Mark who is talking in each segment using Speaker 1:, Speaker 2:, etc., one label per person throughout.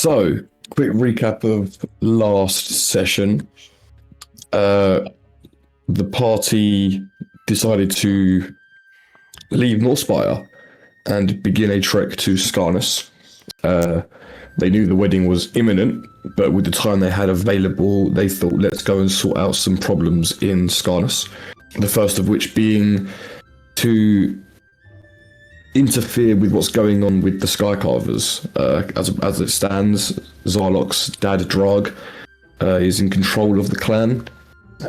Speaker 1: So, quick recap of last session. The party decided to leave Northspire and begin a trek to Skarnus. They knew the wedding was imminent, but with the time they had available, they thought, let's go and sort out some problems in Skarnus. The first of which being to interfere with what's going on with the Skycarvers. As it stands, Zarlok's dad, Drag, is in control of the clan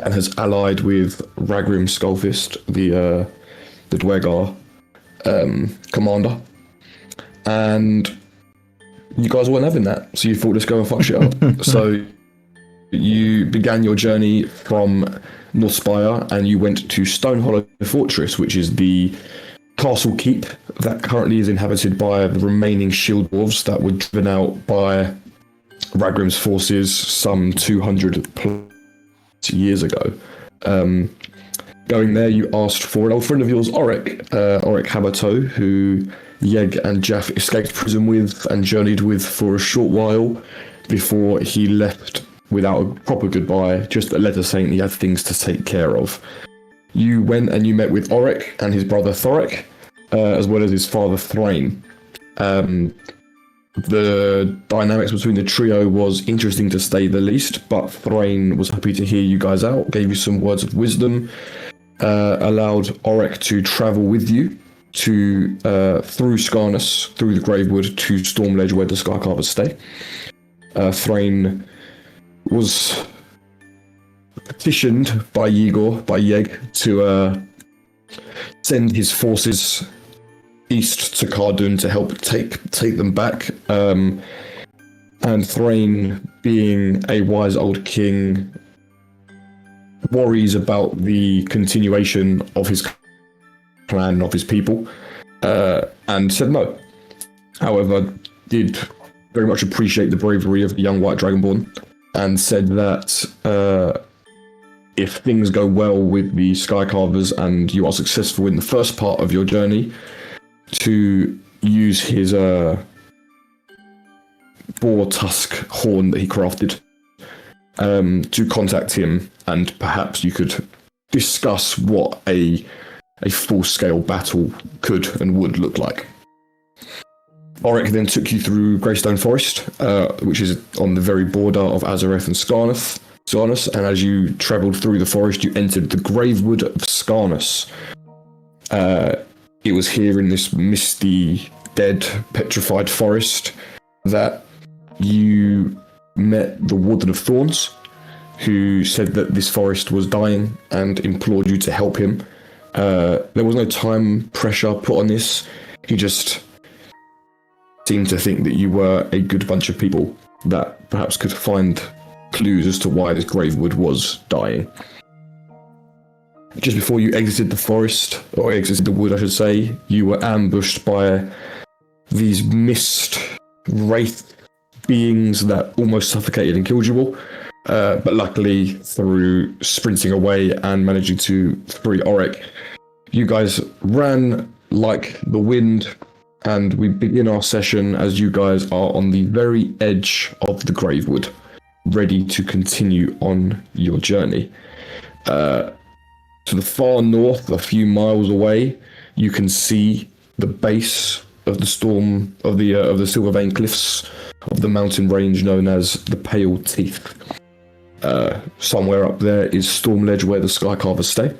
Speaker 1: and has allied with Ragrim Skullfist, the Dwegar commander. And you guys weren't having that, so you thought, let's go and fuck shit up. So you began your journey from Northspire and you went to Stonehollow Fortress, which is the castle keep that currently is inhabited by the remaining shield dwarves that were driven out by Ragrim's forces some 200 plus years ago. Going there, you asked for an old friend of yours, Auric Habato, who Yeg and JAFF escaped prison with and journeyed with for a short while before he left without a proper goodbye, just a letter saying he had things to take care of. You went and you met with Auric and his brother Thoric, as well as his father Thrain. The dynamics between the trio was interesting to say the least, but Thrain was happy to hear you guys out, gave you some words of wisdom, allowed Auric to travel with you to through Skarnus, through the Gravewood to Stormledge, where the Skycarvers stay. Thrain was petitioned by Yeg to send his forces east to Cardoon to help take them back. And Thrain, being a wise old king, worries about the continuation of his clan, of his people, and said no. However, did very much appreciate the bravery of the young white dragonborn and said that if things go well with the Skycarvers and you are successful in the first part of your journey, to use his boar tusk horn that he crafted to contact him, and perhaps you could discuss what a full-scale battle could and would look like. Auric then took you through Greystone Forest, which is on the very border of Azureth and Skarnus, and as you travelled through the forest, you entered the Gravewood of Skarnus. It was here in this misty, dead, petrified forest that you met the Warden of Thorns, who said that this forest was dying and implored you to help him. There was no time pressure put on this. He just seemed to think that you were a good bunch of people that perhaps could find clues as to why this Gravewood was dying. Just before you exited the forest, or exited the wood I should say, you were ambushed by these mist wraith beings that almost suffocated and killed you all. But luckily, through sprinting away and managing to free Auric, you guys ran like the wind, and we begin our session as you guys are on the very edge of the Gravewood, ready to continue on your journey. To the far north, a few miles away, you can see the base of the the Silvervein Cliffs of the mountain range known as the Pale Teeth. Somewhere up there is Stormledge, where the Skycarvers stay.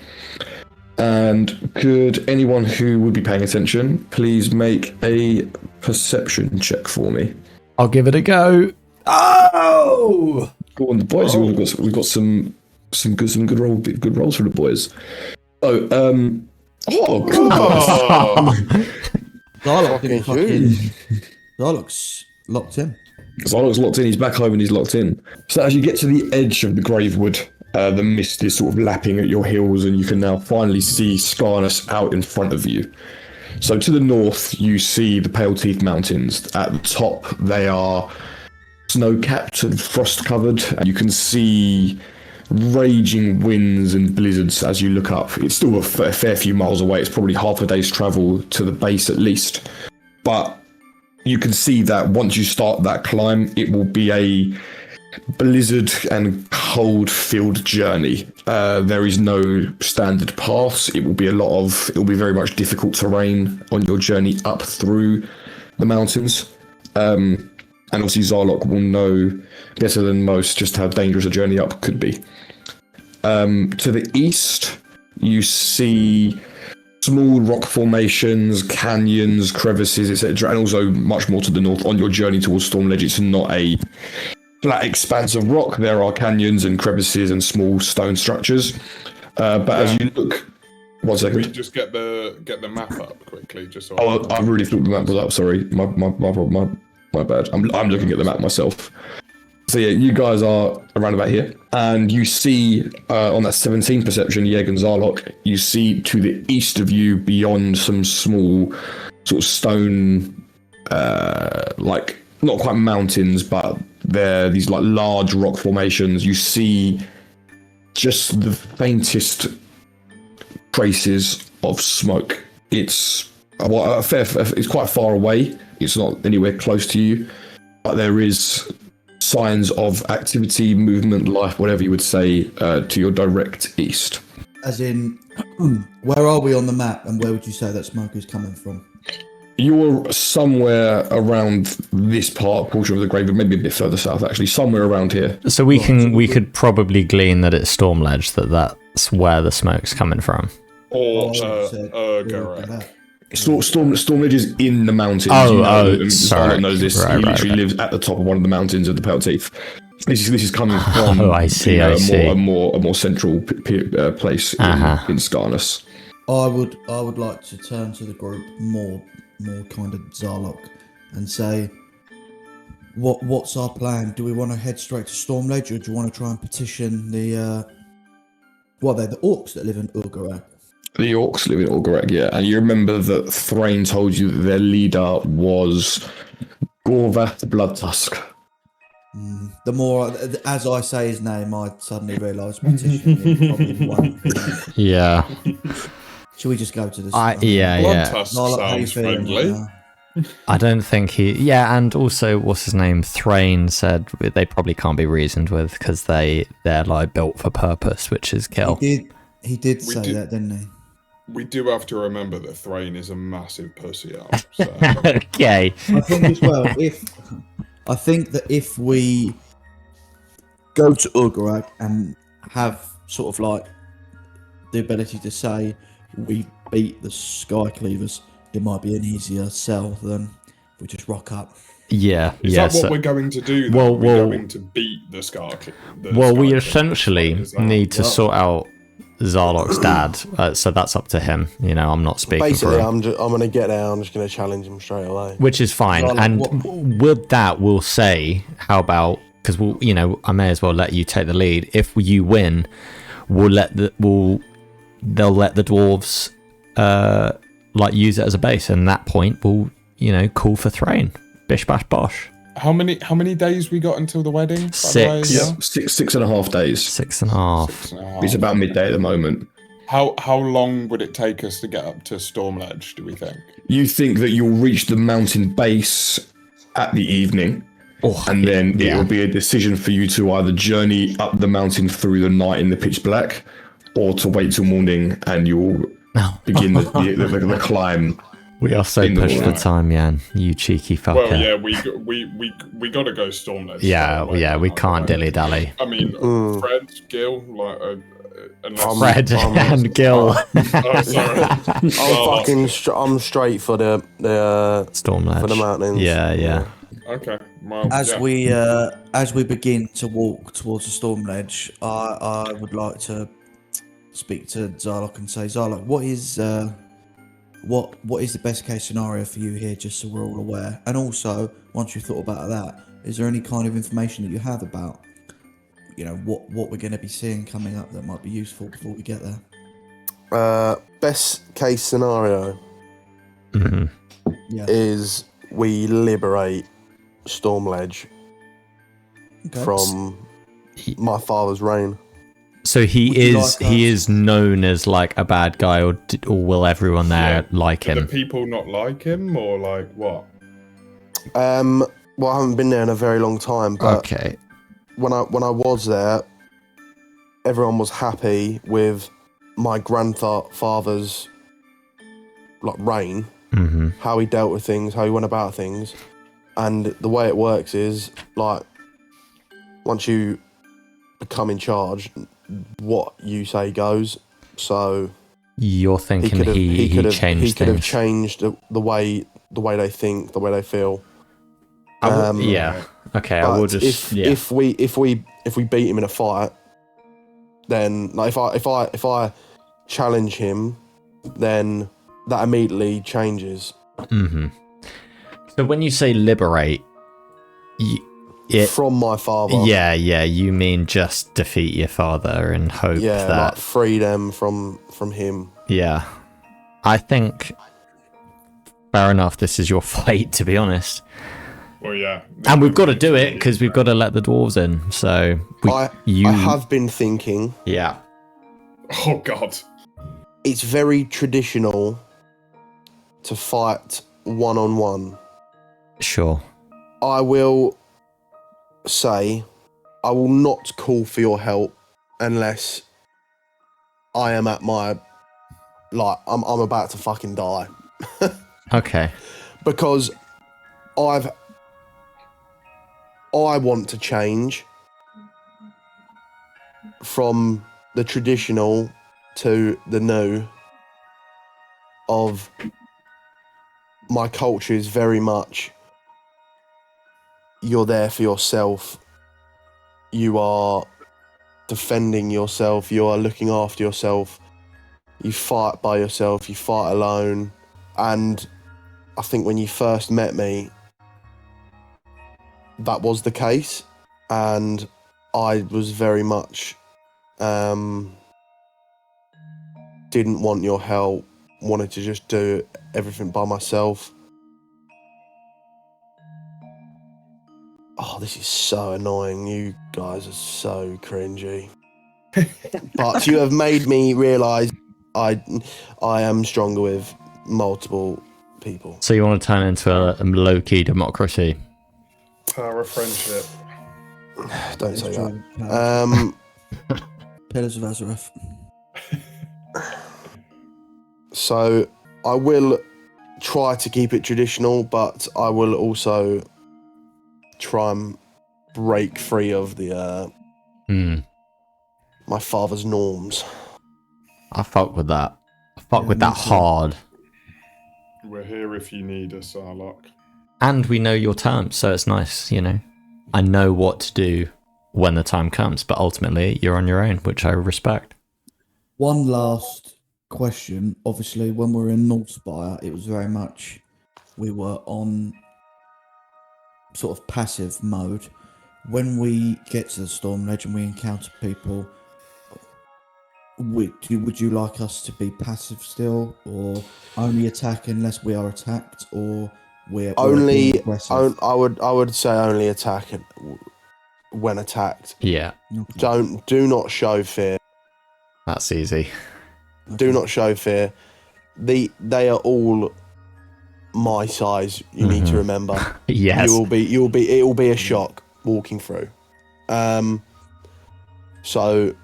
Speaker 1: And could anyone who would be paying attention please make a perception check for me?
Speaker 2: I'll give it a go. Oh!
Speaker 1: Go on, the boys. Oh. We've got some good rolls for the boys. Oh,
Speaker 3: Zarlok's locked in.
Speaker 1: Zarlok's locked in. He's back home and he's locked in. So as you get to the edge of the Gravewood, the mist is sort of lapping at your heels, and you can now finally see Skarnus out in front of you. So to the north, you see the Pale Teeth Mountains. At the top, they are snow-capped and frost-covered, and you can see raging winds and blizzards as you look up. It's still a fair few miles away. It's probably half a day's travel to the base at least. But you can see that once you start that climb, it will be a blizzard and cold-filled journey. There is no standard paths. It will be very much difficult terrain on your journey up through the mountains. And obviously Zarlok will know better than most just how dangerous a journey up could be. To the east, you see small rock formations, canyons, crevices, etc., and also much more to the north. On your journey towards Stormledge, it's not a flat expanse of rock. There are canyons and crevices and small stone structures. But as you look, 1 second.
Speaker 3: Can we just get the map up quickly, just so.
Speaker 1: Oh, I really thought the map was up. Sorry, my bad. I'm looking at the map myself. So yeah, you guys are around about here, and you see on that 17 perception, Yeg and Zarlok, you see to the east of you, beyond some small sort of stone, like not quite mountains, but they're these like large rock formations. You see just the faintest traces of smoke. It's it's quite far away. It's not anywhere close to you, but there is signs of activity, movement, life, whatever you would say, to your direct east.
Speaker 4: As in, where are we on the map, and where would you say that smoke is coming from?
Speaker 1: You're somewhere around this portion of the grave, maybe a bit further south, actually, somewhere around here.
Speaker 5: So we could probably glean that it's Stormledge, that's where the smoke's coming from.
Speaker 3: Or
Speaker 4: Garrett.
Speaker 1: Stormledge is in the mountains.
Speaker 5: Sorry.
Speaker 1: Knows this. He literally lives at the top of one of the mountains of the Pale Teeth. This is coming from.
Speaker 5: Oh, I see.
Speaker 1: A more central place in Skarnus.
Speaker 4: I would like to turn to the group more kind of Zarlok and say, what's our plan? Do we want to head straight to Stormledge, or do you want to try and petition the they're the orcs that live in Ulgarak?
Speaker 1: The orcs live in Ulgarak, yeah. And you remember that Thrain told you that their leader was Gorvath the Bloodtusk.
Speaker 4: The more, as I say his name, I suddenly realise petitioning probably won't.
Speaker 5: Yeah.
Speaker 4: Should we just go to this?
Speaker 3: Bloodtusk sounds friendly.
Speaker 5: I don't think he... Yeah, and also, what's his name? Thrain said they probably can't be reasoned with because they're like built for purpose, which is kill.
Speaker 4: He did say that, didn't he?
Speaker 3: We do have to remember that Thrain is a massive pussy out. So.
Speaker 5: Okay.
Speaker 4: I think as well, if we go to Ulgarak and have sort of like the ability to say we beat the Sky Cleavers, it might be an easier sell than if we just rock up.
Speaker 5: Yeah.
Speaker 3: Is that what we're going to do? We're going to beat the Sky.
Speaker 5: We essentially need to sort out Zarlok's dad, so that's up to him. You know, I'm not speaking
Speaker 6: Basically,
Speaker 5: for him.
Speaker 6: I'm going to get there. I'm just going to challenge him straight away.
Speaker 5: Which is fine.
Speaker 4: Zarlok,
Speaker 5: and with that, we'll say, how about, because I may as well let you take the lead. If you win, they'll let the dwarves use it as a base, and at that point we'll call for Thrain. Bish bash bosh.
Speaker 3: How many days we got until the wedding?
Speaker 5: 6.
Speaker 1: Yeah, 6.5 days.
Speaker 5: 6.5.
Speaker 1: It's about midday at the moment.
Speaker 3: How long would it take us to get up to Stormledge, do we think?
Speaker 1: You think that you'll reach the mountain base at the evening, and then it will be a decision for you to either journey up the mountain through the night in the pitch black, or to wait till morning and you'll begin the climb.
Speaker 5: We are so pushed for time, Yian. You cheeky fucker.
Speaker 3: Well, yeah, we got to go Stormledge.
Speaker 5: Yeah, we can't dilly dally.
Speaker 3: I mean, Fred, Gil,
Speaker 5: Fred and Gil.
Speaker 3: Oh, sorry.
Speaker 6: I'm straight for the
Speaker 5: Stormledge.
Speaker 6: For the mountains.
Speaker 5: Yeah.
Speaker 3: Okay. Well,
Speaker 4: as we begin to walk towards the Stormledge, I would like to speak to Zarlok and say, Zarlok, what is the best case scenario for you here, just so we're all aware? And also, once you've thought about that, is there any kind of information that you have about, what we're going to be seeing coming up that might be useful before we get there?
Speaker 6: Best case scenario is we liberate Stormledge from my father's reign.
Speaker 5: So he is known as like a bad guy, or will everyone there like him?
Speaker 3: Do the people not like him, or like what?
Speaker 6: Well, I haven't been there in a very long time, but
Speaker 5: Okay.
Speaker 6: when I was there, everyone was happy with my grandfather's like reign,
Speaker 5: Mm-hmm.
Speaker 6: how he dealt with things, how he went about things, and the way it works is like once you become in charge, what you say goes. So
Speaker 5: You're thinking he changed
Speaker 6: could have
Speaker 5: things.
Speaker 6: changed the way they think, the way they feel.
Speaker 5: Yeah. Okay. I will
Speaker 6: But
Speaker 5: just.
Speaker 6: if we beat him in a fight, then like if I challenge him, then that immediately changes.
Speaker 5: Mm-hmm. So when you say liberate,
Speaker 6: From my father.
Speaker 5: Yeah. You mean just defeat your father and hope
Speaker 6: Yeah,
Speaker 5: that.
Speaker 6: like free them from him.
Speaker 5: Yeah. I think. Fair enough. This is your fight, to be honest.
Speaker 3: Well, yeah.
Speaker 5: And we've got to do it because we've got to let the dwarves in. So
Speaker 6: I have been thinking.
Speaker 5: Yeah.
Speaker 3: Oh God.
Speaker 6: It's very traditional to fight 1-on-1.
Speaker 5: Sure.
Speaker 6: I will say I will not call for your help unless I am at my I'm about to fucking die.
Speaker 5: Okay.
Speaker 6: Because I want to change from the traditional to the new. Of my culture is very much you're there for yourself, you are defending yourself, you are looking after yourself, you fight by yourself, you fight alone. And I think when you first met me, that was the case, and I was very much didn't want your help, wanted to just do everything by myself. Oh, this is so annoying. You guys are so cringy. But you have made me realise I am stronger with multiple people.
Speaker 5: So you want to turn into a low-key democracy?
Speaker 3: Power of friendship.
Speaker 6: Don't say that.
Speaker 4: Pillars of Azureth.
Speaker 6: So I will try to keep it traditional, but I will also try and break free of the my father's norms.
Speaker 5: I fuck with that. I fuck with that hard.
Speaker 3: We're here if you need us, Zarlok.
Speaker 5: And we know your terms, so it's nice, you know. I know what to do when the time comes, but ultimately you're on your own, which I respect.
Speaker 4: One last question. Obviously, when we were in Northspire, it was very much we were on sort of passive mode. When we get to the Stormledge and we encounter people, would you like us to be passive still, or only attack unless we are attacked, or we're
Speaker 6: Only,
Speaker 4: being aggressive?
Speaker 6: I would say only attack when attacked.
Speaker 5: Yeah,
Speaker 4: Okay.
Speaker 6: Do not show fear.
Speaker 5: that's easy.
Speaker 6: Do not show fear. They are all my size. You need to remember.
Speaker 5: Yes.
Speaker 6: It will be a shock walking through. So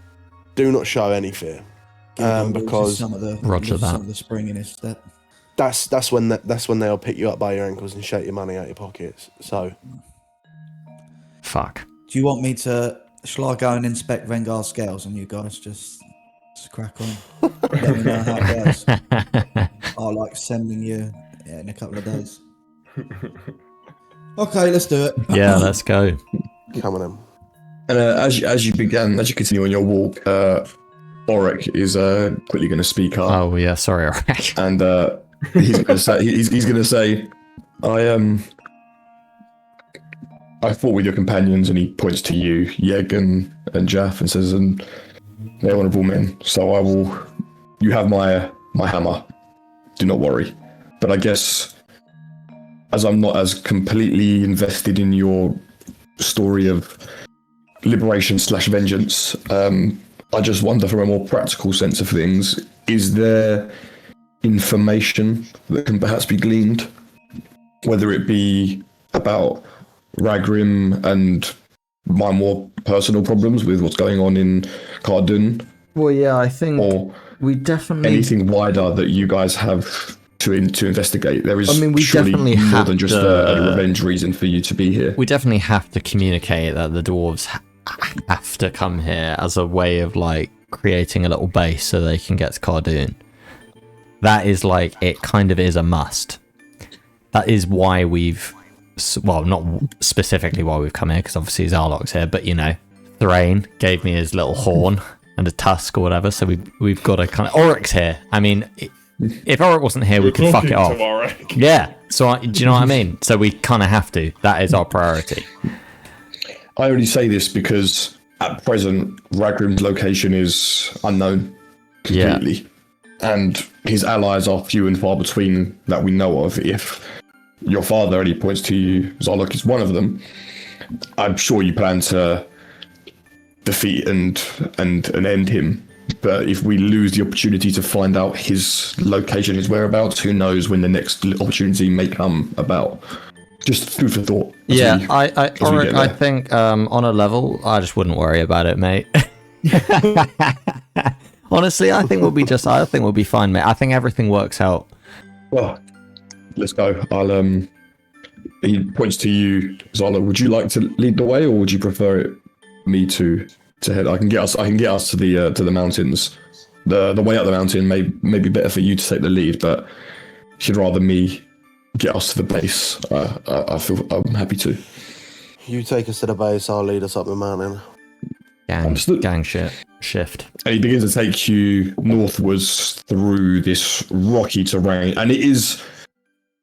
Speaker 6: do not show any fear. Because
Speaker 4: some of the
Speaker 5: Roger that.
Speaker 4: some of the spring in his step.
Speaker 6: that's when they'll pick you up by your ankles and shake your money out your pockets. So
Speaker 5: Fuck.
Speaker 4: Do you want me to? Shall I go and inspect Rengar's scales and you guys just crack on? Let me know how it goes. I'll sending you in a couple of days. Okay, let's do it.
Speaker 5: Yeah, let's go.
Speaker 6: come on in.
Speaker 1: And as you continue on your walk, Auric is quickly going to speak up,
Speaker 5: Oh yeah, sorry, Auric.
Speaker 1: and he's going to say, I fought with your companions, and he points to you, Yeg and JAFF, and says, and they're honourable men, so you have my hammer, do not worry. But I guess, as I'm not as completely invested in your story of liberation / vengeance, I just wonder, from a more practical sense of things, is there information that can perhaps be gleaned, whether it be about Ragrim and my more personal problems with what's going on in Cardoon,
Speaker 5: Well, yeah, I think
Speaker 1: or
Speaker 5: we definitely.
Speaker 1: anything wider that you guys have to investigate? There is
Speaker 5: I mean, we
Speaker 1: surely
Speaker 5: definitely
Speaker 1: more
Speaker 5: have
Speaker 1: than just
Speaker 5: to-
Speaker 1: a revenge reason for you to be here.
Speaker 5: We definitely have to communicate that the dwarves have to come here as a way of like creating a little base so they can get to Cardoon. That is like, it kind of is a must. That is why we've, well, not specifically why we've come here, because obviously Zarlok's here, but you know, Thrain gave me his little horn and a tusk or whatever, so we've got to kind of, Oric's here. I mean, if Oric wasn't here, we could fuck it off. Yeah, so do you know what I mean? So we kind of have to. That is our priority.
Speaker 1: I only say this because at present, Ragrim's location is unknown completely. And his allies are few and far between that we know of. If your father only points to you, Zarlok is one of them, I'm sure you plan to defeat and end him. But if we lose the opportunity to find out his location, his whereabouts, who knows when the next opportunity may come about. Just food for thought.
Speaker 5: Yeah, Oric, I think on a level, I just wouldn't worry about it, mate. Honestly, I think we'll be fine, mate. I think everything works out.
Speaker 1: Well, let's go. He points to you, Zarlok. Would you like to lead the way, or would you prefer me to head? I can get us to the mountains. The way up the mountain may be better for you to take the lead, but if you'd rather me get us to the base, I'm happy to.
Speaker 6: You take us to the base, I'll lead us up the mountain.
Speaker 5: Gang shift.
Speaker 1: And he begins to take you northwards through this rocky terrain, and it is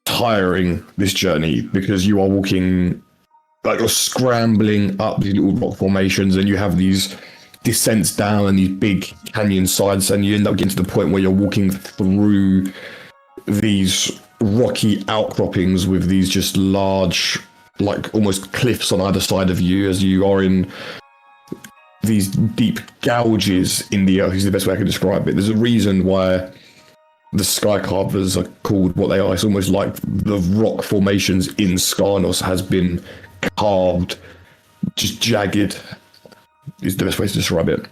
Speaker 1: tiring, this journey, because you are walking, like you're scrambling up these little rock formations, and you have these descents down and these big canyon sides, and you end up getting to the point where you're walking through these rocky outcroppings with these just large, like almost cliffs on either side of you, as you are in these deep gouges in the earth is the best way I can describe it. There's a reason why the sky carvers are called what they are. It's almost like the rock formations in Skarnos has been carved, just jagged, is the best way to describe it.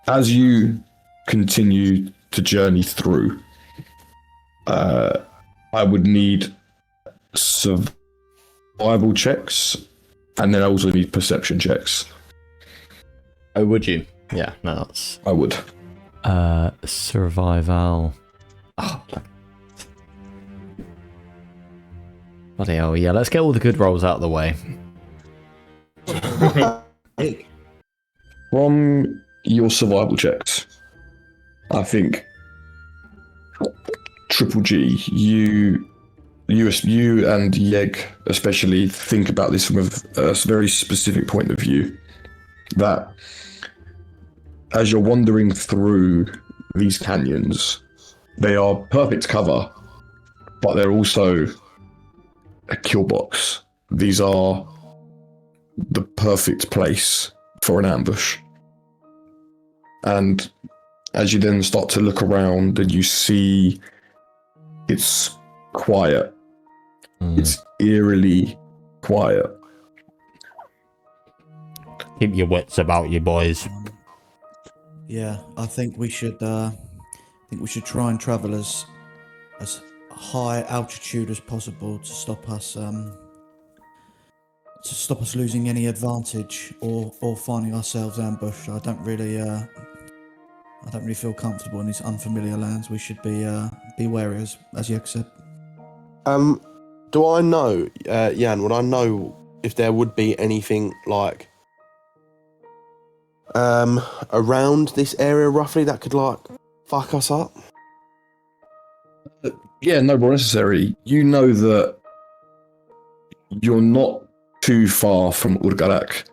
Speaker 1: As you continue to journey through, I would need survival checks, and then I also need perception checks.
Speaker 5: Oh, would you? Yeah, no, that's...
Speaker 1: I would.
Speaker 5: Survival... Oh. Bloody hell, yeah, let's get all the good rolls out of the way.
Speaker 1: From your survival checks, I think Triple G, you and Yeg especially think about this from a very specific point of view. That as you're wandering through these canyons, they are perfect cover, but they're also a kill box. These are the perfect place for an ambush. And as you then start to look around and you see it's quiet. It's eerily quiet.
Speaker 5: Keep your wits about you, boys.
Speaker 4: Yeah, I think we should try and travel as high altitude as possible to stop us losing any advantage or finding ourselves ambushed. I don't really feel comfortable in these unfamiliar lands. We should be wary, as Yeg said.
Speaker 6: Do I know, Yian, would I know if there would be anything like around this area roughly that could like fuck us up?
Speaker 1: Yeah, no more necessary. You know that you're not too far from Urgarak,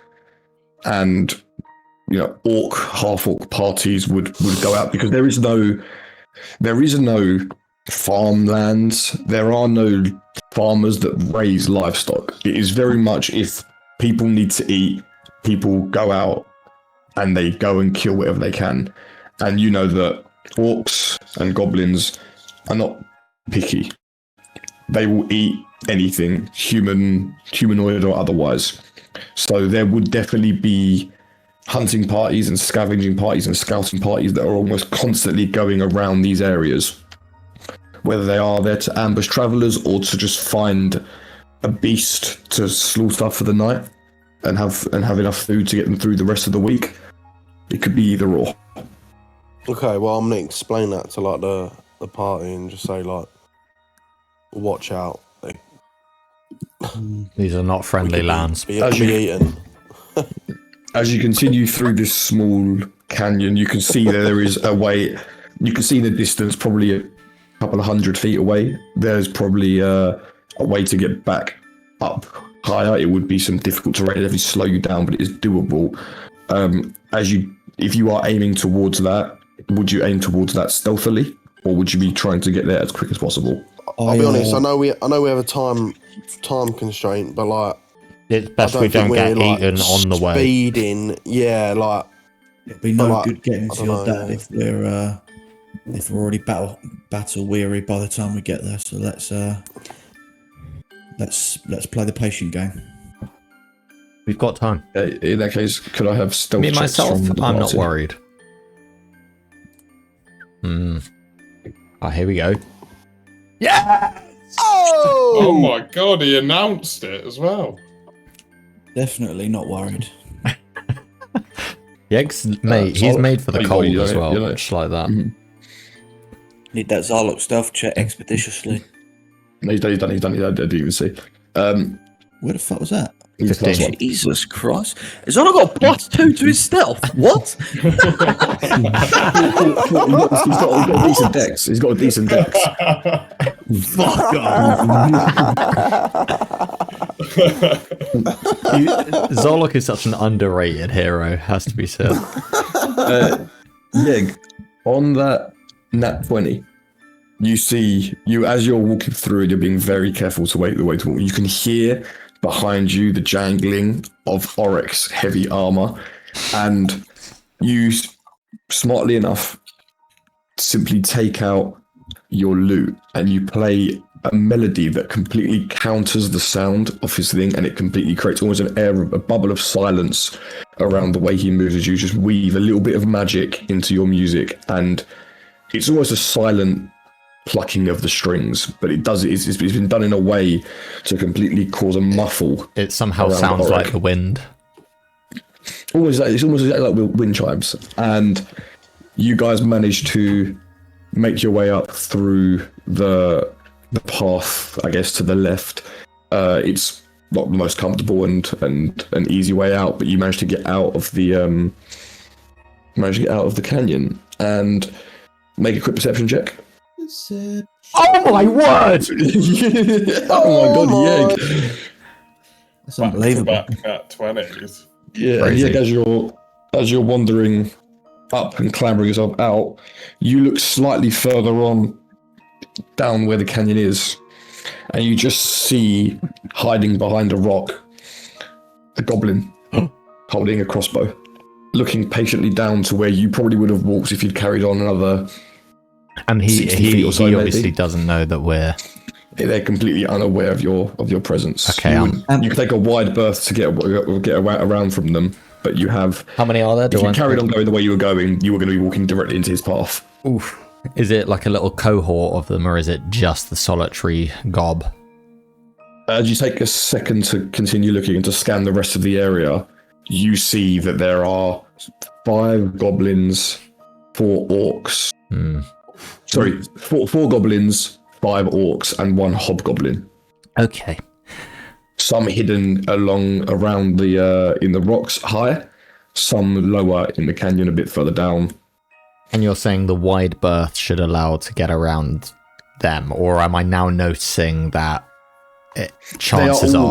Speaker 1: and you know half-orc parties would go out because there is no farmlands. There are no farmers that raise livestock. It is very much if people need to eat, people go out and they go and kill whatever they can. And you know that orcs and goblins are not picky. they will eat anything, humanoid or otherwise. So there would definitely be hunting parties and scavenging parties and scouting parties that are almost constantly going around these areas. Whether they are there to ambush travelers or to just find a beast to slaughter for the night and have enough food to get them through the rest of the week. It could be either or.
Speaker 6: Okay, well, I'm gonna explain that to like the party and just say like, watch out.
Speaker 5: These are not friendly lands.
Speaker 6: Be eaten.
Speaker 1: As you continue through this small canyon, you can see that there is a way. You can see in the distance, probably a couple of 100 feet away. There's probably a way to get back up higher. It would be some difficult terrain, definitely slow you down, but it is doable. If you are aiming towards that, would you aim towards that stealthily, or would you be trying to get there as quick as possible?
Speaker 6: I'll be honest. I know we have a time constraint, but like,
Speaker 5: It's best we don't get eaten on the way.
Speaker 6: Speeding, yeah, like
Speaker 4: It'll be no
Speaker 6: like,
Speaker 4: good getting
Speaker 6: I
Speaker 4: to
Speaker 6: don't
Speaker 4: your
Speaker 6: know.
Speaker 4: dad if we're already battle weary by the time we get there. So let's play the patient game.
Speaker 5: We've got time.
Speaker 1: In that case, could I have stealth
Speaker 5: Me
Speaker 1: checks
Speaker 5: myself,
Speaker 1: from the
Speaker 5: I'm not
Speaker 1: party?
Speaker 5: worried. Oh, here we go.
Speaker 3: Oh my god, he announced it as well.
Speaker 4: Definitely not worried.
Speaker 5: Yegs, mate, he's
Speaker 1: Zarlok-
Speaker 5: made for the
Speaker 1: you
Speaker 5: cold
Speaker 1: know,
Speaker 5: as well,
Speaker 1: you know.
Speaker 5: just like that.
Speaker 1: Mhm.
Speaker 4: Need that Zarlok stealth check expeditiously.
Speaker 1: No, he's done. I didn't even see.
Speaker 4: Where the fuck was that?
Speaker 1: He's
Speaker 5: 15.
Speaker 1: plus one.
Speaker 4: Jesus Christ! Has Zarlok got a +2 to his stealth? What?
Speaker 1: He's got a decent dex. He's got a decent dex.
Speaker 4: Fuck off!
Speaker 5: Zarlok is such an underrated hero, has to be said.
Speaker 1: Yeg, on that nat 20, you see, as you're walking through it, you're being very careful to wait the way to walk. You can hear behind you the jangling of Oryx's heavy armor, and you, smartly enough, simply take out your lute and you play a melody that completely counters the sound of his thing, and it completely creates almost a bubble of silence around the way he moves as you just weave a little bit of magic into your music, and it's almost a silent plucking of the strings, but it's been done in a way to completely cause a muffle.
Speaker 5: It somehow
Speaker 1: Around
Speaker 5: sounds
Speaker 1: Oryx.
Speaker 5: like the wind.
Speaker 1: It's almost exactly like wind chimes, and you guys manage to make your way up through the path, I guess, to the left. It's not the most comfortable and an easy way out, but you manage to get out of the canyon and make a quick perception check.
Speaker 5: Oh my word!
Speaker 1: Oh my god, Yeg!
Speaker 4: That's unbelievable.
Speaker 3: Back at 20s.
Speaker 1: Yeah,
Speaker 5: Crazy.
Speaker 1: Yeg, as you're wandering up and clambering yourself out, you look slightly further on down where the canyon is, and you just see, hiding behind a rock, a goblin holding a crossbow, looking patiently down to where you probably would have walked if you'd carried on another.
Speaker 5: And he
Speaker 1: 60 feet or so, maybe.
Speaker 5: obviously doesn't know that we're...
Speaker 1: They're completely unaware of your presence.
Speaker 5: Okay,
Speaker 1: you can take a wide berth to get around from them, but you have.
Speaker 5: How many are there?
Speaker 1: If you carried on going the way you were going, you were going to be walking directly into his path.
Speaker 5: Oof. Is it like a little cohort of them, or is it just the solitary gob?
Speaker 1: As you take a second to continue looking and to scan the rest of the area, you see that there are 5 goblins, 4 orcs. Sorry, 4 goblins, 5 orcs, and 1 hobgoblin.
Speaker 5: Okay.
Speaker 1: Some hidden around the in the rocks higher, some lower in the canyon a bit further down.
Speaker 5: And you're saying the wide berth should allow to get around them, or am I now noticing that chances
Speaker 1: they are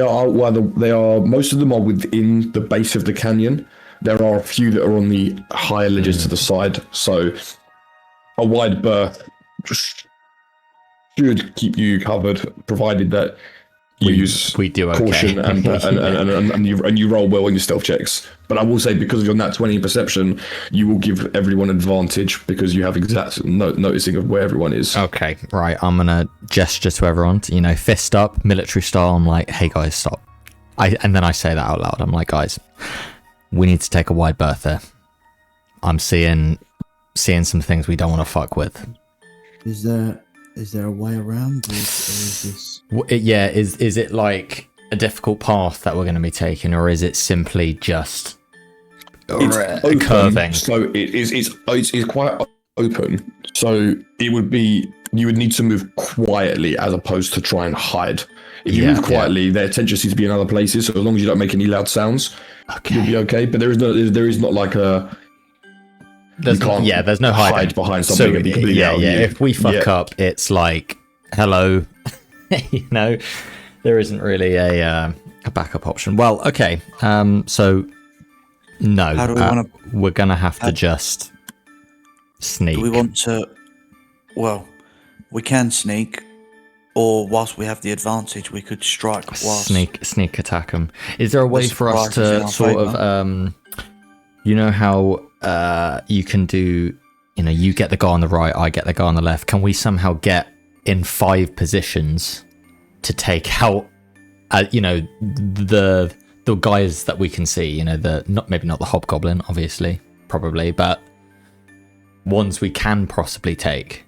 Speaker 1: all
Speaker 5: are
Speaker 1: they are most of them are within the base of the canyon. There are a few that are on the higher ledges to the side, so a wide berth should keep you covered, provided that you use
Speaker 5: we do okay.
Speaker 1: caution and you roll well on your stealth checks. But I will say, because of your nat 20 perception, you will give everyone advantage because you have exact noticing of where everyone is.
Speaker 5: Okay, right. I'm gonna gesture to everyone. Fist up, military style. I'm like, hey guys, stop. And then I say that out loud. I'm like, guys, we need to take a wide berth here. I'm seeing some things we don't want to fuck with.
Speaker 4: Is there a way around? Or is this?
Speaker 5: Yeah, is it like a difficult path that we're going to be taking, or is it simply just
Speaker 1: it's
Speaker 5: curving?
Speaker 1: So it's quite open. So you would need to move quietly as opposed to try and hide. If you move quietly, their attention seems to be in other places. So as long as you don't make any loud sounds, you'll be okay. But there is not like a.
Speaker 5: There's no hide
Speaker 1: behind something.
Speaker 5: So,
Speaker 1: and be completely out of view.
Speaker 5: If we fuck up, it's like hello. There isn't really a backup option. Well, okay. So no,
Speaker 4: How do we want to?
Speaker 5: We're gonna have to just sneak.
Speaker 4: Do we want to? Well, we can sneak, or whilst we have the advantage, we could strike. Whilst
Speaker 5: Sneak attack them. Is there a way for us
Speaker 4: surprise is in
Speaker 5: to
Speaker 4: our
Speaker 5: sort
Speaker 4: favour.
Speaker 5: of how you can do, you get the guy on the right, I get the guy on the left. Can we somehow get in 5 positions to take out, the guys that we can see, maybe not the hobgoblin, obviously, probably, but ones we can possibly take.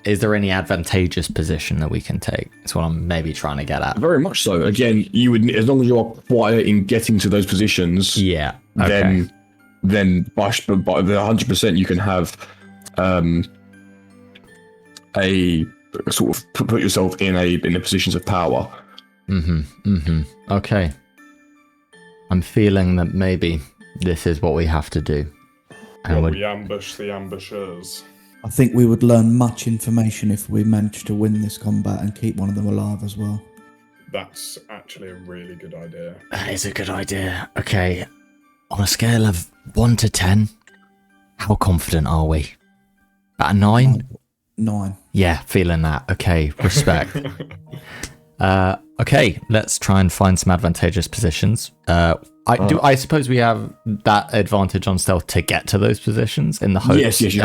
Speaker 5: Is there any advantageous position that we can take? That's what I'm maybe trying to get at.
Speaker 1: Very much so. Again, you would, as long as you're quiet in getting to those positions.
Speaker 5: Yeah. Okay.
Speaker 1: Then by the 100% you can have a sort of put yourself in a positions of power.
Speaker 5: Okay. I'm feeling that maybe this is what we have to do. And
Speaker 3: we ambush the ambushers.
Speaker 4: I think we would learn much information if we managed to win this combat and keep one of them alive as well.
Speaker 3: That's actually a really good idea.
Speaker 5: That is a good idea. Okay. On a scale of 1 to 10, how confident are we? About a 9?
Speaker 4: 9.
Speaker 5: Yeah, feeling that. Okay, respect. Okay, let's try and find some advantageous positions. I suppose we have that advantage on stealth to get to those positions in the hope.
Speaker 1: Yes, you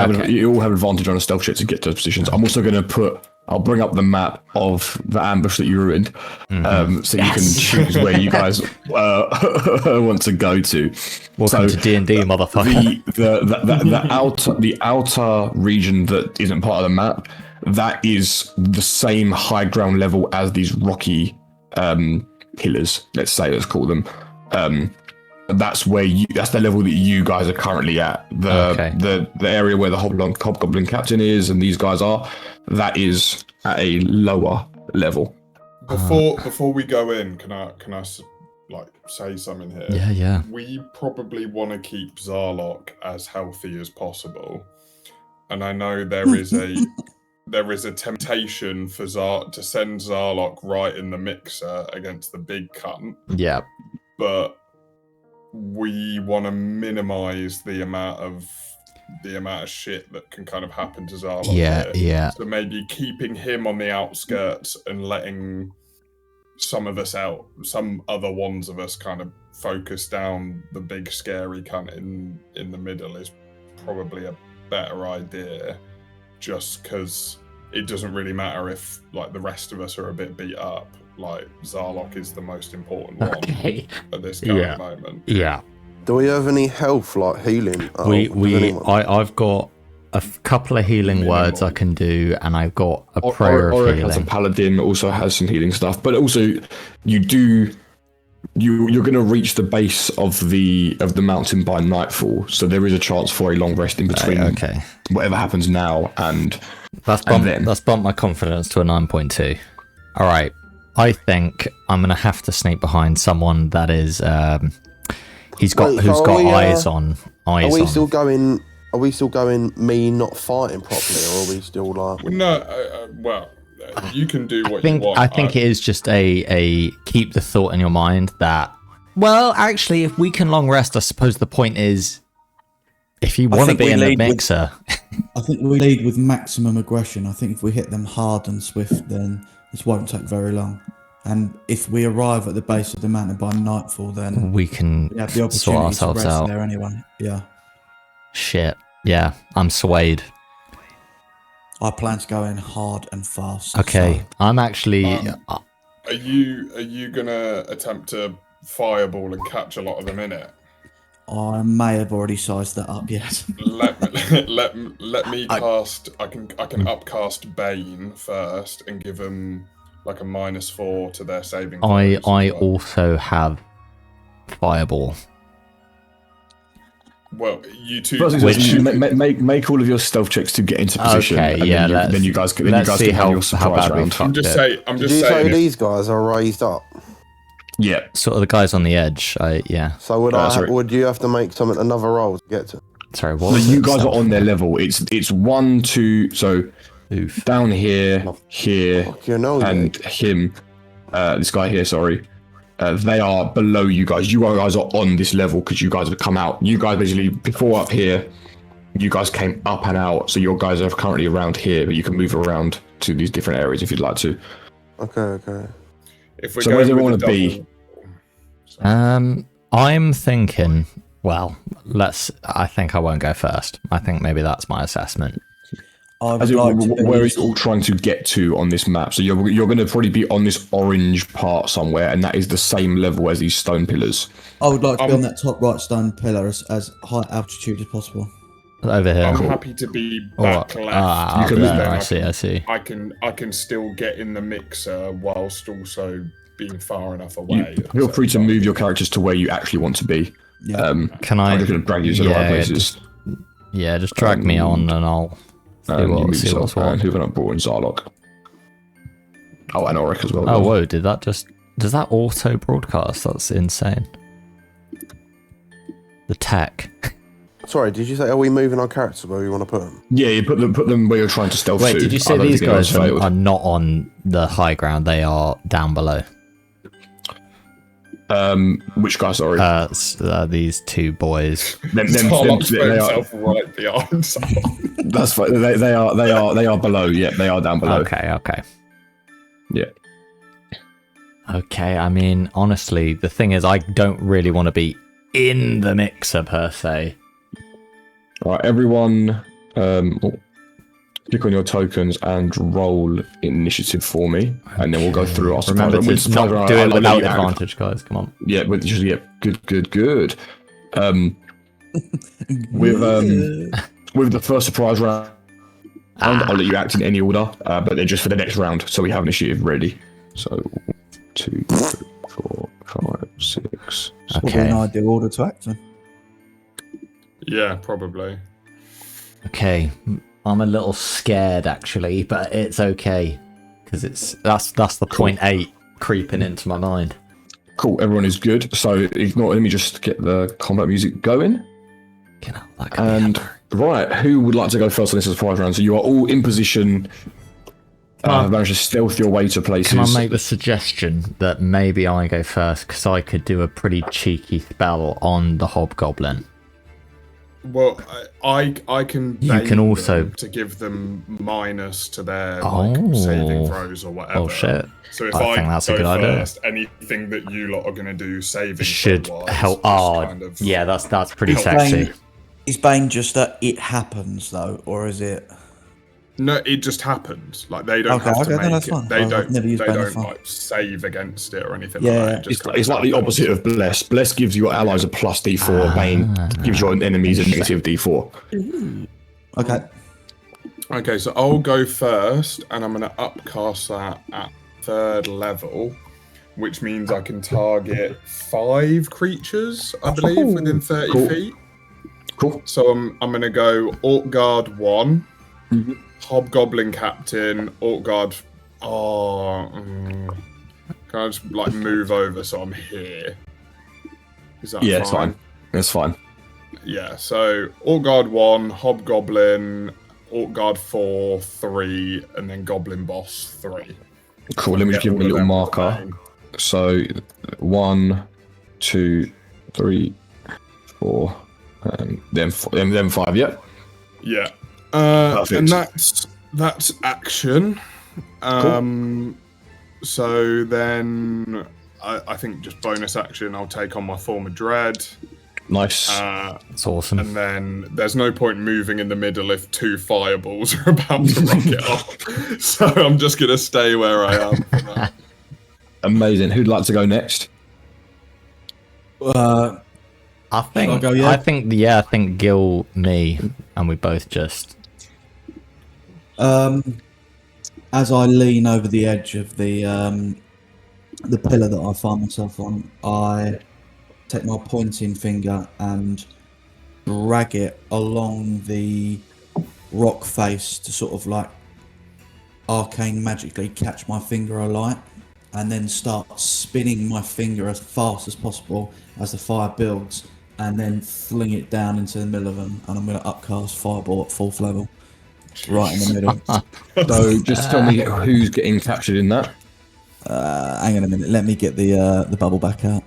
Speaker 1: all have advantage on a stealth check to get to those positions. I'm also going to I'll bring up the map of the ambush that you ruined, so you can choose where you guys want to go to.
Speaker 5: Welcome to D&D, motherfucker.
Speaker 1: The outer region that isn't part of the map, that is the same high ground level as these rocky pillars. Let's call them. That's the level that you guys are currently at. The area where the hobgoblin captain is and these guys are, that is at a lower level.
Speaker 3: Before we go in, can I say something here?
Speaker 5: Yeah.
Speaker 3: We probably want to keep Zarlok as healthy as possible, and I know there is a temptation for to send Zarlok right in the mixer against the big cunt.
Speaker 5: Yeah,
Speaker 3: but we want to minimize the amount of shit that can kind of happen to Zarlok.
Speaker 5: Yeah.
Speaker 3: So maybe keeping him on the outskirts and letting some of us out, some other ones of us kind of focus down the big scary cunt in the middle is probably a better idea, just because it doesn't really matter if the rest of us are a bit beat up. Zarlok is the most important one at this current moment.
Speaker 5: Yeah.
Speaker 6: Do we have any health, healing?
Speaker 5: I've got a couple of healing words I can do, and I've got a prayer of healing.
Speaker 1: As a paladin also has some healing stuff, but also you're going to reach the base of the mountain by nightfall, so there is a chance for a long rest in between.
Speaker 5: Okay.
Speaker 1: Whatever happens now and
Speaker 5: that's bumped my confidence to a 9.2. All right. I think I'm gonna have to sneak behind someone that is who's got eyes on.
Speaker 6: Are we still going? Are we still going? Me not fighting properly, or are we still
Speaker 3: No. You can do what you want.
Speaker 5: I think it is just a keep the thought in your mind that. Well, actually, if we can long rest, I suppose the point is, if you want to be in the mixer.
Speaker 4: I think we lead with maximum aggression. I think if we hit them hard and swift, then this won't take very long. And if we arrive at the base of the mountain by nightfall, then
Speaker 5: We can
Speaker 4: we have the
Speaker 5: sort
Speaker 4: opportunity to
Speaker 5: ourselves
Speaker 4: rest
Speaker 5: out.
Speaker 4: there anyway. Yeah.
Speaker 5: Shit. Yeah, I'm swayed.
Speaker 4: I plan to go in hard and fast.
Speaker 5: Okay,
Speaker 4: so-
Speaker 5: I'm actually.
Speaker 3: Are you gonna attempt to fireball and catch a lot of them in it?
Speaker 4: I may have already sized that up, yes.
Speaker 3: Let me cast. I can upcast Bane first and give them like a -4 to their saving.
Speaker 5: I
Speaker 3: throws as well.
Speaker 5: also have fireball.
Speaker 3: Well, you two.
Speaker 1: First things first, make all of your stealth checks to get into position.
Speaker 5: Okay,
Speaker 1: and
Speaker 5: yeah.
Speaker 1: then you guys can
Speaker 5: let's see
Speaker 1: have
Speaker 5: how
Speaker 1: your surprise
Speaker 5: bad we
Speaker 1: round.
Speaker 3: I'm
Speaker 5: fucked
Speaker 3: just
Speaker 5: it.
Speaker 3: saying. I'm
Speaker 6: Did
Speaker 3: just
Speaker 6: you say
Speaker 3: saying.
Speaker 6: these guys are raised up?
Speaker 1: Yeah.
Speaker 5: Sort of the guys on the edge. Yeah.
Speaker 6: So
Speaker 1: sorry.
Speaker 6: would you have to make something another roll to get to?
Speaker 5: Sorry, what?
Speaker 1: So
Speaker 5: was
Speaker 1: you
Speaker 5: it?
Speaker 1: guys are on their level. It's 1, 2. So
Speaker 5: Oof.
Speaker 1: down here, here,
Speaker 6: Fuck, you know,
Speaker 1: and him. This guy here. Sorry. They are below you guys. You guys are on this level because you guys have come out. You guys basically before up here. You guys came up and out, so your guys are currently around here, but you can move around to these different areas if you'd like to.
Speaker 6: Okay.
Speaker 3: If we're
Speaker 1: So where do
Speaker 3: going
Speaker 1: you
Speaker 3: with
Speaker 1: want
Speaker 3: the
Speaker 1: to be?
Speaker 3: double-
Speaker 5: I'm thinking. Well, I think I won't go first. I think maybe that's my assessment.
Speaker 4: I would
Speaker 1: As in,
Speaker 4: like to
Speaker 1: where
Speaker 4: be-
Speaker 1: is it all trying to get to on this map? So you're going to probably be on this orange part somewhere, and that is the same level as these stone pillars.
Speaker 4: I would like to be on that top right stone pillar as high altitude as possible.
Speaker 5: Over here.
Speaker 3: I'm happy to be back left.
Speaker 5: Ah,
Speaker 1: You can
Speaker 3: because
Speaker 1: move
Speaker 3: then
Speaker 5: there. I see.
Speaker 3: I can still get in the mixer whilst also being far enough away.
Speaker 1: Feel free to move your characters to where you actually want to be.
Speaker 4: Yeah.
Speaker 5: Can I?
Speaker 1: I'm just going to drag you to the right places.
Speaker 5: Just drag me on, and I'll see
Speaker 1: You move
Speaker 5: see what's
Speaker 1: yourself, and
Speaker 5: what.
Speaker 1: who have I not brought in Zarlok? Oh, and Auric as well.
Speaker 5: Oh, whoa! Does that auto broadcast? That's insane. The tech.
Speaker 6: Sorry, did you say are we moving our characters where we want to put them?
Speaker 1: Yeah, you put them where you're trying to stealth
Speaker 5: Wait,
Speaker 1: to.
Speaker 5: did you
Speaker 1: I
Speaker 5: say
Speaker 1: don't
Speaker 5: these
Speaker 1: think anyone's
Speaker 5: guys
Speaker 1: failed.
Speaker 5: are not on the high ground? They are down below.
Speaker 1: Which guy? Sorry.
Speaker 5: These two boys.
Speaker 3: Zarlok's put
Speaker 1: they are,
Speaker 3: himself right behind someone.
Speaker 1: that's fine. They are below. Yeah, they are down below.
Speaker 5: Okay.
Speaker 1: Yeah.
Speaker 5: Okay, I mean, honestly, the thing is, I don't really want to be in the mixer per se.
Speaker 1: All right, everyone. Click on your tokens and roll initiative for me, and then we'll go through our
Speaker 5: Remember
Speaker 1: surprise
Speaker 5: to
Speaker 1: round.
Speaker 5: not do
Speaker 1: I'll
Speaker 5: it
Speaker 1: let
Speaker 5: without
Speaker 1: you act.
Speaker 5: advantage, guys. Come on.
Speaker 1: Yeah, good. With the first surprise round, I'll let you act in any order, but they're just for the next round, so we have initiative ready. So 2, 3, 4, 5, 6.
Speaker 4: Probably an ideal order to act in.
Speaker 3: Yeah, probably.
Speaker 5: Okay, I'm a little scared actually, but it's okay because that's the 0.8 creeping into my mind.
Speaker 1: Cool, everyone is good. So ignore. Let me just get the combat music going.
Speaker 5: You know, that could be
Speaker 1: And right, who would like to go first on this surprise round? So you are all in position. Have managed to stealth your way to places.
Speaker 5: Can I make the suggestion that maybe I go first because I could do a pretty cheeky spell on the hobgoblin?
Speaker 3: Well, I can.
Speaker 5: You
Speaker 3: bait
Speaker 5: can also-
Speaker 3: them to give them minus to their
Speaker 5: Oh.
Speaker 3: saving throws or whatever.
Speaker 5: Oh shit!
Speaker 3: So if
Speaker 5: I
Speaker 3: I
Speaker 5: think that's a
Speaker 3: go
Speaker 5: good idea.
Speaker 3: first, anything that you lot are going to do saving
Speaker 5: Should
Speaker 3: throw-wise
Speaker 5: help.
Speaker 3: just
Speaker 5: Oh,
Speaker 3: kind of-
Speaker 5: yeah, that's pretty
Speaker 3: help.
Speaker 5: sexy.
Speaker 4: Is Bane just that it happens though, or is it?
Speaker 3: No, it just happens. Like they don't
Speaker 4: Okay,
Speaker 3: have to
Speaker 4: okay, no,
Speaker 3: make
Speaker 4: that's
Speaker 3: it.
Speaker 4: fine.
Speaker 3: They
Speaker 4: I've
Speaker 3: don't.
Speaker 4: never
Speaker 3: They
Speaker 4: used Bane,
Speaker 3: don't
Speaker 4: that's fine.
Speaker 3: like save against it or anything
Speaker 4: Yeah,
Speaker 3: like that. It just
Speaker 1: It's
Speaker 3: comes
Speaker 1: like the
Speaker 3: out.
Speaker 1: opposite of Bless. Bless gives your allies a plus D4. Bane gives your enemies a negative D4.
Speaker 4: Okay.
Speaker 3: Okay, so I'll go first, and I'm going to upcast that at 3rd level, which means I can target 5 creatures, I believe, within 30
Speaker 1: Cool.
Speaker 3: feet.
Speaker 1: Cool.
Speaker 3: So I'm going to go Orc Guard 1,
Speaker 1: Mhm.
Speaker 3: Hobgoblin Captain, Orc Guard. Can I just like move over so I'm here? Is that
Speaker 1: Yeah, it's fine. That's fine.
Speaker 3: Yeah, so Orc Guard 1, Hobgoblin, Orc Guard 4, 3, and then Goblin Boss 3.
Speaker 1: Cool. Let me just give him a
Speaker 3: all of
Speaker 1: little
Speaker 3: them
Speaker 1: marker.
Speaker 3: remain.
Speaker 1: So 1, 2, 3, 4, and then 5. Yeah.
Speaker 3: Yeah.
Speaker 1: Perfect.
Speaker 3: And that's action. So then, I think just bonus action. I'll take on my form of dread.
Speaker 1: Nice.
Speaker 5: That's awesome.
Speaker 3: And then there's no point moving in the middle if 2 fireballs are about to rocket off. So I'm just gonna stay where I am for that.
Speaker 1: Amazing. Who'd like to go next?
Speaker 5: I think.
Speaker 4: I'll go, yeah.
Speaker 5: I think Gil, me, and we both just.
Speaker 4: As I lean over the edge of the pillar that I find myself on, I take my pointing finger and drag it along the rock face to sort of like arcane magically catch my finger alight, and then start spinning my finger as fast as possible as the fire builds, and then fling it down into the middle of them, and I'm going to upcast fireball at 4th level. Right in the middle.
Speaker 1: So just tell me who's getting captured in that.
Speaker 4: Hang on a minute. Let me get the bubble back out.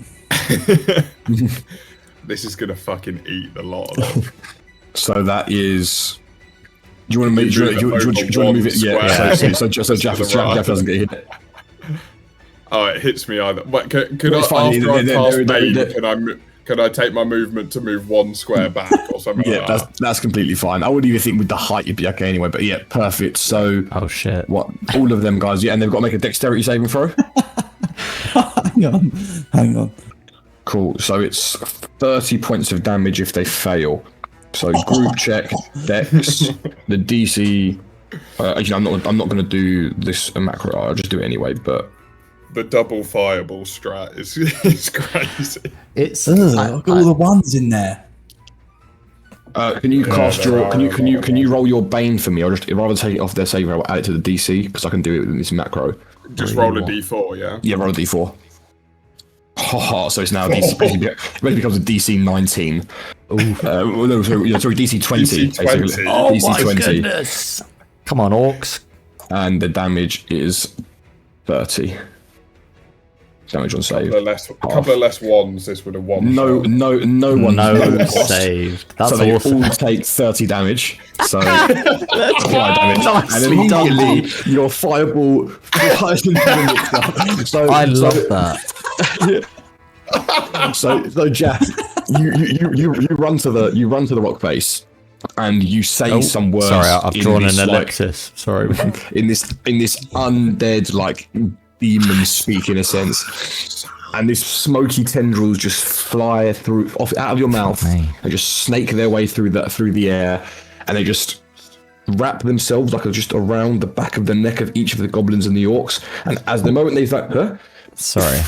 Speaker 3: This is gonna fucking eat the lot of them.
Speaker 1: So that is. Do you want to move?
Speaker 3: You
Speaker 1: Do you want to move it? Yeah. So Jaff doesn't get hit.
Speaker 3: Oh, it hits me either. But could I,
Speaker 1: It's fine,
Speaker 3: after I cast
Speaker 1: they're-
Speaker 3: Bane, can I take my movement to move 1 square back or something
Speaker 1: Yeah,
Speaker 3: like that?
Speaker 1: that's completely fine. I wouldn't even think with the height you'd be okay anyway. But yeah, perfect. So
Speaker 5: Oh shit!
Speaker 1: what? All of them guys, yeah, and they've got to make a dexterity saving throw.
Speaker 4: Hang on.
Speaker 1: Cool. So it's 30 points of damage if they fail. So group check, dex, the DC. Actually, I'm not going to do this macro. I'll just do it anyway. But
Speaker 3: The double fireball strat is crazy.
Speaker 5: It's.
Speaker 4: I've got all the ones in there.
Speaker 1: can you cast your? Can you roll your bane for me? I'll just rather take it off their save. I'll add it to the DC because I can do it with this macro.
Speaker 3: Just roll a d4, yeah?
Speaker 1: Yeah, roll a d4. So it's now DC. It becomes a DC 19. No, sorry, DC 20.
Speaker 3: DC 20.
Speaker 1: Basically.
Speaker 5: Oh
Speaker 1: DC
Speaker 5: my
Speaker 1: 20.
Speaker 5: goodness! Come on, orcs.
Speaker 1: And the damage is 30. Damage on save.
Speaker 3: Couple of less ones. This would have won.
Speaker 1: No one
Speaker 5: No
Speaker 1: lost.
Speaker 5: saved. That's
Speaker 1: So they
Speaker 5: awesome.
Speaker 1: all take 30 damage. So fire damage.
Speaker 5: Nicely
Speaker 1: And
Speaker 5: done,
Speaker 1: immediately your fireball flies into the mixer. So,
Speaker 5: I love that.
Speaker 1: So Jack, you run to the rock face, and you say some words.
Speaker 5: Sorry, I've
Speaker 1: in
Speaker 5: drawn
Speaker 1: this,
Speaker 5: an
Speaker 1: like,
Speaker 5: ellipsis. Sorry.
Speaker 1: in this undead like demon speak in a sense, and these smoky tendrils just fly out of your mouth.
Speaker 5: me.
Speaker 1: They just snake their way through the air, and they just wrap themselves like just around the back of the neck of each of the goblins and the orcs. And as the moment
Speaker 5: Sorry.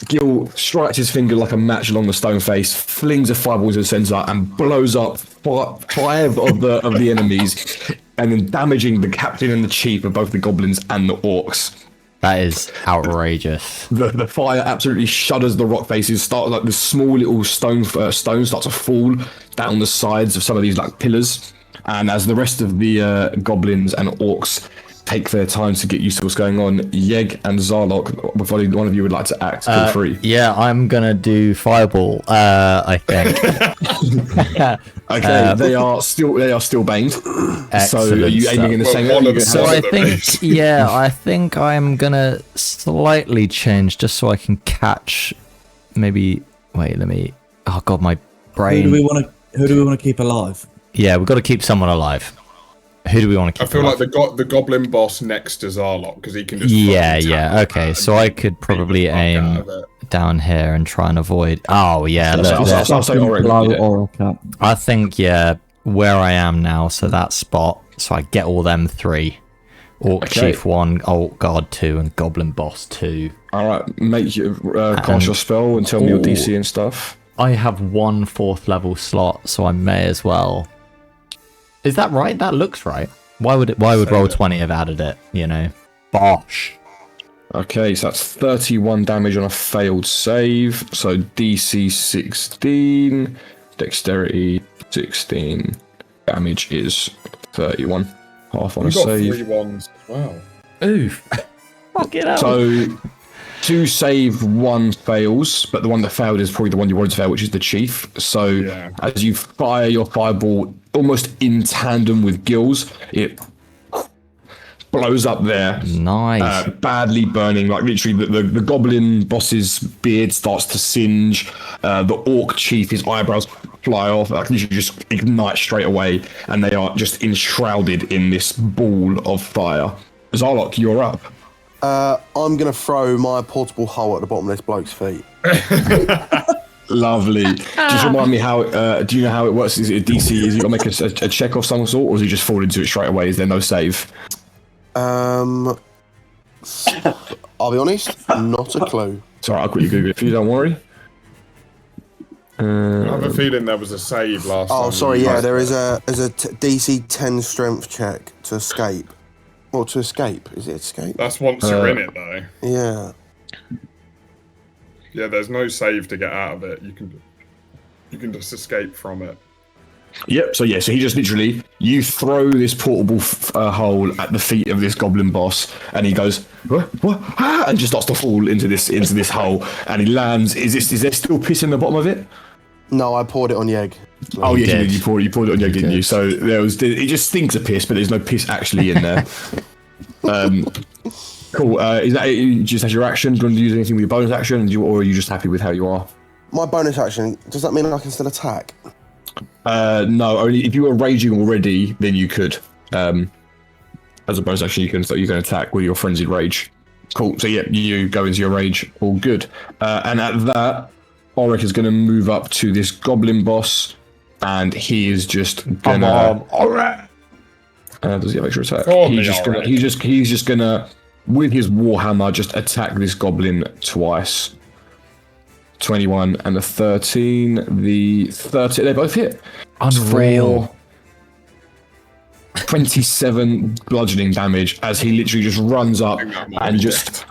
Speaker 1: Gil strikes his finger like a match along the stone face, flings a fireball into the center, and blows up 5 of the enemies, and then damaging the captain and the chief of both the goblins and the orcs.
Speaker 5: That is outrageous.
Speaker 1: The fire absolutely shudders the rock faces. Start like the small little stones start to fall down the sides of some of these like pillars, and as the rest of the goblins and orcs take their time to get used to what's going on, Yeg and Zarlok, before one of you would like to act, feel free.
Speaker 5: Yeah, I'm gonna do fireball. I think.
Speaker 1: Okay, they are still baned. So are
Speaker 5: Excellent
Speaker 1: you aiming in the same area?
Speaker 5: So I think, I think I'm gonna slightly change just so I can catch. Maybe wait, let me. Oh god, my brain.
Speaker 4: Who do we want to keep alive?
Speaker 5: Yeah, we've got to keep someone alive. Who do we want to
Speaker 3: I
Speaker 5: keep?
Speaker 3: feel
Speaker 5: alive?
Speaker 3: like the goblin boss next to Zarlok because he can just.
Speaker 5: Yeah,
Speaker 3: fucking
Speaker 5: yeah.
Speaker 3: tap
Speaker 5: Okay,
Speaker 3: and
Speaker 5: so I could probably
Speaker 3: beat the fuck out
Speaker 5: aim
Speaker 3: of it.
Speaker 5: down here and try and avoid. Oh yeah, look,
Speaker 1: I'll say already.
Speaker 4: Blow
Speaker 1: Yeah.
Speaker 4: or cut.
Speaker 5: I think where I am now, so that spot, so I get all them 3. Orc
Speaker 1: Okay.
Speaker 5: Chief 1, Orc Guard 2, and Goblin Boss 2.
Speaker 1: All right, make your cast your spell and tell me your DC and stuff.
Speaker 5: I have 1 4th level slot, so I may as well. Is that right? That looks right. Why would Roll20 have added it? You know, bosh.
Speaker 1: Okay, so that's 31 damage on a failed save. So DC 16, dexterity 16, damage is 31. Half on
Speaker 3: You
Speaker 1: a
Speaker 3: got
Speaker 1: save.
Speaker 3: 3 ones as well.
Speaker 5: Oof. Fuck it out.
Speaker 1: So 2 save, 1 fails, but the one that failed is probably the one you wanted to fail, which is the chief. So
Speaker 3: Yeah.
Speaker 1: as you fire your fireball almost in tandem with Gil's, it blows up there.
Speaker 5: Nice.
Speaker 1: Badly burning, like literally the goblin boss's beard starts to singe. The orc chief, his eyebrows fly off, like literally just ignite straight away, and they are just enshrouded in this ball of fire. Zarlok, you're up.
Speaker 6: I'm going to throw my portable hoe at the bottom of this bloke's feet.
Speaker 1: Lovely. Just remind me how. Do you know how it works? Is it a DC? Is you got to make a check of some sort, or does he just fall into it straight away? Is there no save?
Speaker 6: I'll be honest, not a clue.
Speaker 1: Sorry, I'll quickly Google it for you. Don't worry.
Speaker 3: I have a feeling there was a save last time.
Speaker 6: Oh, sorry. Yeah, there is a DC 10 strength check to escape. Well, to escape. Is it escape?
Speaker 3: That's once you're in it, though.
Speaker 6: Yeah.
Speaker 3: Yeah, there's no save to get out of it. You can just escape from it.
Speaker 1: Yep. So he just literally, you throw this portable hole at the feet of this goblin boss, and he goes what? Ah, and just starts to fall into this hole, and he lands. Is there still piss in the bottom of it?
Speaker 6: No, I poured it on Yeg.
Speaker 1: Oh yeah, you poured it on Yeg, didn't you? So it just stinks of piss, but there's no piss actually in there. Cool. Is that it? Just as your action? Do you want to use anything with your bonus action, or are you just happy with how you are?
Speaker 6: My bonus action, does that mean I can still attack?
Speaker 1: No, only if you were raging already, then you could. As a bonus action, you can attack with your frenzied rage. Cool. So yeah, you go into your rage. All good. And at that, Ulrich is going to move up to this goblin boss, and he is just gonna. Ulrich. Does he have extra attack? He's just gonna, with his warhammer, just attack this goblin twice. 21 and a 13. The 30, they both hit.
Speaker 5: Unreal.
Speaker 1: 27 bludgeoning damage as he literally just runs up and just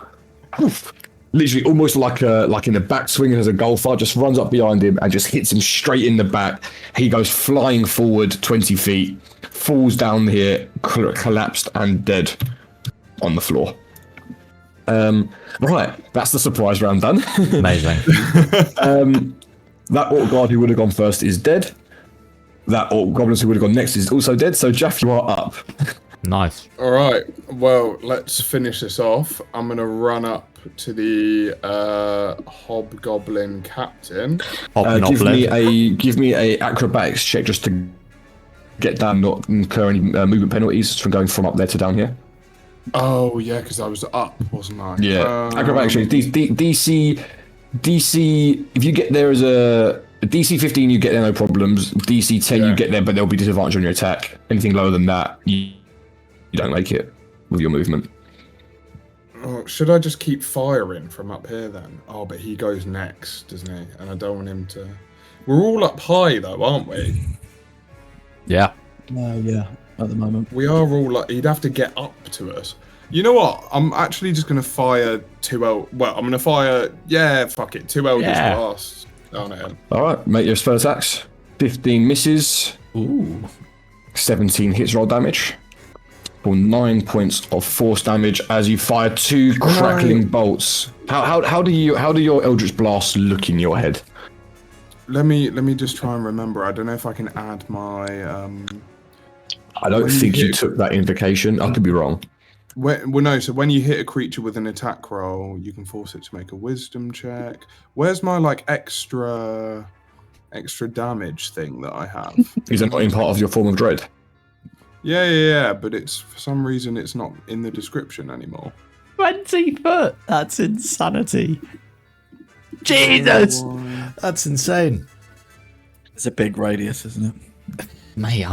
Speaker 1: literally almost like in a backswing as a golfer, just runs up behind him and just hits him straight in the back. He goes flying forward 20 feet, falls down here, collapsed and dead on the floor. Right, that's the surprise round done.
Speaker 5: Amazing.
Speaker 1: That orc guard who would have gone first is dead. That orc goblins who would have gone next is also dead. So Jaff, you are up.
Speaker 5: Nice.
Speaker 3: All right. Well, let's finish this off. I'm gonna run up to the hobgoblin captain.
Speaker 1: Give me a acrobatics check just to get down, not incur any movement penalties from going from up there to down here.
Speaker 3: Oh yeah, because I was up, wasn't I?
Speaker 1: Yeah. Acrobatics check. DC. If you get there as a DC 15, you get there no problems. DC 10, you get there, but there'll be disadvantage on your attack. Anything lower than that, you don't make it with your movement.
Speaker 3: Oh, should I just keep firing from up here then? Oh, but he goes next, doesn't he? And I don't want him to. We're all up high though, aren't we?
Speaker 5: Yeah.
Speaker 4: Yeah, at the moment.
Speaker 3: We are all like. He'd have to get up to us. You know what? I'm actually just gonna fire two I'm gonna fire. Yeah, fuck it. Two Eldritch Blasts down at him.
Speaker 1: All right, make your spell attacks. 15 misses.
Speaker 5: Ooh.
Speaker 1: 17 hits roll damage. For 9 points of force damage as you fire two crackling bolts. How do your Eldritch Blasts look in your head?
Speaker 3: Let me just try and remember. I don't know if I can add my.
Speaker 1: I don't think you took that invocation. I could be wrong.
Speaker 3: So when you hit a creature with an attack roll, you can force it to make a wisdom check. Where's my extra damage thing that I have?
Speaker 1: Is that not in part of your form of dread?
Speaker 3: Yeah, but it's for some reason it's not in the description anymore.
Speaker 5: 20 foot. That's insanity. Jesus, that's insane.
Speaker 4: It's a big radius, isn't it?
Speaker 5: Mate,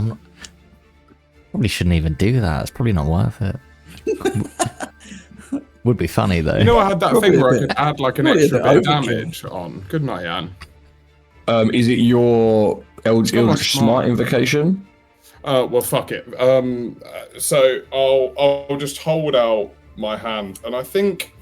Speaker 5: probably shouldn't even do that. It's probably not worth it. Would be funny though.
Speaker 3: You know, I had that
Speaker 4: Probably
Speaker 3: thing where
Speaker 4: a
Speaker 3: I
Speaker 4: bit-
Speaker 3: could add an
Speaker 4: probably a
Speaker 3: extra
Speaker 4: bit
Speaker 3: bit of
Speaker 4: overkill.
Speaker 3: damage on. Good night, Jan.
Speaker 1: Is it your Eldritch
Speaker 3: Come on,
Speaker 1: Smite invocation?
Speaker 3: Well, fuck it. So I'll just hold out my hand, and I think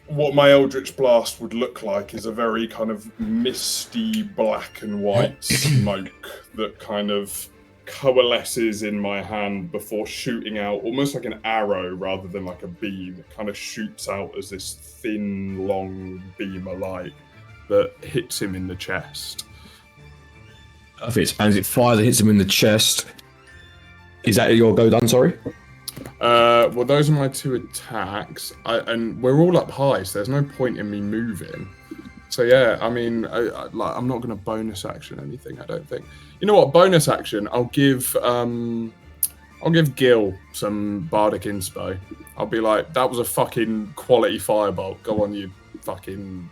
Speaker 3: what my Eldritch Blast would look like is a very kind of misty black and white smoke that kind of coalesces in my hand before shooting out almost like an arrow rather than like a beam. It kind of shoots out as this thin, long beam of light that hits him in the chest.
Speaker 1: Perfect. And as it fires, it hits him in the chest. Is that your go done? Sorry.
Speaker 3: Well, those are my 2 attacks, and we're all up high, so there's no point in me moving. So yeah, I mean, I'm not going to bonus action anything. I don't think. You know what? Bonus action. I'll give Gil some bardic inspo. I'll be like, that was a fucking quality firebolt. Go on, you fucking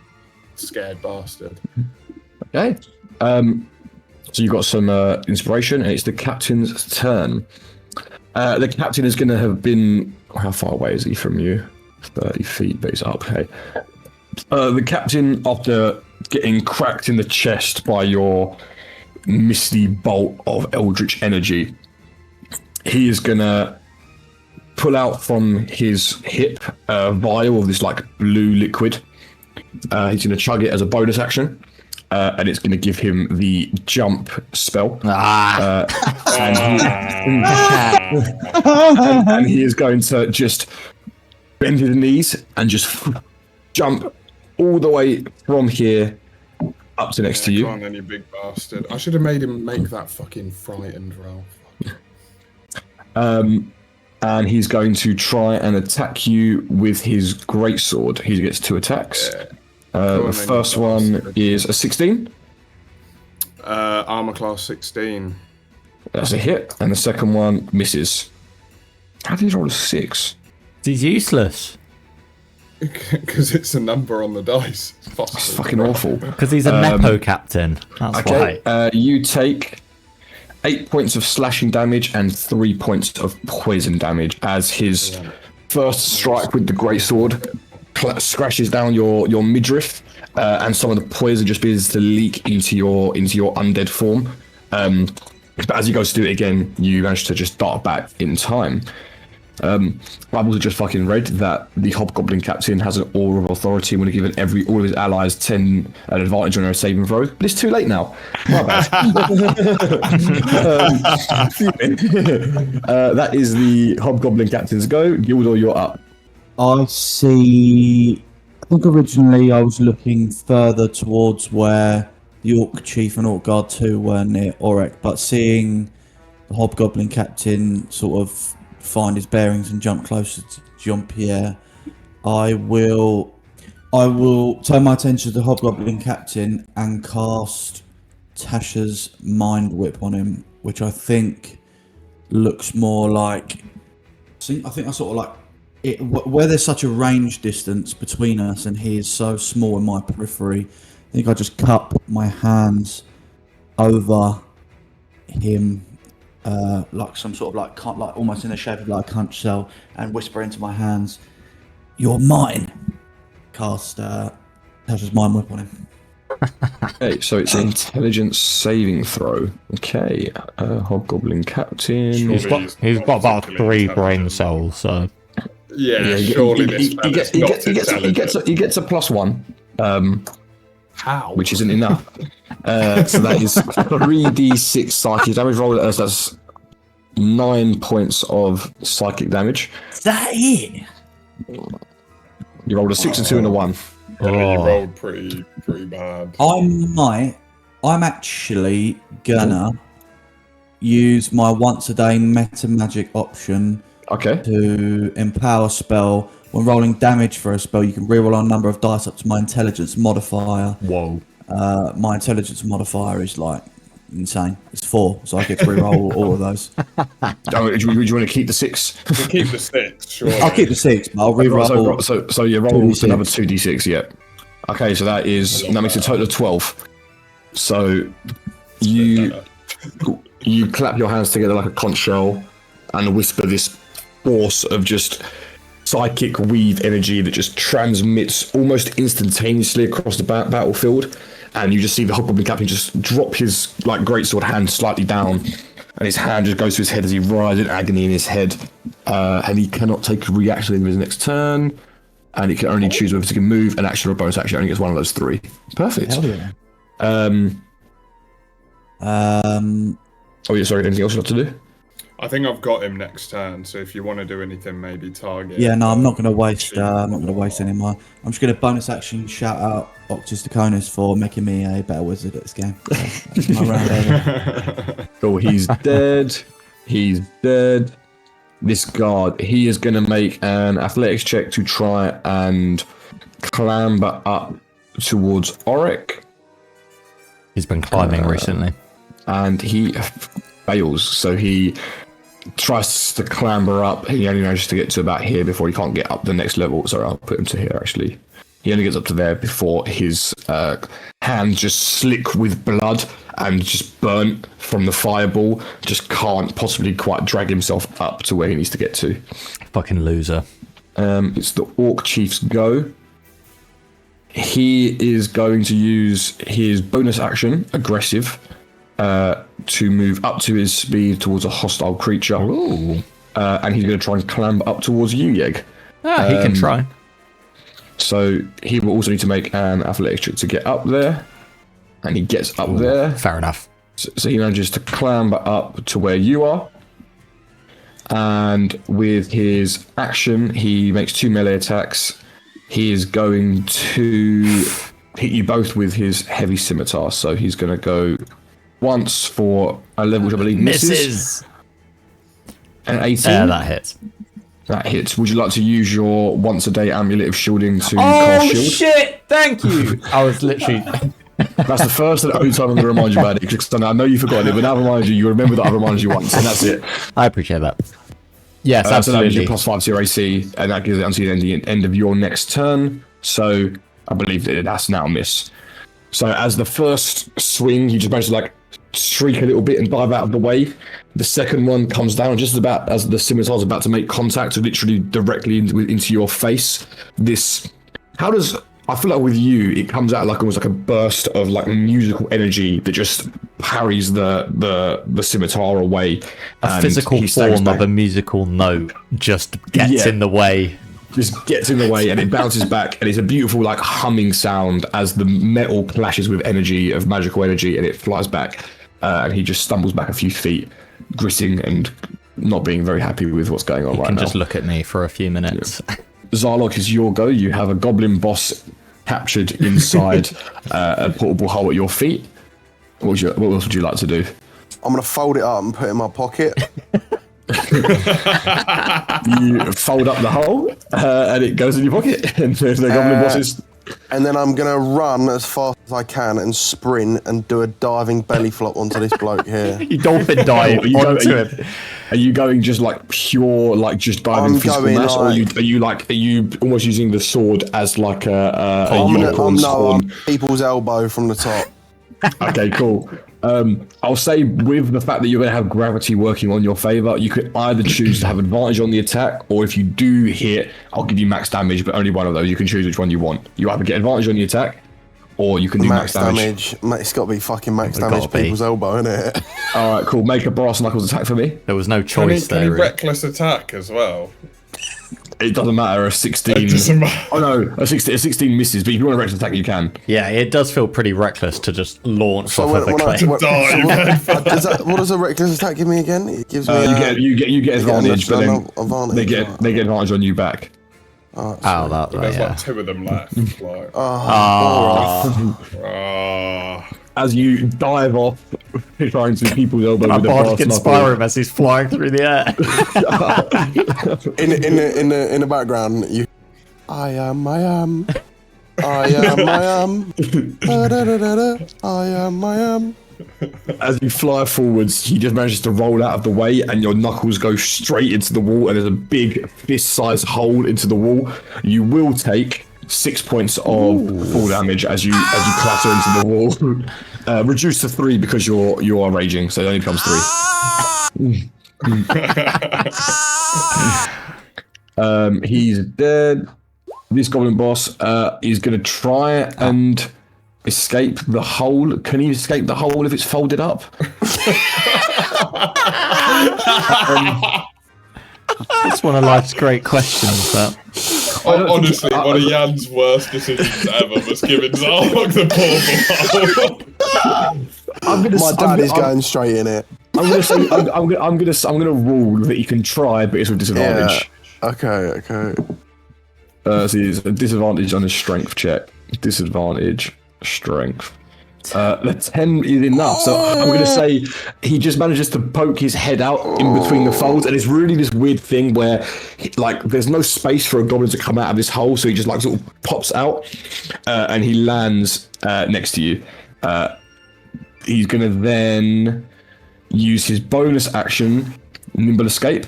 Speaker 3: scared bastard.
Speaker 1: Okay. So you've got some inspiration, and it's the captain's turn. The captain is going to have been... How far away is he from you? 30 feet, but he's up. Okay. The captain, after getting cracked in the chest by your misty bolt of eldritch energy, he is going to pull out from his hip a vial of this like blue liquid. He's going to chug it as a bonus action. And it's going to give him the jump spell. And he is going to just bend his knees and just jump all the way from here up to next to you.
Speaker 3: Come on then, you big bastard. I should have made him make that fucking frightened, Ralph.
Speaker 1: And he's going to try and attack you with his greatsword. He gets 2 attacks.
Speaker 3: Yeah.
Speaker 1: The first one is a 16.
Speaker 3: Armor class 16.
Speaker 1: That's a hit. And the second one misses. How did he roll a 6?
Speaker 5: He's useless.
Speaker 3: Because it's a number on the dice. It's
Speaker 1: That's fucking awful.
Speaker 5: Because he's a Nepo captain. That's
Speaker 1: Okay,
Speaker 5: why.
Speaker 1: you take 8 points of slashing damage and 3 points of poison damage as his first strike with the greatsword scratches down your midriff, and some of the poison just begins to leak into your undead form. But as you go to do it again, you manage to just dart back in time. I've also just fucking read that the hobgoblin captain has an aura of authority when given all of his allies 10 an advantage on their saving throw, but it's too late now. My bad. That is the hobgoblin captain's go. Gildor, you're up.
Speaker 4: I see. I think originally I was looking further towards where the Orc Chief and Orc Guard 2 were near Orek, but seeing the Hobgoblin Captain sort of find his bearings and jump closer to Jean-Pierre, I will turn my attention to the Hobgoblin Captain and cast Tasha's Mind Whip on him, which I think looks more like... I think I sort of like... where there's such a range distance between us and he is so small in my periphery, I think I just cup my hands over him, like some sort of like almost in the shape of like a conch shell, and whisper into my hands, "You're mine." Cast Tasha's Mind Whip on him.
Speaker 1: Okay, so it's an intelligence saving throw. Okay, hobgoblin captain.
Speaker 5: He's got about 3 brain cells, so...
Speaker 3: Yeah, surely this
Speaker 1: he gets a +1.
Speaker 3: How?
Speaker 1: Which isn't enough. So that is 3d6 psychic damage. Roll it as that's 9 points of psychic damage.
Speaker 4: Is that it?
Speaker 1: You rolled a 6, a 2, and a 1.
Speaker 3: Yeah, you rolled pretty bad.
Speaker 4: I'm actually gonna use my once a day meta magic option.
Speaker 1: Okay.
Speaker 4: To empower spell. When rolling damage for a spell, you can reroll a number of dice up to my intelligence modifier.
Speaker 5: Whoa.
Speaker 4: My intelligence modifier is like insane. It's 4, so I get to reroll all of those.
Speaker 1: Do you want to keep the 6?
Speaker 3: We'll keep the 6, sure.
Speaker 4: I'll keep the 6, but I'll reroll.
Speaker 1: So you roll another 2d6, yeah. Okay, so that makes a total of 12. So you clap your hands together like a conch shell and whisper this force of just psychic weave energy that just transmits almost instantaneously across the battlefield, and you just see the hobgoblin captain just drop his like greatsword hand slightly down, and his hand just goes to his head as he writhes in agony in his head, and he cannot take a reaction in his next turn, and he can only choose whether he can move, an action or a bonus action. Only gets one of those 3. Perfect.
Speaker 4: Hell yeah.
Speaker 1: Oh yeah, sorry. Anything else you want to do?
Speaker 3: I think I've got him next turn, so if you want to do anything, maybe target.
Speaker 4: Yeah, no, I'm not going to waste. I'm not going to waste any more. I'm just going to bonus action shout out Octus Deconis for making me a better wizard at this game. So,
Speaker 1: Cool. He's dead. He's dead. this guard, he is going to make an athletics check to try and clamber up towards Auric.
Speaker 5: He's been climbing recently.
Speaker 1: And he fails, so he tries to clamber up. He only manages to get to about here before he can't get up the next level. Sorry, I'll put him to here, actually. He only gets up to there before his hand just slick with blood and just burnt from the fireball. Just can't possibly quite drag himself up to where he needs to get to.
Speaker 5: Fucking loser.
Speaker 1: It's the Orc Chief's go. He is going to use his bonus action, aggressive, to move up to his speed towards a hostile creature.
Speaker 5: Ooh.
Speaker 1: And he's going to try and clamber up towards you, Yeg.
Speaker 5: He can try.
Speaker 1: So he will also need to make an athletics check to get up there. And he gets up there.
Speaker 5: Fair enough.
Speaker 1: So he manages to clamber up to where you are. And with his action, he makes 2 melee attacks. He is going to hit you both with his heavy scimitar. So he's going to go once for a level which I believe misses. An 18.
Speaker 5: That hits.
Speaker 1: That hits. Would you like to use your once a day amulet of shielding to cast shield?
Speaker 2: Shit! Thank you. I was literally.
Speaker 1: That's the first and only time I'm going to remind you about it. Because I know you forgot it, but now I remind you. You remember that I reminded you once, and that's it.
Speaker 5: I appreciate that. Yes,
Speaker 1: So that gives you
Speaker 5: absolutely.
Speaker 1: +5 to your AC, and that gives it until the end of your next turn. So I believe that that's now a miss. So as the first swing, you just manage to like shriek a little bit and dive out of the way. The second one comes down just about as the scimitar's about to make contact, literally directly into your face. I feel like with you, it comes out like almost like a burst of like musical energy that just parries the scimitar away.
Speaker 5: A physical form of a musical note just gets in the way.
Speaker 1: Just gets in the way and it bounces back, and it's a beautiful like humming sound as the metal clashes with energy of magical energy, and it flies back, and he just stumbles back a few feet, gritting and not being very happy with what's going on
Speaker 5: You
Speaker 1: right
Speaker 5: can
Speaker 1: now.
Speaker 5: just look at me for a few minutes.
Speaker 1: Zarlok, is your go. You have a goblin boss captured inside a portable hole at your feet. What else would you like to do?
Speaker 6: I'm gonna fold it up and put it in my pocket.
Speaker 1: You fold up the hole and it goes in your pocket. And the goblin boss is...
Speaker 6: And then I'm gonna run as fast as I can and sprint and do a diving belly flop onto this bloke here.
Speaker 5: You dolphin dive onto him.
Speaker 1: Are you going just like pure, like just diving
Speaker 6: I'm
Speaker 1: physical
Speaker 6: going
Speaker 1: mass, or
Speaker 6: like-
Speaker 1: are you almost using the sword as like a
Speaker 6: I'm
Speaker 1: unicorn's horn?
Speaker 6: people's elbow from the top.
Speaker 1: Okay, cool. I'll say with the fact that you're going to have gravity working on your favor, you could either choose to have advantage on the attack, or if you do hit, I'll give you max damage, but only one of those. You can choose which one you want. You either get advantage on the attack, or you can do max damage.
Speaker 6: It's got to be fucking max
Speaker 5: It's
Speaker 6: damage.
Speaker 5: gotta be.
Speaker 6: People's elbow, innit?
Speaker 1: All right, cool. Make a brass knuckles attack for me.
Speaker 5: There was no
Speaker 3: Can he
Speaker 5: choice there. Really.
Speaker 3: reckless attack as well?
Speaker 1: It doesn't matter. A 16.
Speaker 3: It doesn't matter.
Speaker 1: Oh no, a 16 misses. But if you want a reckless attack, you can.
Speaker 5: Yeah, it does feel pretty reckless to just launch off of a claim.
Speaker 6: what does a reckless attack give me again? It gives me.
Speaker 1: You get advantage, but then
Speaker 6: advantage.
Speaker 1: they get advantage on you back.
Speaker 5: That
Speaker 3: There's
Speaker 5: yeah.
Speaker 3: like 2 of them left. Like,
Speaker 1: As you dive off, trying to people's elbow
Speaker 5: I
Speaker 1: with a
Speaker 5: bardic
Speaker 1: brass
Speaker 5: inspire
Speaker 1: knuckle.
Speaker 5: him as he's flying through the air.
Speaker 6: in the background, you. I am. Da-da-da-da-da. I am.
Speaker 1: As you fly forwards, he just manages to roll out of the way, and your knuckles go straight into the wall, and there's a big fist-sized hole into the wall. You will take 6 points of fall damage as you clatter into the wall. Reduced to 3 because you are raging, so it only becomes 3. He's dead. This goblin boss is going to try and escape the hole. Can he escape the hole if it's folded up?
Speaker 5: That's one of life's great questions. That
Speaker 3: honestly, one of Jan's worst decisions ever was giving Zarlok the portable.
Speaker 6: My dad is going straight in it.
Speaker 1: I'm gonna rule that you can try, but it's with disadvantage.
Speaker 6: Okay.
Speaker 1: So it's a disadvantage on his strength check. Disadvantage strength. The 10 is enough. So I'm going to say he just manages to poke his head out in between the folds, and it's really this weird thing where, like, there's no space for a goblin to come out of this hole, so he just like sort of pops out, and he lands next to you. He's going to then use his bonus action, Nimble Escape,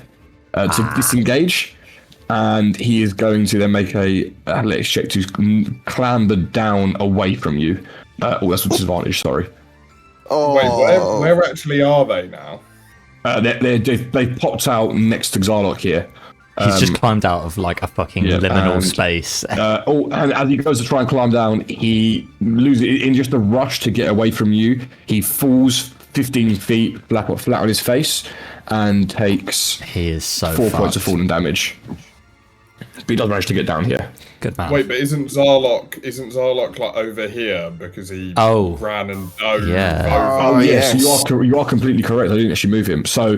Speaker 1: to disengage. And he is going to then make a athletics check to clamber down away from you. That's with disadvantage, sorry.
Speaker 6: Oh.
Speaker 3: Wait, where actually are they now?
Speaker 1: They popped out next to Zarlok here.
Speaker 5: He's just climbed out of like a fucking liminal space.
Speaker 1: And as he goes to try and climb down, he loses in just a rush to get away from you. He falls 15 feet flat on his face and takes
Speaker 5: He is so
Speaker 1: 4 points of
Speaker 5: fucked.
Speaker 1: falling damage. But he does manage to get down here.
Speaker 5: Good man.
Speaker 3: Wait, but isn't Zarlok like over here because he ran and dove
Speaker 5: Yeah.
Speaker 3: over?
Speaker 1: Yes, you are completely correct. I didn't actually move him. So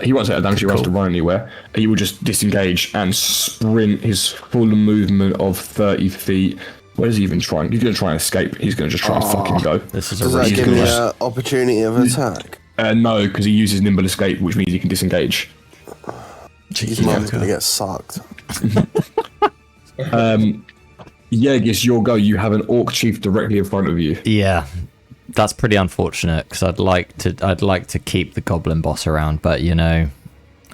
Speaker 1: he won't take a damage. He wants to run anywhere. He will just disengage and sprint his full movement of 30 feet. Where is he even trying? He's going to try and escape. He's going to just try and fucking go.
Speaker 5: This is a
Speaker 6: Does that
Speaker 5: really
Speaker 6: give
Speaker 5: good
Speaker 6: me
Speaker 5: one.
Speaker 6: an opportunity of attack?
Speaker 1: No, because he uses Nimble Escape, which means he can disengage.
Speaker 6: His mind's going to get sucked.
Speaker 1: Yegis, your go. You have an orc chief directly in front of you.
Speaker 5: Yeah, that's pretty unfortunate because I'd like to keep the goblin boss around, but you know,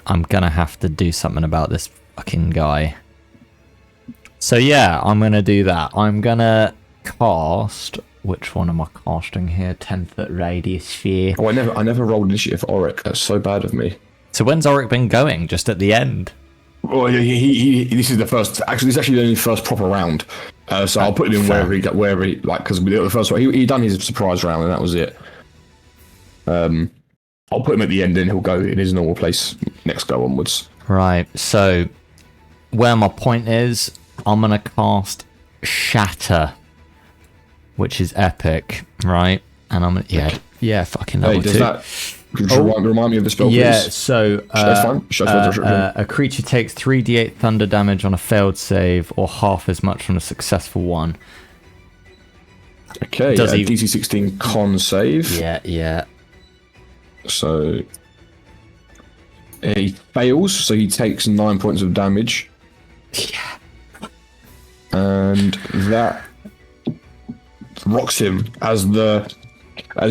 Speaker 5: I'm gonna have to do something about this fucking guy. So yeah, I'm gonna do that. I'm gonna cast. Which one am I casting here? 10-foot radius sphere.
Speaker 1: Oh, I never rolled initiative for Auric. That's so bad of me.
Speaker 5: So when's Auric been going? Just at the end?
Speaker 1: Well, this is the first. Actually, this is actually the only first proper round. So I'll put it in wherever he like, because the first one he done his surprise round and that was it. I'll put him at the end and he'll go in his normal place next go onwards.
Speaker 5: Right. So where my point is, I'm gonna cast Shatter, which is epic, right? And I'm fucking level 2.
Speaker 1: Could you remind me of the spell,
Speaker 5: Yeah,
Speaker 1: please?
Speaker 5: so
Speaker 1: That's fine.
Speaker 5: a creature takes 3d8 thunder damage on a failed save, or half as much on a successful one.
Speaker 1: Okay,
Speaker 5: Does he-
Speaker 1: DC 16 con save.
Speaker 5: Yeah.
Speaker 1: So he fails, so he takes 9 points of damage.
Speaker 5: Yeah.
Speaker 1: And that rocks him as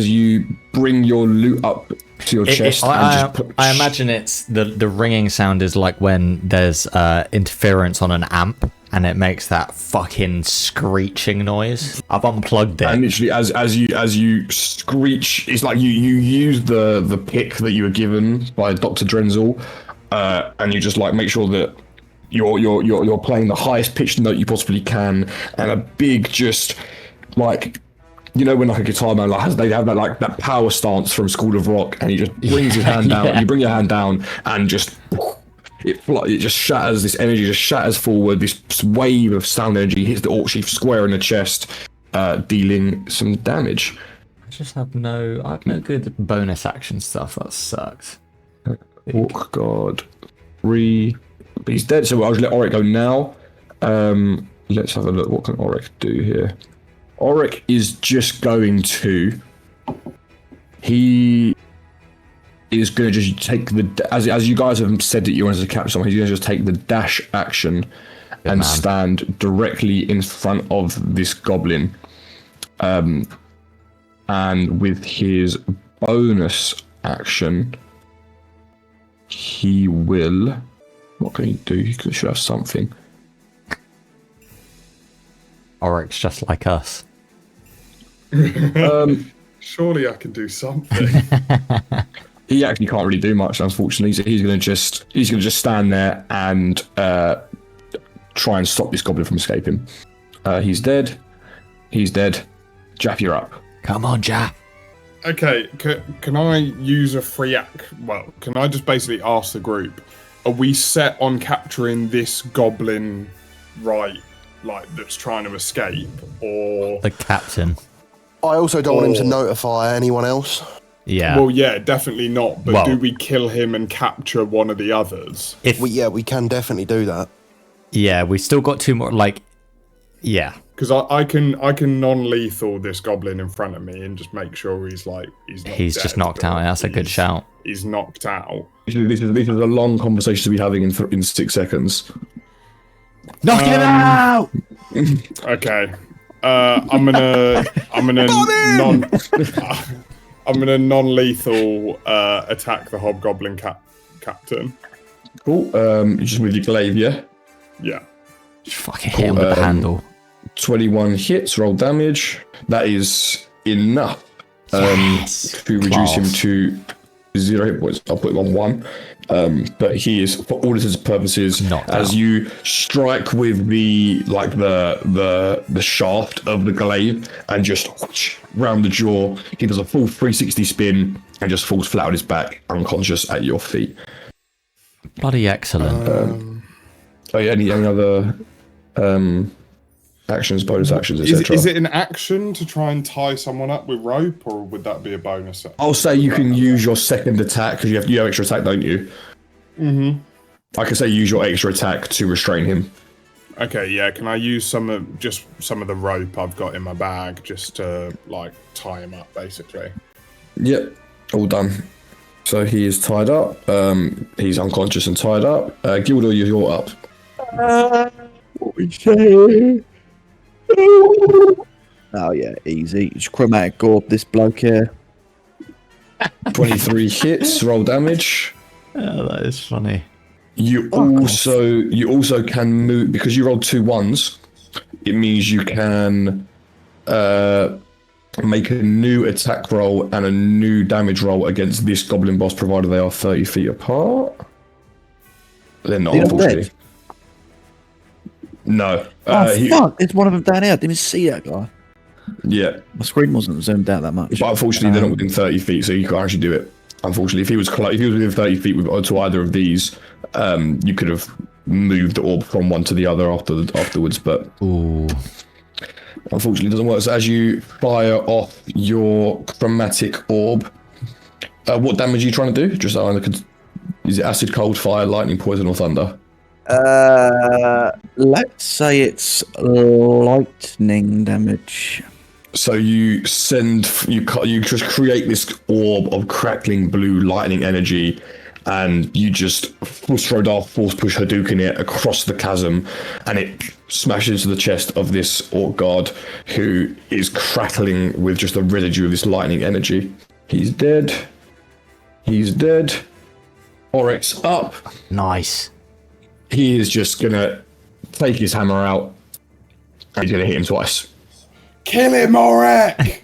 Speaker 1: you bring your loot up to your chest.
Speaker 5: I imagine it's the ringing sound is like when there's interference on an amp and it makes that fucking screeching noise. I've unplugged it.
Speaker 1: And literally, as you screech, it's like you use the pick that you were given by Dr. Drenzel, and you just like make sure that you're playing the highest pitched note you possibly can, and a big just like. You know when like a guitar man like they have that power stance from School of Rock, and he just brings his hand down. You bring your hand down, and just it just shatters. This energy just shatters forward. This wave of sound energy hits the orc chief square in the chest, dealing some damage.
Speaker 5: I have no good bonus action stuff. That sucks.
Speaker 1: Orc god 3. But he's dead, so I'll just let Auric go now. Let's have a look. What can Auric do here? Auric is just going to. He is going to just take as you guys have said that you wanted to capture someone. He's going to just take the dash action and stand directly in front of this goblin. And with his bonus action, he will. What can he do? He should have something.
Speaker 5: Auric's just like us.
Speaker 3: Surely I can do something.
Speaker 1: He actually can't really do much, unfortunately. So he's going to just stand there and try and stop this goblin from escaping. He's dead. Jaff, you're up.
Speaker 5: Come on, Jaff.
Speaker 3: Okay, can I use a free Well, can I just basically ask the group, are we set on capturing this goblin right, like that's trying to escape, or
Speaker 5: The captain.
Speaker 6: I also don't want him to notify anyone else.
Speaker 5: Yeah.
Speaker 3: Well, yeah, definitely not. But
Speaker 5: Well-
Speaker 3: do we kill him and capture one of the others?
Speaker 5: If
Speaker 6: We can definitely do that.
Speaker 5: yeah, we still got 2 more. Like, yeah,
Speaker 3: Because I can non-lethal this goblin in front of me and just make sure he's not
Speaker 5: He's
Speaker 3: dead,
Speaker 5: just knocked
Speaker 3: but
Speaker 5: out. That's a good shout.
Speaker 3: He's knocked out.
Speaker 1: This is a long conversation to be having in 6 seconds.
Speaker 2: Knock him out!
Speaker 3: Okay. I'm gonna non-lethal attack the hobgoblin captain.
Speaker 1: Cool. Just with your glaive, yeah.
Speaker 3: Yeah.
Speaker 5: Just fucking hit him with the handle.
Speaker 1: 21 hits, roll damage. That is enough to reduce him to 0 hit points. I'll put him on 1. But he is, for all intents and purposes,
Speaker 5: Knocked
Speaker 1: as
Speaker 5: out.
Speaker 1: you strike with the shaft of the glaive and just whoosh, round the jaw, he does a full 360 spin and just falls flat on his back, unconscious at your feet.
Speaker 5: Bloody excellent.
Speaker 1: Any other actions, bonus actions, etc.?
Speaker 3: Is it an action to try and tie someone up with rope, or would that be a bonus?
Speaker 1: I'll say you can use your second attack because you have extra attack, don't you?
Speaker 3: Mm-hmm.
Speaker 1: I can say use your extra attack to restrain him.
Speaker 3: Okay, yeah. Can I use some of the rope I've got in my bag just to tie him up, basically?
Speaker 1: Yep, all done. So he is tied up. He's unconscious and tied up. Gildor, you're up.
Speaker 4: What we say? Oh yeah, easy. Just chromatic orb this bloke here.
Speaker 1: 23 hits, roll damage.
Speaker 5: Oh, that is funny.
Speaker 1: You also can move because you rolled 2 1s. It means you can make a new attack roll and a new damage roll against this goblin boss, provided they are 30 feet apart. They're not, unfortunately. No.
Speaker 4: Fuck! There's one of them down here. I didn't even see that guy.
Speaker 1: Yeah.
Speaker 4: My screen wasn't zoomed out that much.
Speaker 1: But unfortunately, they're not within 30 feet, so you can't actually do it. Unfortunately, if he was within 30 feet to either of these, you could have moved the orb from one to the other afterwards, but unfortunately, it doesn't work. So as you fire off your chromatic orb, what damage are you trying to do? Just is it acid, cold, fire, lightning, poison, or thunder?
Speaker 4: Let's say it's lightning damage.
Speaker 1: So you just create this orb of crackling blue lightning energy, and you just force push Hadouken it across the chasm, and it smashes into the chest of this orc guard, who is crackling with just the residue of this lightning energy. He's dead. Oryx up.
Speaker 5: Nice.
Speaker 1: He is just gonna take his hammer out, and he's gonna hit him twice.
Speaker 3: Kill him, Oryx!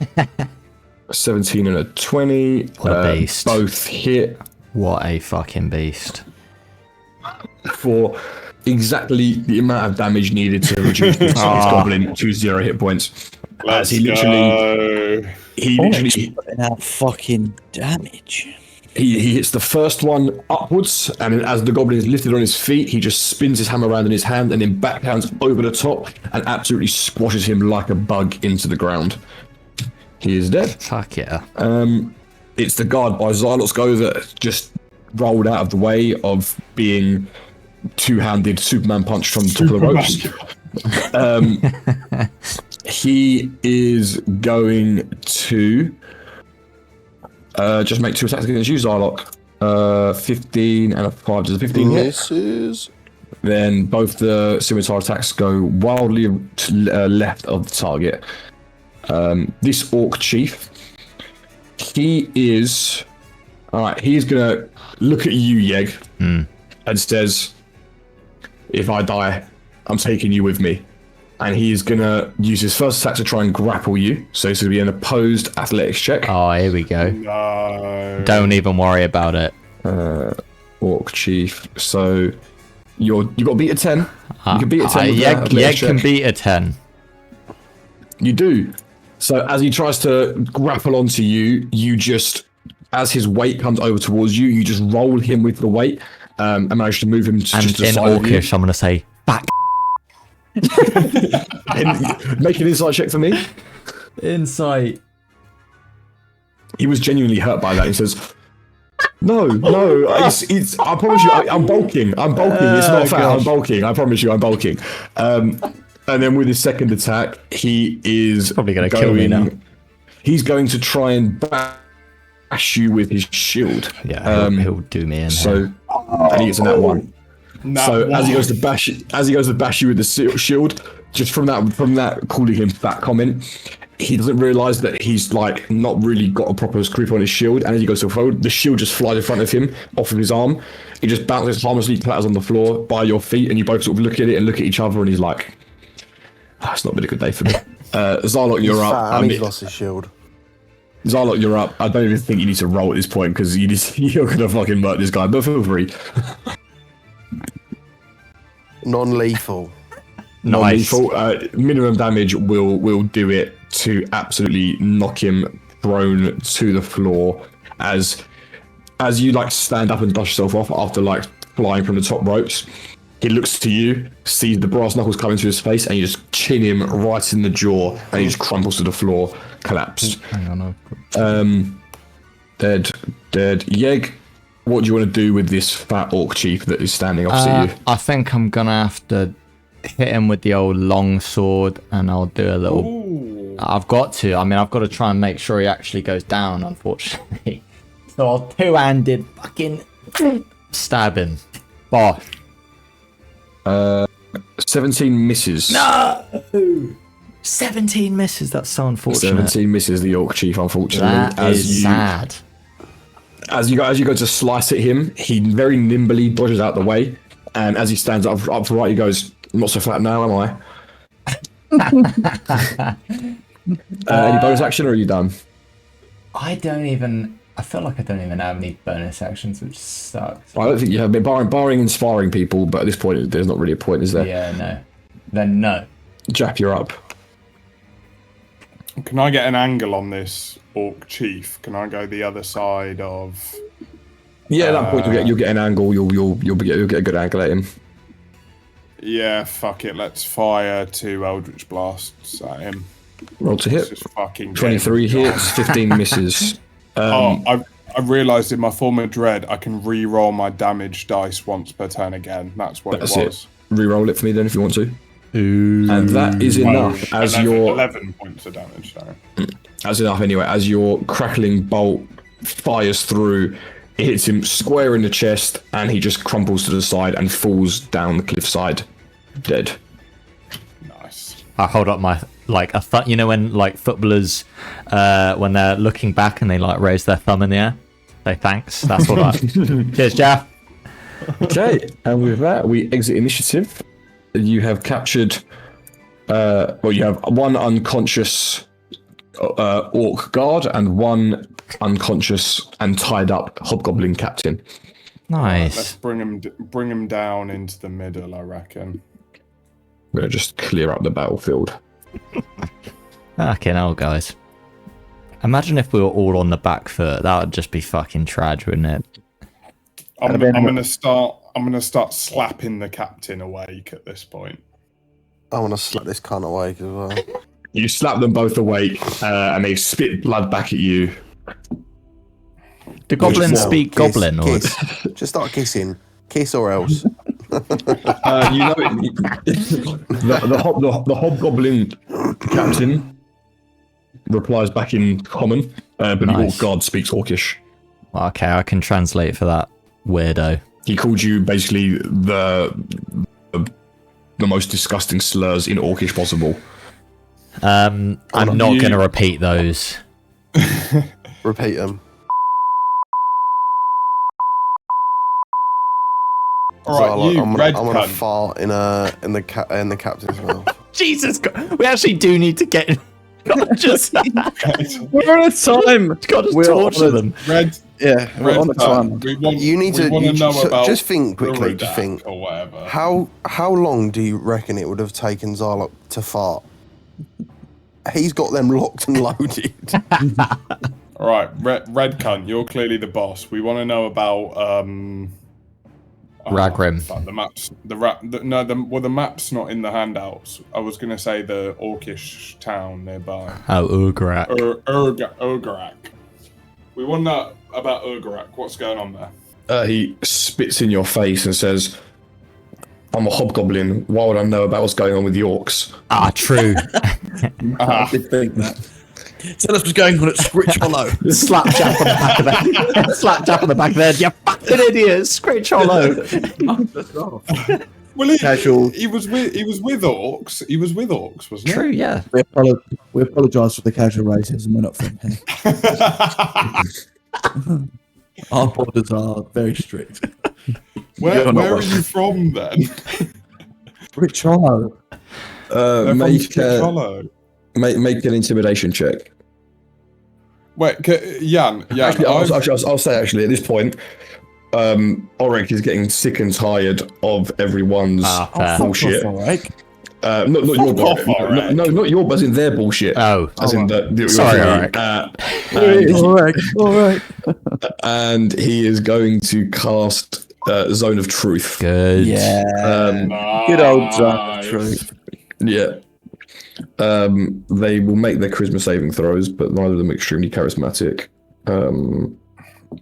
Speaker 1: 17 and a 20.
Speaker 5: What a beast.
Speaker 1: Both hit
Speaker 5: What a fucking beast.
Speaker 1: for exactly the amount of damage needed to reduce this goblin to 0 hit points.
Speaker 3: Let's
Speaker 1: He literally
Speaker 4: Putting out fucking damage.
Speaker 1: he hits the first one upwards, and then as the goblin is lifted on his feet, he just spins his hammer around in his hand and then backhands over the top and absolutely squashes him like a bug into the ground. He is dead.
Speaker 5: Fuck yeah.
Speaker 1: It's the guard by Zarlok's go that just rolled out of the way of being two-handed Superman punch from the top of the ropes. He is going to just make 2 attacks against you, Zarlok. 15 and a 5. Does a 15 hit?
Speaker 6: Misses.
Speaker 1: Then both the scimitar attacks go wildly left of the target. This orc chief, he is... Alright, he's going to look at you, Yeg, and says, if I die, I'm taking you with me. And he's going to use his first attack to try and grapple you. So it's going to be an opposed athletics check.
Speaker 5: Oh, here we go.
Speaker 3: No.
Speaker 5: Don't even worry about it.
Speaker 1: Orc chief. So you got to beat a 10. You can beat a 10 with that
Speaker 5: Yeg
Speaker 1: athletics
Speaker 5: can
Speaker 1: check.
Speaker 5: beat a 10.
Speaker 1: You do. So as he tries to grapple onto you, you just, as his weight comes over towards you, you just roll him with the weight and manage to move him to
Speaker 5: And
Speaker 1: just the
Speaker 5: in
Speaker 1: side of you.
Speaker 5: Orcish, I'm going to say, back.
Speaker 1: Make an insight check for me.
Speaker 5: Insight.
Speaker 1: He was genuinely hurt by that. He says, no, it's I promise you, I'm bulking. It's not fair. I'm bulking. I promise you, I'm bulking. And then with his second attack, he is
Speaker 5: Probably gonna kill me now.
Speaker 1: He's going to try and bash you with his shield.
Speaker 5: Yeah, he'll do me in.
Speaker 1: So, and he gets a nat 1. So as he goes to bash you with the shield, just from that calling him fat comment, he doesn't realise that he's like not really got a proper grip on his shield, and as he goes to forward, the shield just flies in front of him, off of his arm. It just bounces harmlessly, clatters on the floor by your feet, and you both sort of look at it and look at each other, and he's like, "It's not been a good day for me." Zarlok, you're up.
Speaker 6: And he's lost his shield.
Speaker 1: Zarlok, you're up. I don't even think you need to roll at this point because you're gonna fucking murder this guy. But feel free.
Speaker 6: Non-lethal.
Speaker 5: Nice.
Speaker 1: Non-lethal. Minimum damage will do it to absolutely knock him prone to the floor as you like stand up and dust yourself off after like flying from the top ropes. He looks to you, sees the brass knuckles coming to his face, and you just chin him right in the jaw, and he just crumples to the floor, collapsed.
Speaker 2: Hang on.
Speaker 1: Dead. Yeg, what do you want to do with this fat orc chief that is standing opposite you?
Speaker 5: I think I'm gonna have to hit him with the old long sword, and I'll do a little.
Speaker 3: Ooh.
Speaker 5: I've got to. I mean, I've got to try and make sure he actually goes down. Unfortunately, so I'll two-handed fucking stab him. Bosh.
Speaker 1: 17 misses.
Speaker 5: No. 17 misses. That's so unfortunate.
Speaker 1: 17 misses the orc chief, unfortunately.
Speaker 5: That is sad.
Speaker 1: As you go to slice at him, he very nimbly dodges out the way, and as he stands up right, he goes, "I'm not so fat now, am I?" Any bonus action, or are you done?
Speaker 5: I feel like I don't even have any bonus actions, which sucks.
Speaker 1: I don't think you have been barring inspiring people, but at this point, there's not really a point, is there?
Speaker 5: Yeah, no. Then no.
Speaker 1: Jaff, you're up.
Speaker 3: Can I get an angle on this orc chief? Can I go the other side of?
Speaker 1: Yeah, at that point you'll get an angle. You'll get a good angle at him.
Speaker 3: Yeah, fuck it. Let's fire 2 Eldritch Blasts at him.
Speaker 1: Roll to
Speaker 3: Let's
Speaker 1: hit.
Speaker 3: just fucking
Speaker 1: 23
Speaker 3: get him.
Speaker 1: hits, 15 misses.
Speaker 3: I realised in my form of dread I can re-roll my damage dice once per turn again. That's what
Speaker 1: That's
Speaker 3: it was.
Speaker 1: Re-roll it for me then if you want to.
Speaker 5: Ooh.
Speaker 1: And that is enough as
Speaker 3: 11 points of damage. Sorry.
Speaker 1: That's enough anyway. As your crackling bolt fires through, it hits him square in the chest, and he just crumples to the side and falls down the cliffside, dead.
Speaker 3: Nice.
Speaker 5: I hold up my you know when like footballers when they're looking back and they like raise their thumb in the air, say thanks. That's what I. Cheers, Jaff.
Speaker 1: Okay, and with that we exit initiative. You have captured. You have one unconscious orc guard and one unconscious and tied up hobgoblin captain.
Speaker 5: Nice.
Speaker 3: Let's bring him down into the middle, I reckon.
Speaker 1: We're gonna just clear up the battlefield.
Speaker 5: Fucking hell, guys. Imagine if we were all on the back foot. That would just be fucking tragic, wouldn't it?
Speaker 3: I'm gonna start slapping the captain awake at this point.
Speaker 6: I want to slap this cunt awake as well.
Speaker 1: You slap them both awake, and they spit blood back at you.
Speaker 5: Do goblins
Speaker 6: No,
Speaker 5: speak
Speaker 6: kiss,
Speaker 5: goblin? Or
Speaker 6: kiss. Just start kissing. Kiss or else.
Speaker 1: The hobgoblin captain replies back in common, but the orc guard speaks orcish.
Speaker 5: Okay, I can translate for that weirdo.
Speaker 1: He called you basically the most disgusting slurs in orcish possible.
Speaker 5: I'm not going to repeat those.
Speaker 6: Repeat them.
Speaker 3: All right,
Speaker 6: So
Speaker 3: you
Speaker 6: I'm
Speaker 3: red
Speaker 6: gonna
Speaker 3: cunt.
Speaker 6: fart in the captain's mouth.
Speaker 5: Jesus, we actually do need to get. God, just
Speaker 2: We're on a time.
Speaker 5: God, just
Speaker 2: We're
Speaker 5: torture
Speaker 2: on a-
Speaker 5: them.
Speaker 3: Red.
Speaker 2: Yeah, we're
Speaker 3: Red
Speaker 2: on the
Speaker 3: cunt.
Speaker 2: time.
Speaker 6: You need to
Speaker 3: know about
Speaker 6: just think quickly. Just
Speaker 3: Uridak
Speaker 6: think.
Speaker 3: or whatever.
Speaker 6: How long do you reckon it would have taken Zarlok to fart? He's got them locked and loaded.
Speaker 3: All right, red cunt. You're clearly the boss. We want to know about
Speaker 5: Ragrim.
Speaker 3: fuck, the maps. The map's not in the handouts. I was gonna say the orcish town nearby.
Speaker 5: Oh, Ugrak.
Speaker 3: Urgarak. We want to know about Urgarak. What's going on there?
Speaker 1: He spits in your face and says, I'm a hobgoblin. Why would I know about what's going on with the orcs?
Speaker 5: Ah, true.
Speaker 4: I did think that. Tell us what's going on at Scritch Hollow.
Speaker 5: Slap jab on the back of the slap jab on the back of the head. You fucking idiot! Screech hollow.
Speaker 3: Well,
Speaker 4: Casual.
Speaker 3: he was with orcs. He was with orcs, wasn't
Speaker 5: True, yeah.
Speaker 4: We apologise for the casual racism. We're not from here.
Speaker 3: he?
Speaker 4: Our borders are very strict.
Speaker 3: Where
Speaker 4: You're not
Speaker 3: are you from then?
Speaker 4: Scritch Hollow.
Speaker 3: They're from
Speaker 1: Make
Speaker 3: Scritch Hollow.
Speaker 1: make an intimidation check.
Speaker 3: Wait, Yian.
Speaker 1: Actually, I'll say at this point, Auric is getting sick and tired of everyone's
Speaker 5: fair.
Speaker 1: bullshit.
Speaker 4: Alright.
Speaker 1: Not your
Speaker 3: off,
Speaker 1: bullshit.
Speaker 3: Auric.
Speaker 1: No, not your, but as in their bullshit.
Speaker 5: Oh,
Speaker 1: As in
Speaker 5: Sorry, Auric.
Speaker 4: Alright.
Speaker 1: And he is going to cast Zone of Truth.
Speaker 5: good.
Speaker 4: Yeah. Good old Zone of Truth.
Speaker 1: Yeah. They will make their charisma saving throws, but neither of them are extremely charismatic.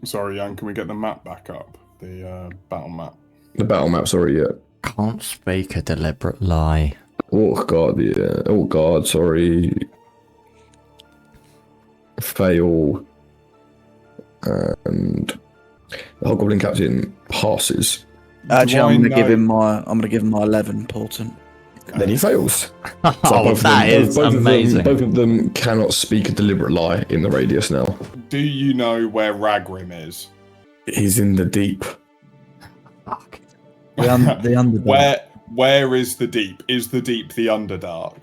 Speaker 3: Sorry, Yian. Can we get the map back up? The battle map.
Speaker 1: The battle map, sorry, yeah.
Speaker 5: Can't speak a deliberate lie.
Speaker 1: Oh god, yeah. Oh god, sorry. Fail. And the Hobgoblin Captain passes.
Speaker 4: Actually,
Speaker 3: Do I
Speaker 4: I'm gonna
Speaker 3: know-
Speaker 4: give him my 11 important.
Speaker 1: Then he fails.
Speaker 5: Oh,
Speaker 1: both of
Speaker 5: that
Speaker 1: them-
Speaker 5: is
Speaker 1: both of them-
Speaker 5: amazing.
Speaker 1: both of them cannot speak a deliberate lie in the radius now.
Speaker 3: Do you know where Ragrim is?
Speaker 1: He's in the deep.
Speaker 5: Fuck.
Speaker 4: The Underdark.
Speaker 3: Where is the deep? Is the deep the Underdark?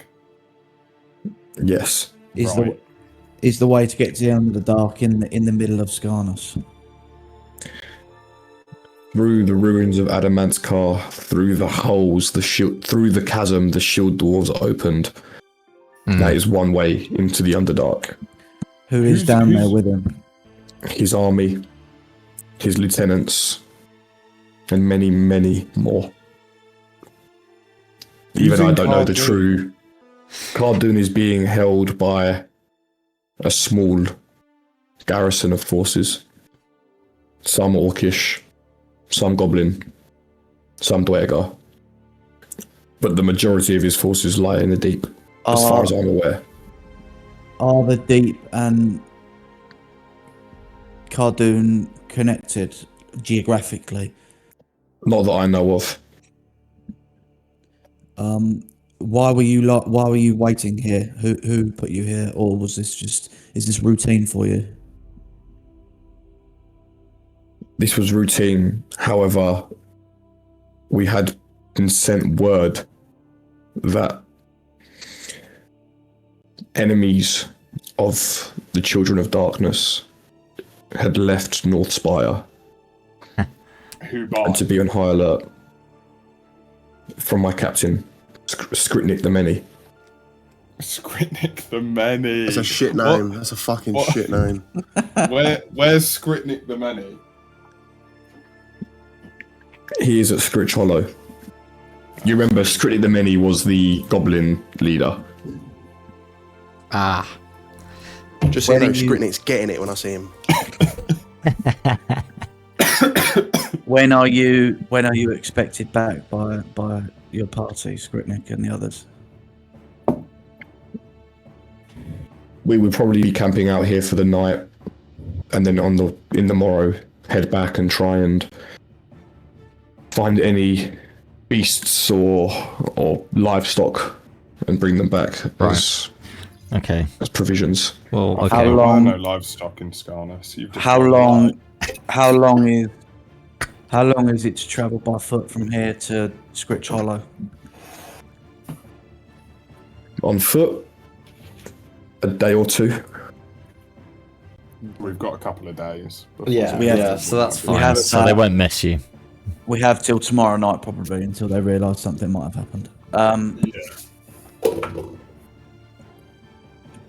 Speaker 1: Yes.
Speaker 4: Is the way to get to the Underdark in the middle of Skarnus.
Speaker 1: Through the ruins of Adamantskar, through the holes, through the chasm, the shield doors are opened. That is one way into the Underdark.
Speaker 4: Who is
Speaker 3: Who's-
Speaker 4: down there
Speaker 3: who's-
Speaker 4: with him?
Speaker 1: His army, his lieutenants, and many, many more. Even I don't know the true. Cardoon is being held by a small garrison of forces. Some Orcish, some Goblin, some Dweger. But the majority of his forces lie in the deep, as far as I'm aware.
Speaker 4: Are the Deep and Cardoon connected geographically?
Speaker 1: Not that I know of.
Speaker 4: Why were you waiting here? Who put you here, or was this is this routine for you?
Speaker 1: This was routine. However, we had been sent word that enemies of the Children of Darkness had left North Spire
Speaker 3: Who
Speaker 1: and
Speaker 3: by?
Speaker 1: to be on high alert. From my captain, Skritnik the Many.
Speaker 3: Skritnik the Many.
Speaker 6: That's a shit name. That's a fucking
Speaker 3: What?
Speaker 6: shit name.
Speaker 3: Where's Skritnik the Many?
Speaker 1: He is at Scritch Hollow. You remember Skritnik the Many was the goblin leader.
Speaker 5: Ah.
Speaker 6: Just so you know,
Speaker 4: When you-
Speaker 6: Skritnik's getting it when I see him.
Speaker 4: When are you expected back by your party, Skritnik and the others?
Speaker 1: We would probably be camping out here for the night, and then in the morrow head back and try and find any beasts or livestock and bring them back as
Speaker 5: Okay.
Speaker 1: provisions.
Speaker 5: Well, okay.
Speaker 4: How long-
Speaker 3: No livestock in Skarnus. You've just
Speaker 4: How
Speaker 3: got
Speaker 4: long?
Speaker 3: light.
Speaker 4: How long is it to travel by foot from here to Scritch Hollow?
Speaker 1: On foot, a day or two.
Speaker 3: We've got a couple of days. before
Speaker 5: Yeah,
Speaker 4: We have-
Speaker 5: yeah, so that's
Speaker 4: we
Speaker 5: fine.
Speaker 4: have,
Speaker 5: So they won't miss you.
Speaker 4: We have till tomorrow night probably until they realise something might have happened.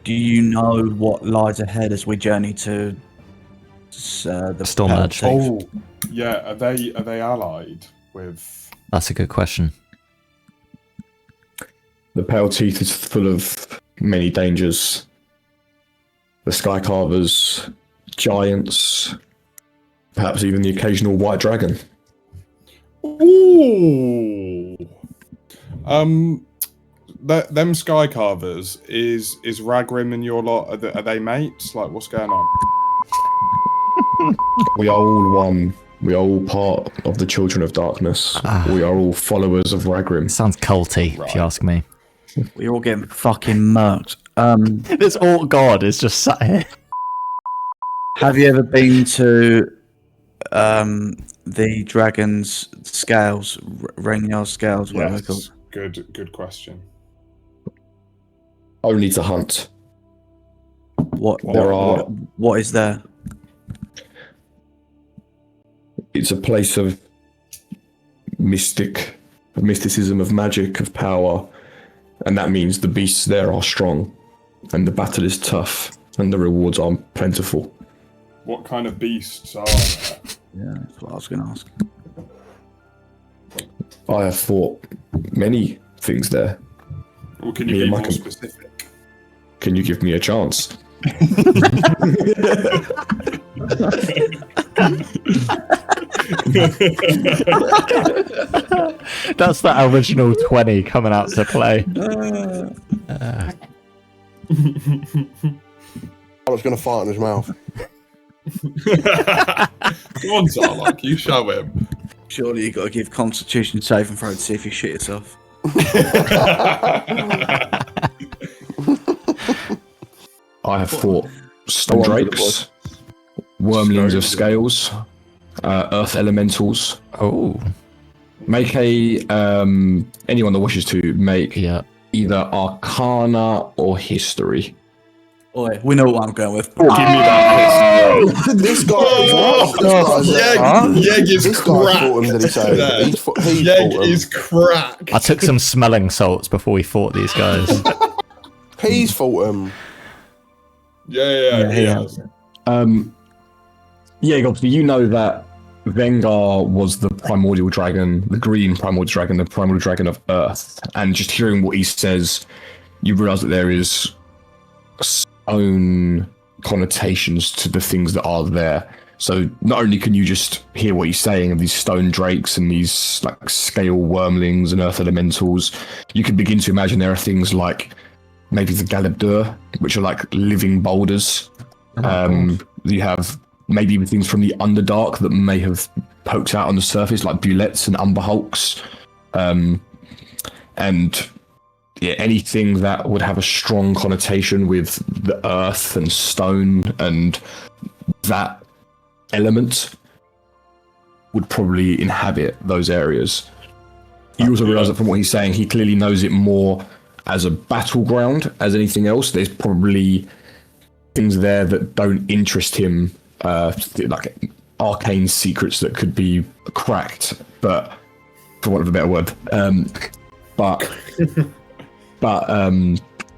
Speaker 4: Do you know what lies ahead as we journey to the
Speaker 5: Stormledge.
Speaker 4: Pale Teeth?
Speaker 3: Oh, yeah. Are they allied with?
Speaker 5: That's a good question.
Speaker 1: The Pale Teeth is full of many dangers. The Sky Carvers, giants, perhaps even the occasional white dragon.
Speaker 3: Ooh. Them sky carvers is Ragrim and your lot. Are they mates? Like, what's going on?
Speaker 1: We are all one. We are all part of the Children of Darkness. We are all followers of Ragrim.
Speaker 5: Sounds culty, if you ask me.
Speaker 2: We're all getting fucking murked.
Speaker 5: This Alt God is just sat here.
Speaker 2: Have you ever been to the dragon's scales, Rhaenyra's scales? Whatever they're
Speaker 3: Yes.
Speaker 2: called?
Speaker 3: Good question.
Speaker 1: Only to hunt.
Speaker 2: What is there?
Speaker 1: It's a place of mysticism, of magic, of power, and that means the beasts there are strong, and the battle is tough, and the rewards are plentiful.
Speaker 3: What kind of beasts are there?
Speaker 2: Yeah, that's what I was going to ask.
Speaker 1: I have fought many things there.
Speaker 3: Or can you
Speaker 1: Me
Speaker 3: be
Speaker 1: and
Speaker 3: more
Speaker 1: Mike-
Speaker 3: specific?
Speaker 1: Can you give me a chance?
Speaker 5: That's the original 20 coming out to play.
Speaker 6: I was going to fart in his mouth.
Speaker 3: Go on, Zarlok, you show him.
Speaker 2: Surely you got to give Constitution saving throw to see if you shit yourself.
Speaker 1: I have fought stone
Speaker 6: Oh, I remember
Speaker 1: drakes, wormlings of scales, earth elementals.
Speaker 5: Oh,
Speaker 1: Make a anyone that wishes to make
Speaker 5: yeah.
Speaker 1: either Arcana or History.
Speaker 2: Oi, we know what I'm going with.
Speaker 3: Give me that.
Speaker 6: This guy is rough.
Speaker 3: Yeg is
Speaker 6: This guy fought him,
Speaker 3: cracked.
Speaker 6: did he say?
Speaker 3: Yeah.
Speaker 6: He fought him.
Speaker 3: Yeg is cracked.
Speaker 5: I took some smelling salts before we fought these guys.
Speaker 6: He's fought him.
Speaker 3: Yeah, he has.
Speaker 1: Yeah, obviously you know that Vengar was the primordial dragon, the green primordial dragon, the primordial dragon of Earth, and just hearing what he says, you realise that there is own connotations to the things that are there. So not only can you just hear what he's saying of these stone drakes and these like scale wormlings and earth elementals, you can begin to imagine there are things like maybe the Galabdur, which are like living boulders. You have maybe even things from the Underdark that may have poked out on the surface, like Bullets and Umberhulks. And yeah, anything that would have a strong connotation with the earth and stone and that element would probably inhabit those areas. You also realise that from what he's saying, he clearly knows it more as a battleground as anything else. There's probably things there that don't interest him, like arcane secrets that could be cracked, but for want of a better word. But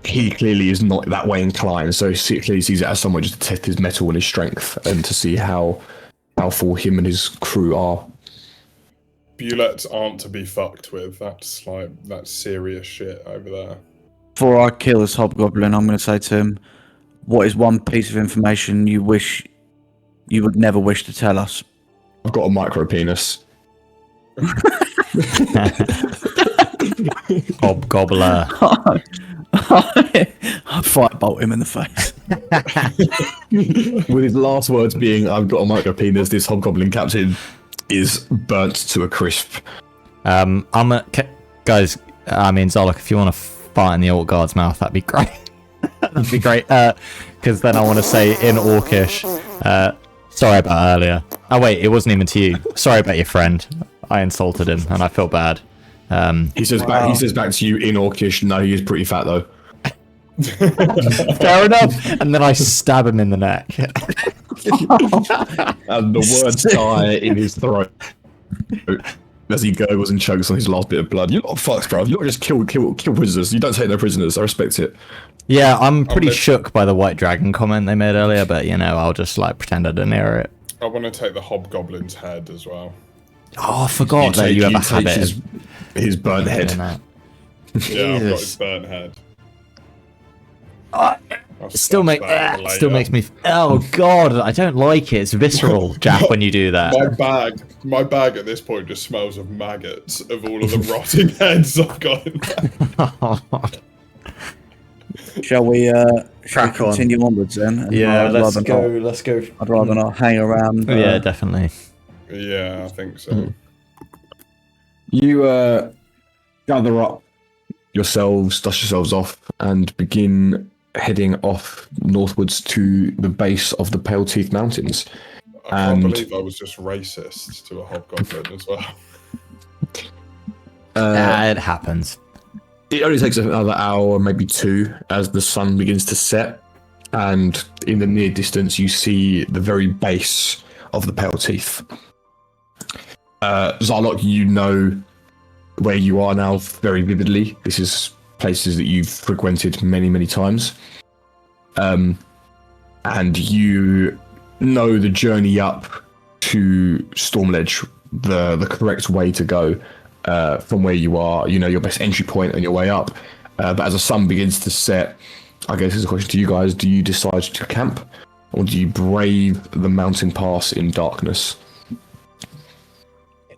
Speaker 1: he clearly is not that way inclined, so he clearly sees it as someone just to test his mettle and his strength and to see how powerful him and his crew are.
Speaker 3: Bullets aren't to be fucked with. That's serious shit over there.
Speaker 2: Before I kill this hobgoblin, I'm going to say to him, what is one piece of information you wish you would never wish to tell us?
Speaker 1: I've got a micro penis.
Speaker 5: Hobgobbler.
Speaker 2: I'd firebolt him in the face.
Speaker 1: With his last words being, I've got a micro penis, this hobgoblin captain is burnt to a crisp.
Speaker 5: Guys, I mean, Zarlok, if you want to fart in the Alt Guard's mouth, that'd be great. That'd be great. Because then I want to say in Orcish, sorry about earlier. Oh, wait, it wasn't even to you. Sorry about your friend. I insulted him, and I feel bad.
Speaker 1: He says back to you in Orcish, no, he is pretty fat though.
Speaker 5: Fair enough. And then I stab him in the neck.
Speaker 1: And the words die in his throat as he gurgles and chokes on his last bit of blood. You're not fucks, bro. You're not just kill prisoners. You don't take no prisoners. I respect it.
Speaker 5: Yeah, I'm pretty shook by the white dragon comment they made earlier, but I'll just pretend I didn't hear it.
Speaker 3: I want to take the hobgoblin's head as well.
Speaker 5: Oh, I forgot that you have a habit.
Speaker 1: His burnt head.
Speaker 3: Yeah, I've got his burnt head.
Speaker 5: It still makes me. Oh god, I don't like it. It's visceral, Jaff, when you do that.
Speaker 3: My bag at this point just smells of maggots of all of the rotting heads I've got in there.
Speaker 4: Shall we
Speaker 2: Crack on.
Speaker 4: continue onwards then?
Speaker 5: Yeah, let's go.
Speaker 4: I'd rather not hang around.
Speaker 5: Yeah, definitely.
Speaker 3: Yeah, I think so.
Speaker 1: You gather up yourselves, dust yourselves off, and begin heading off northwards to the base of the Pale Teeth Mountains.
Speaker 3: I can't
Speaker 1: And-
Speaker 3: believe I was just racist to a hobgoblin as well.
Speaker 5: It happens.
Speaker 1: It only takes another hour, maybe two, as the sun begins to set, and in the near distance you see the very base of the Pale Teeth. Zarlok, you know where you are now very vividly. This is places that you've frequented many, many times. And you know the journey up to Stormledge, the correct way to go from where you are. You know your best entry point on your way up. But as the sun begins to set, I guess this is a question to you guys. Do you decide to camp, or do you brave the mountain pass in darkness?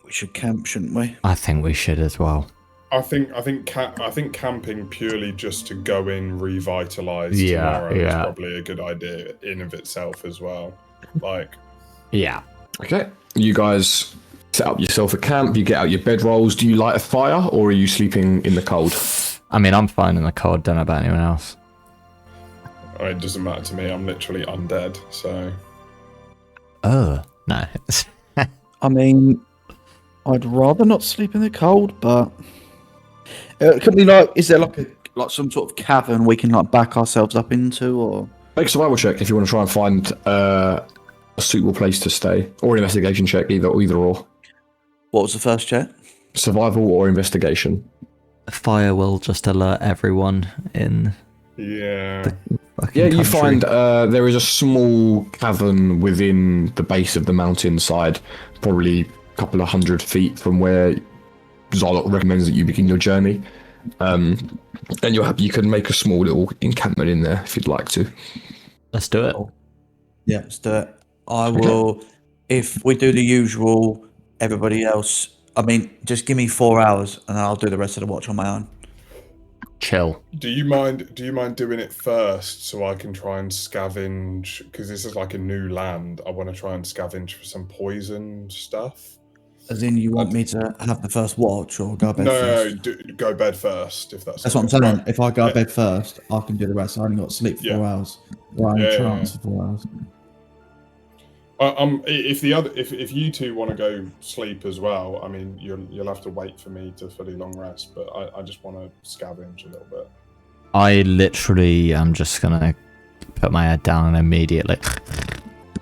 Speaker 4: We should camp, shouldn't we?
Speaker 5: I think we should as well.
Speaker 3: I think camping purely just to go in, revitalize
Speaker 5: Yeah,
Speaker 3: tomorrow is
Speaker 5: yeah.
Speaker 3: probably a good idea in of itself as well. Like,
Speaker 5: Yeah.
Speaker 1: Okay, you guys set up yourself a camp. You get out your bedrolls. Do you light a fire, or are you sleeping in the cold?
Speaker 5: I mean, I'm fine in the cold. Don't know about anyone else.
Speaker 3: it doesn't matter to me. I'm literally undead, so
Speaker 5: Oh no.
Speaker 4: I mean, I'd rather not sleep in the cold, but can we is there like some sort of cavern we can like back ourselves up into, or
Speaker 1: Make a survival check if you want to try and find a suitable place to stay, or an investigation check, either or.
Speaker 4: what was the first check?
Speaker 1: Survival or investigation.
Speaker 5: Fire will just alert everyone in
Speaker 3: yeah.
Speaker 5: fucking
Speaker 1: Yeah, you
Speaker 5: country.
Speaker 1: find there is a small cavern within the base of the mountainside, probably a couple of 100 feet from where Zarlok recommends that you begin your journey. And you can make a small little encampment in there if you'd like to.
Speaker 5: Let's do it.
Speaker 4: Yeah, let's do it. I will. If we do the usual, everybody else. I mean, just give me 4 hours, and I'll do the rest of the watch on my own.
Speaker 5: Chill.
Speaker 3: Do you mind doing it first so I can try and scavenge? Because this is like a new land. I want to try and scavenge for some poison stuff.
Speaker 4: As in, you want me to have the first watch or go to bed
Speaker 3: No,
Speaker 4: first?
Speaker 3: go bed first if that's.
Speaker 4: That's what I'm
Speaker 3: okay.
Speaker 4: saying.
Speaker 3: Right.
Speaker 4: If I go
Speaker 3: Yeah.
Speaker 4: to bed first, I can do the rest. I only got to sleep for 4
Speaker 3: Yeah.
Speaker 4: hours. Or I only
Speaker 3: Yeah,
Speaker 4: chance
Speaker 3: yeah.
Speaker 4: for 4 hours.
Speaker 3: If you two want to go sleep as well, I mean, you'll have to wait for me to fully long rest. But I just want to scavenge a little bit.
Speaker 5: I literally am just gonna put my head down immediately.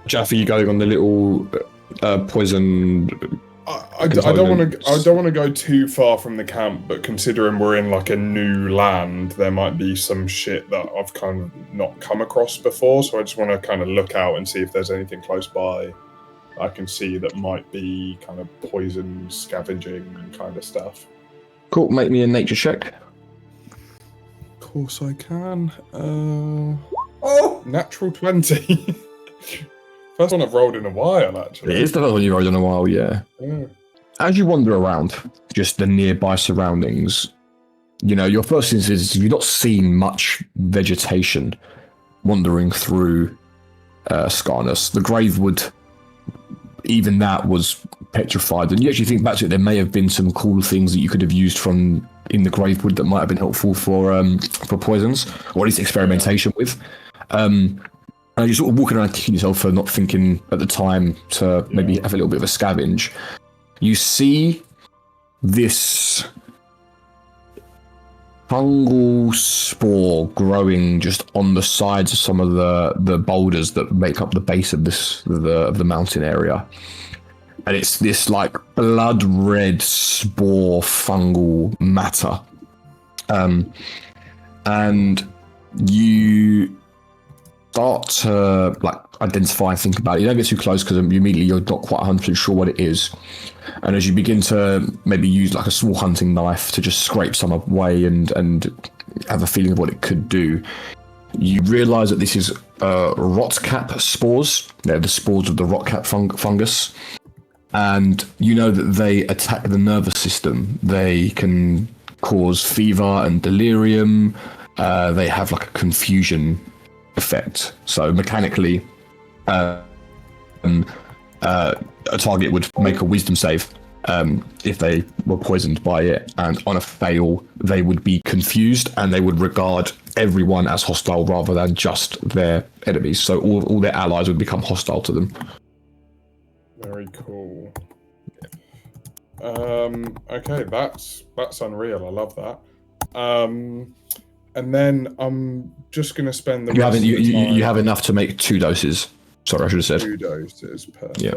Speaker 1: Jaffe, you going on the little poison?
Speaker 3: I don't want to go too far from the camp, but considering we're in like a new land, there might be some shit that I've kind of not come across before. So I just want to kind of look out and see if there's anything close by I can see that might be kind of poison scavenging kind of stuff.
Speaker 1: Cool. Make me a nature check.
Speaker 3: Of course I can. Oh, natural 20. First one I've rolled in a while, actually.
Speaker 1: It is the first one you rolled in a while, yeah.
Speaker 3: Yeah.
Speaker 1: As you wander around just the nearby surroundings, you know, your first instinct is you've not seen much vegetation wandering through Skarnus. The Gravewood, even that was petrified. And you actually think back to it, there may have been some cool things that you could have used from in the Gravewood that might have been helpful for poisons, or at least experimentation with. And you're sort of walking around kicking yourself for not thinking at the time to maybe have a little bit of a scavenge. You see this fungal spore growing just on the sides of some of the boulders that make up the base of the mountain area. And it's this like blood red spore fungal matter. And you start to like identify and think about it. You don't get too close because immediately you're not quite 100% sure what it is. And as you begin to maybe use like a small hunting knife to just scrape some away and have a feeling of what it could do, You realise that this is rotcap spores. They're the spores of the rotcap fungus. And you know that they attack the nervous system. They can cause fever and delirium. They have like a confusion effect. So mechanically, a target would make a wisdom save if they were poisoned by it, and on a fail, they would be confused and they would regard everyone as hostile rather than just their enemies. So all their allies would become hostile to them.
Speaker 3: Very cool. Okay, that's unreal. I love that. And then I'm just gonna spend the rest of the time.
Speaker 1: You have enough to make 2 doses. Sorry, I should have said
Speaker 3: 2 doses. Perfect.
Speaker 1: Yeah.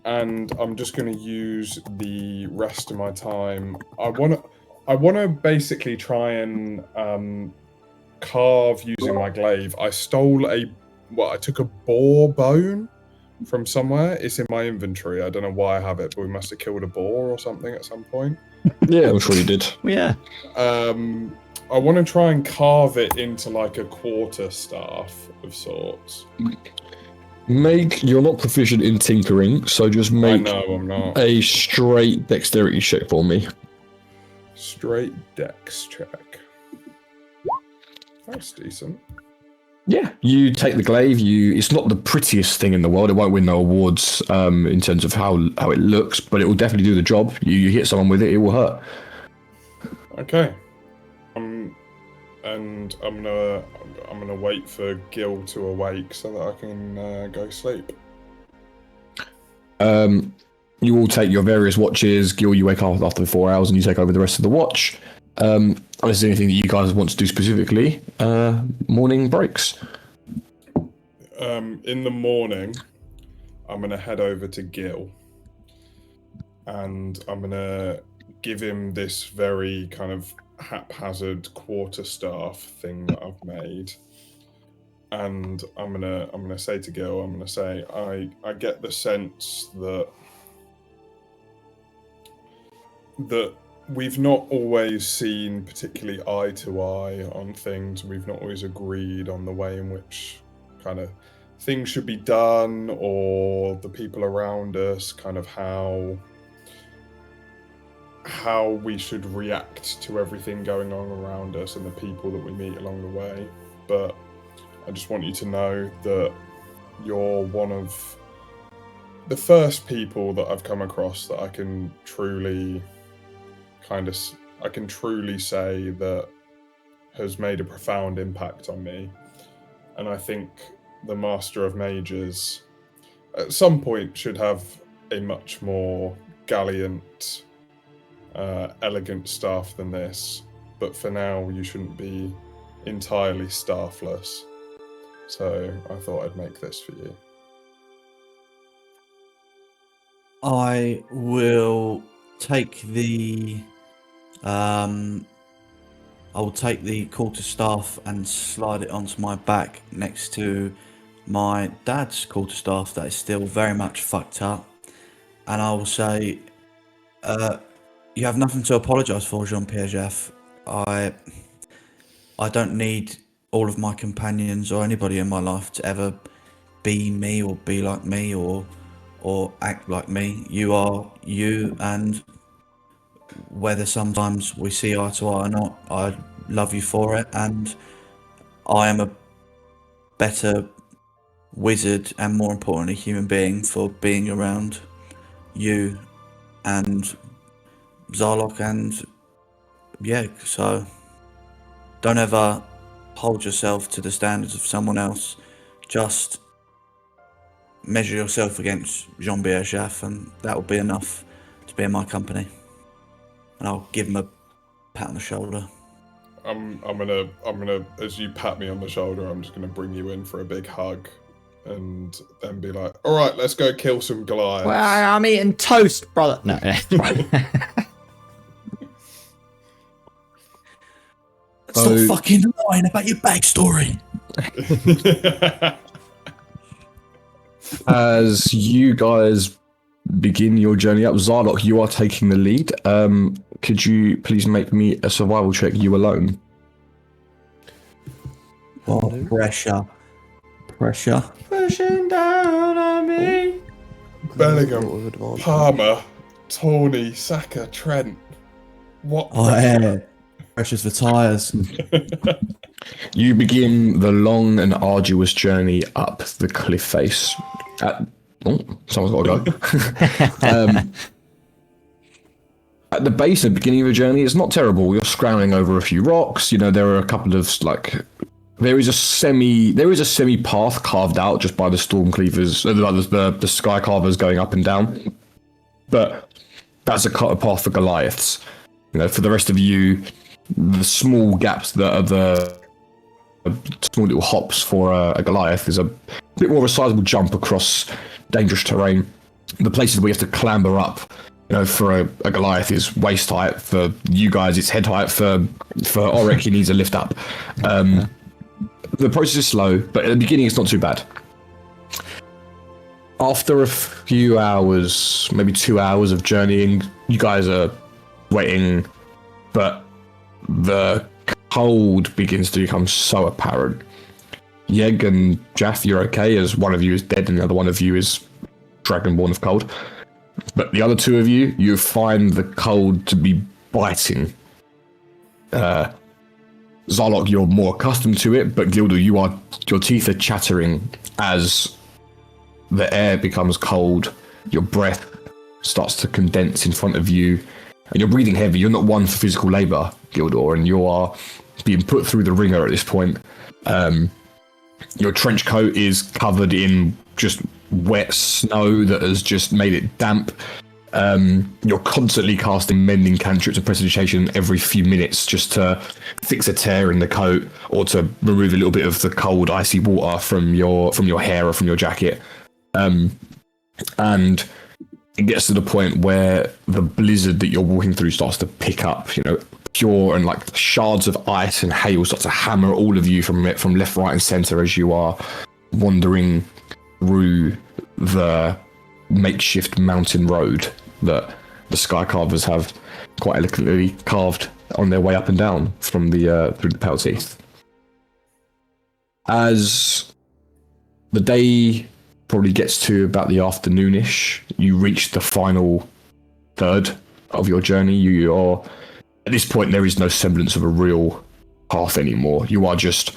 Speaker 3: And I'm just gonna use the rest of my time. I wanna basically try and carve using my glaive. I took a boar bone from somewhere. It's in my inventory. I don't know why I have it, but we must have killed a boar or something at some point.
Speaker 1: Yeah, I'm sure you did.
Speaker 5: Yeah.
Speaker 3: I want to try and carve it into like a quarter staff of sorts.
Speaker 1: You're not proficient in tinkering, so just make
Speaker 3: I know I'm not.
Speaker 1: a straight dexterity check for me.
Speaker 3: Straight dex check. That's decent.
Speaker 1: Yeah, you take the glaive. It's not the prettiest thing in the world. It won't win no awards in terms of how it looks, but it will definitely do the job. You hit someone with it, it will hurt.
Speaker 3: Okay. And I'm gonna wait for Gil to awake so that I can go sleep.
Speaker 1: You all take your various watches. Gil, you wake up after 4 hours and you take over the rest of the watch. Unless there's anything that you guys want to do specifically, morning breaks.
Speaker 3: In the morning, I'm going to head over to Gil. And I'm going to give him this very kind of haphazard quarterstaff thing that I've made. And I'm gonna say to Gil, I'm gonna say, I get the sense that we've not always seen particularly eye to eye on things. We've not always agreed on the way in which kind of things should be done, or the people around us, kind of how we should react to everything going on around us and the people that we meet along the way. But I just want you to know that you're one of the first people that I've come across that I can truly say that has made a profound impact on me. And I think the Master of Mages at some point should have a much more gallant, elegant staff than this. But for now, you shouldn't be entirely staffless. So I thought I'd make this for you.
Speaker 4: I will take the quarterstaff and slide it onto my back next to my dad's quarterstaff that is still very much fucked up, and I will say, you have nothing to apologise for, Jean-Pierre JAFF. I don't need all of my companions or anybody in my life to ever be me or be like me or act like me. You are you, and whether sometimes we see eye to eye or not, I love you for it, and I am a better wizard and, more importantly, human being for being around you and Zarlok and Yeg. So don't ever hold yourself to the standards of someone else. Just measure yourself against Jean-Pierre JAFF, and that will be enough to be in my company. And I'll give him a pat on the shoulder.
Speaker 3: I'm gonna, as you pat me on the shoulder, I'm just gonna bring you in for a big hug, and then be like, "All right, let's go kill some Goliaths."
Speaker 5: Well, I'm eating toast, brother. No.
Speaker 4: Stop fucking lying about your backstory.
Speaker 1: As you guys begin your journey up, Zarlok, you are taking the lead. could you please make me a survival check, you alone?
Speaker 4: Oh, pressure. Pressure.
Speaker 5: Pushing down on me.
Speaker 3: Bellingham,
Speaker 6: With advantage.
Speaker 3: Palmer, Tawny, Saka, Trent. What?
Speaker 4: Oh, yeah. Pressure's for tyres.
Speaker 1: You begin the long and arduous journey up the cliff face. Someone's got to go. At the base and beginning of the journey, it's not terrible. You're scrambling over a few rocks. You know, there are a couple of there is a semi path carved out just by the storm cleavers, the sky carvers going up and down. But that's a path for Goliaths. You know, for the rest of you, the small gaps that are the small little hops for a Goliath is a bit more of a sizable jump across dangerous terrain. The places where you have to clamber up, you know, for a Goliath is waist height. For you guys, it's head height. For Auric, he needs a lift up. The process is slow, but at the beginning, it's not too bad. After a few hours, maybe 2 hours of journeying, you guys are waiting, but the cold begins to become so apparent. Yeg and JAFF, you're okay, as one of you is dead and the other one of you is dragonborn of cold. But the other two of you find the cold to be biting. Zarlok, you're more accustomed to it, but GILDOR, your teeth are chattering as the air becomes cold. Your breath starts to condense in front of you, and you're breathing heavy. You're not one for physical labor, GILDOR, and you are being put through the ringer at this point. Your trench coat is covered in just wet snow that has just made it damp. You're constantly casting mending cantrips of prestidigitation every few minutes just to fix a tear in the coat or to remove a little bit of the cold, icy water from your hair or from your jacket. And it gets to the point where the blizzard that you're walking through starts to pick up. You know, pure and like shards of ice and hail start to hammer all of you from left, right, and center as you are wandering through the makeshift mountain road that the sky carvers have quite elegantly carved on their way up and down from the through the pale teeth. As the day probably gets to about the afternoonish, you reach the final third of your journey. You are at this point, there is no semblance of a real path anymore. You are just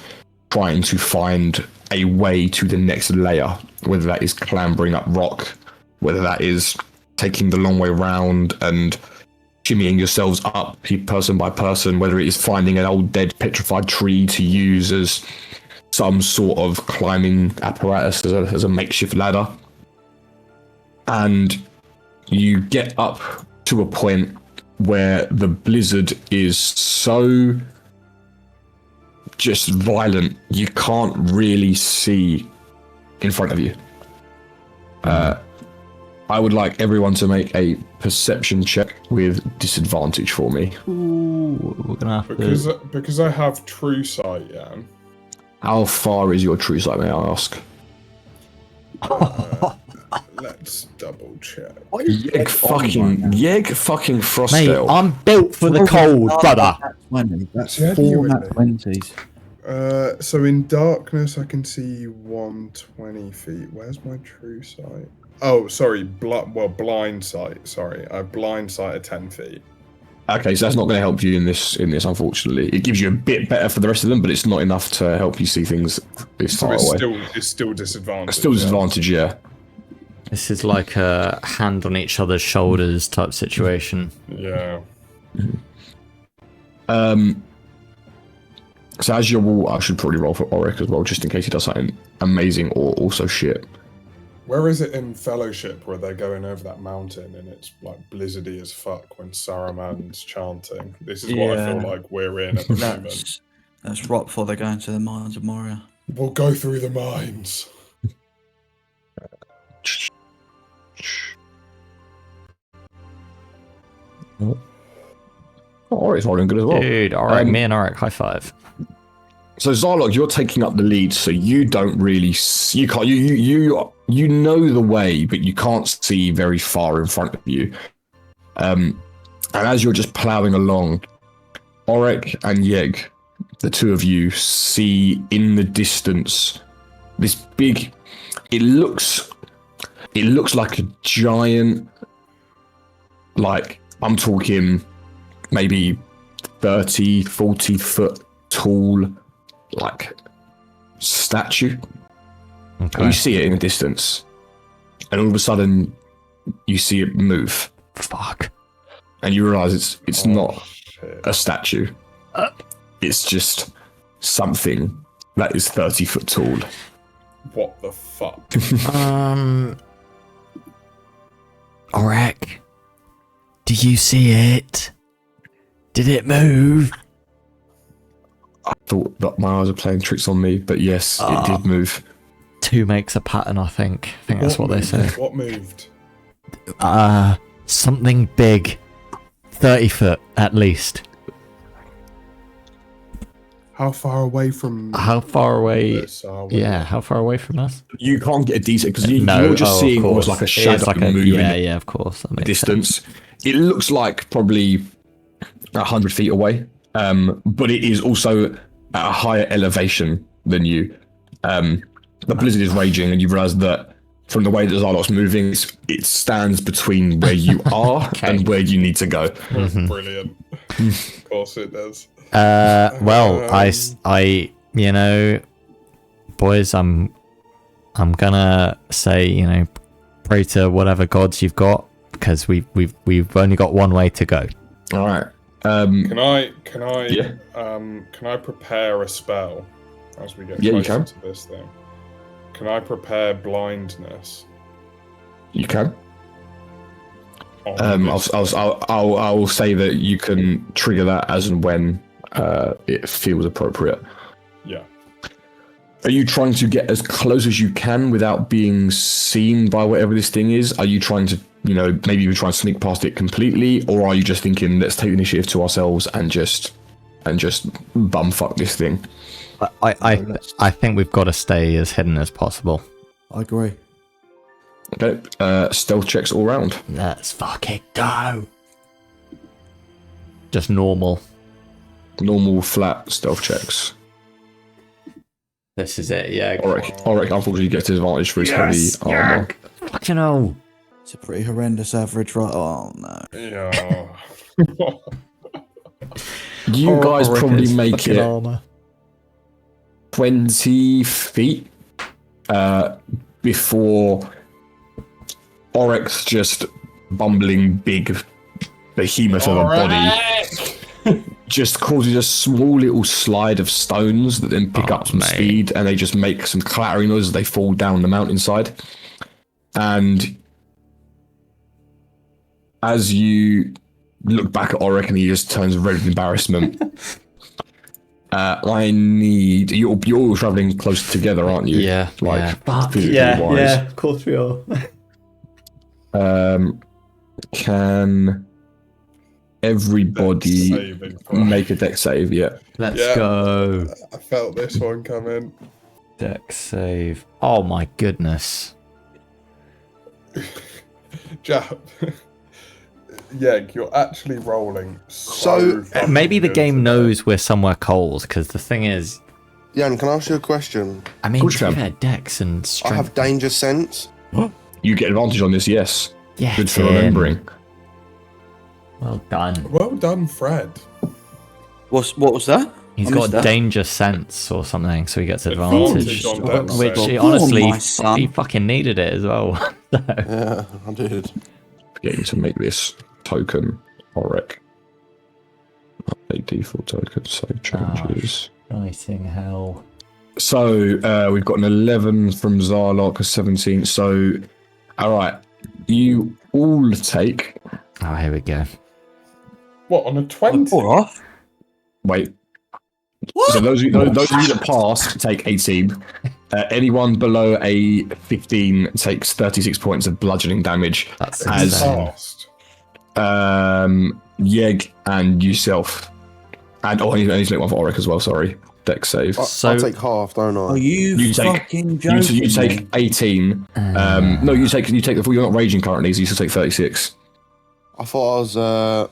Speaker 1: trying to find a way to the next layer, whether that is clambering up rock, whether that is taking the long way round and shimmying yourselves up person by person, whether it is finding an old dead petrified tree to use as some sort of climbing apparatus as a makeshift ladder. And you get up to a point where the blizzard is so just violent, you can't really see in front of you. I would like everyone to make a perception check with disadvantage for me.
Speaker 5: Ooh, we're gonna have
Speaker 3: Because I have true sight, Yian.
Speaker 1: How far is your true sight, may I ask?
Speaker 3: Let's double check.
Speaker 1: Yeg fucking
Speaker 5: Mate,
Speaker 1: Frostdale.
Speaker 5: I'm built for the cold, brother.
Speaker 4: That's
Speaker 3: See, how do you
Speaker 4: 4
Speaker 3: win
Speaker 4: nat
Speaker 3: it?
Speaker 4: 20s.
Speaker 3: So in darkness, I can see 120 feet. Where's my true sight? Oh, sorry. Blind sight. Sorry, I have blind sight at 10 feet.
Speaker 1: Okay, so that's not going to help you in this, unfortunately. It gives you a bit better for the rest of them, but it's not enough to help you see things this
Speaker 3: So
Speaker 1: far away.
Speaker 3: it's still disadvantage.
Speaker 1: Still disadvantage, yeah.
Speaker 5: This is like a hand on each other's shoulders type situation.
Speaker 3: Yeah.
Speaker 1: So as you're I should probably roll for Auric as well, just in case he does something amazing or also shit.
Speaker 3: Where is it in Fellowship where they're going over that mountain and it's like blizzardy as fuck when Saruman's chanting? This is what I feel like we're in at the moment.
Speaker 4: That's right before they go into the mines of Moria.
Speaker 3: We'll go through the mines.
Speaker 1: Oh, Auric's rolling good as well.
Speaker 5: Dude, alright, me and Auric, high five.
Speaker 1: So Zarlok, you're taking up the lead, so you don't really see, you know the way, but you can't see very far in front of you. And as you're just ploughing along, Auric and Yeg, the two of you, see in the distance this big. It looks like a giant, like, I'm talking maybe 30, 40 foot tall, like, statue.
Speaker 5: Okay.
Speaker 1: You see it in the distance, and all of a sudden you see it move,
Speaker 5: Fuck.
Speaker 1: and you realise it's not
Speaker 3: Shit.
Speaker 1: a statue. It's just something that is 30 foot tall.
Speaker 3: What the fuck?
Speaker 5: Auric, do you see it? Did it move?
Speaker 1: I thought that my eyes were playing tricks on me, but yes, it did move.
Speaker 5: 2 makes a pattern, I think. I think that's what they
Speaker 3: moved?
Speaker 5: say.
Speaker 3: What moved?
Speaker 5: Something big. 30 foot, at least.
Speaker 3: How far away from
Speaker 5: How far away?
Speaker 3: this are we?
Speaker 5: Yeah, how far away from us?
Speaker 1: You can't get a decent because
Speaker 5: No,
Speaker 1: you're just
Speaker 5: of
Speaker 1: seeing
Speaker 5: course.
Speaker 1: almost like a
Speaker 5: It is
Speaker 1: shadow
Speaker 5: like a-
Speaker 1: moving
Speaker 5: Yeah, of course. That
Speaker 1: the
Speaker 5: makes sense.
Speaker 1: distance. It looks like probably 100 feet away, but it is also at a higher elevation than you. The blizzard is raging, and you realise that from the way that Zarlok's moving, it stands between where you are and where you need to go.
Speaker 3: Brilliant. Of course it does.
Speaker 5: Well, I, you know, boys, I'm gonna say, you know, pray to whatever gods you've got, because we've only got one way to go.
Speaker 1: All right.
Speaker 3: Can I
Speaker 1: Yeah.
Speaker 3: can I prepare a spell as we get
Speaker 1: Yeah, you
Speaker 3: closer
Speaker 1: can.
Speaker 3: to this thing? Can I prepare blindness?
Speaker 1: You can.
Speaker 3: on this?
Speaker 1: I'll say that you can trigger that as and when it feels appropriate.
Speaker 3: Yeah.
Speaker 1: Are you trying to get as close as you can without being seen by whatever this thing is? Are you trying to, you know, maybe you try and sneak past it completely, or are you just thinking, let's take the initiative to ourselves and just bumfuck this thing?
Speaker 5: I think we've got to stay as hidden as possible.
Speaker 4: I agree.
Speaker 1: Okay. Stealth checks all round.
Speaker 5: Let's fucking go. Just normal.
Speaker 1: Normal flat stealth checks.
Speaker 5: This is it, yeah.
Speaker 1: Auric unfortunately gets disadvantage for his heavy armor.
Speaker 5: Fucking hell.
Speaker 4: It's a pretty horrendous average, right? Oh no.
Speaker 3: Yeah.
Speaker 1: You guys
Speaker 5: Auric
Speaker 1: probably
Speaker 5: is
Speaker 1: make
Speaker 5: fucking
Speaker 1: it
Speaker 5: armor.
Speaker 1: 20 feet before Auric's just bumbling big behemoth of a body just causes a small little slide of stones that then pick up some speed, and they just make some clattering noise as they fall down the mountainside. And as you look back at Auric and he just turns red with embarrassment, I need you're all traveling close together, aren't you?
Speaker 5: Yeah,
Speaker 1: like
Speaker 5: yeah.
Speaker 1: physically wise.
Speaker 5: of course we are.
Speaker 1: Can everybody
Speaker 3: Saving throw.
Speaker 1: make a deck save? Yeah.
Speaker 5: Let's
Speaker 3: Yeah.
Speaker 5: go.
Speaker 3: I felt this one coming.
Speaker 5: Deck save. Oh my goodness.
Speaker 3: Jaff. Yeg, you're actually rolling
Speaker 6: So,
Speaker 3: fucking
Speaker 5: Maybe the
Speaker 3: good
Speaker 5: game
Speaker 3: today.
Speaker 5: knows we're somewhere cold, because the thing is,
Speaker 6: Yian, can I ask you a question?
Speaker 5: I mean,
Speaker 1: Course you
Speaker 5: to be
Speaker 1: can.
Speaker 5: fair, dex and
Speaker 6: I
Speaker 5: strength.
Speaker 6: have danger sense.
Speaker 1: You get advantage on this, yes.
Speaker 5: Yeah,
Speaker 1: Good for remembering.
Speaker 5: Well done.
Speaker 3: Well done, Fred.
Speaker 4: What was that?
Speaker 5: He's
Speaker 4: I
Speaker 5: got
Speaker 4: missed that.
Speaker 5: danger sense or something, so he gets
Speaker 3: Advantage
Speaker 5: advantage.
Speaker 3: on dex
Speaker 5: Which
Speaker 3: save.
Speaker 5: he
Speaker 4: Go on,
Speaker 5: honestly,
Speaker 4: my son.
Speaker 5: he fucking needed it as well. So,
Speaker 6: Yeah, I did.
Speaker 1: Getting to make this token, Auric. Update default token, save changes.
Speaker 5: Writing hell.
Speaker 1: So we've got an 11 from Zarlok, a 17. So, all right, you all take.
Speaker 5: Oh, here we go.
Speaker 3: What, on a 20?
Speaker 4: Alright.
Speaker 1: Wait. So those of you that pass take 18. Anyone below a 15 takes 36 points of bludgeoning damage.
Speaker 5: That's
Speaker 1: As-
Speaker 5: insane.
Speaker 3: Fast.
Speaker 1: Yeg and yourself. And I need to make one for Auric as well. Sorry, deck save.
Speaker 5: So-
Speaker 6: I take half, don't I?
Speaker 4: Are you,
Speaker 1: You take-
Speaker 4: fucking joking?
Speaker 1: You take 18. No, you take the full. You're not raging currently, so you still take 36.
Speaker 6: I thought I was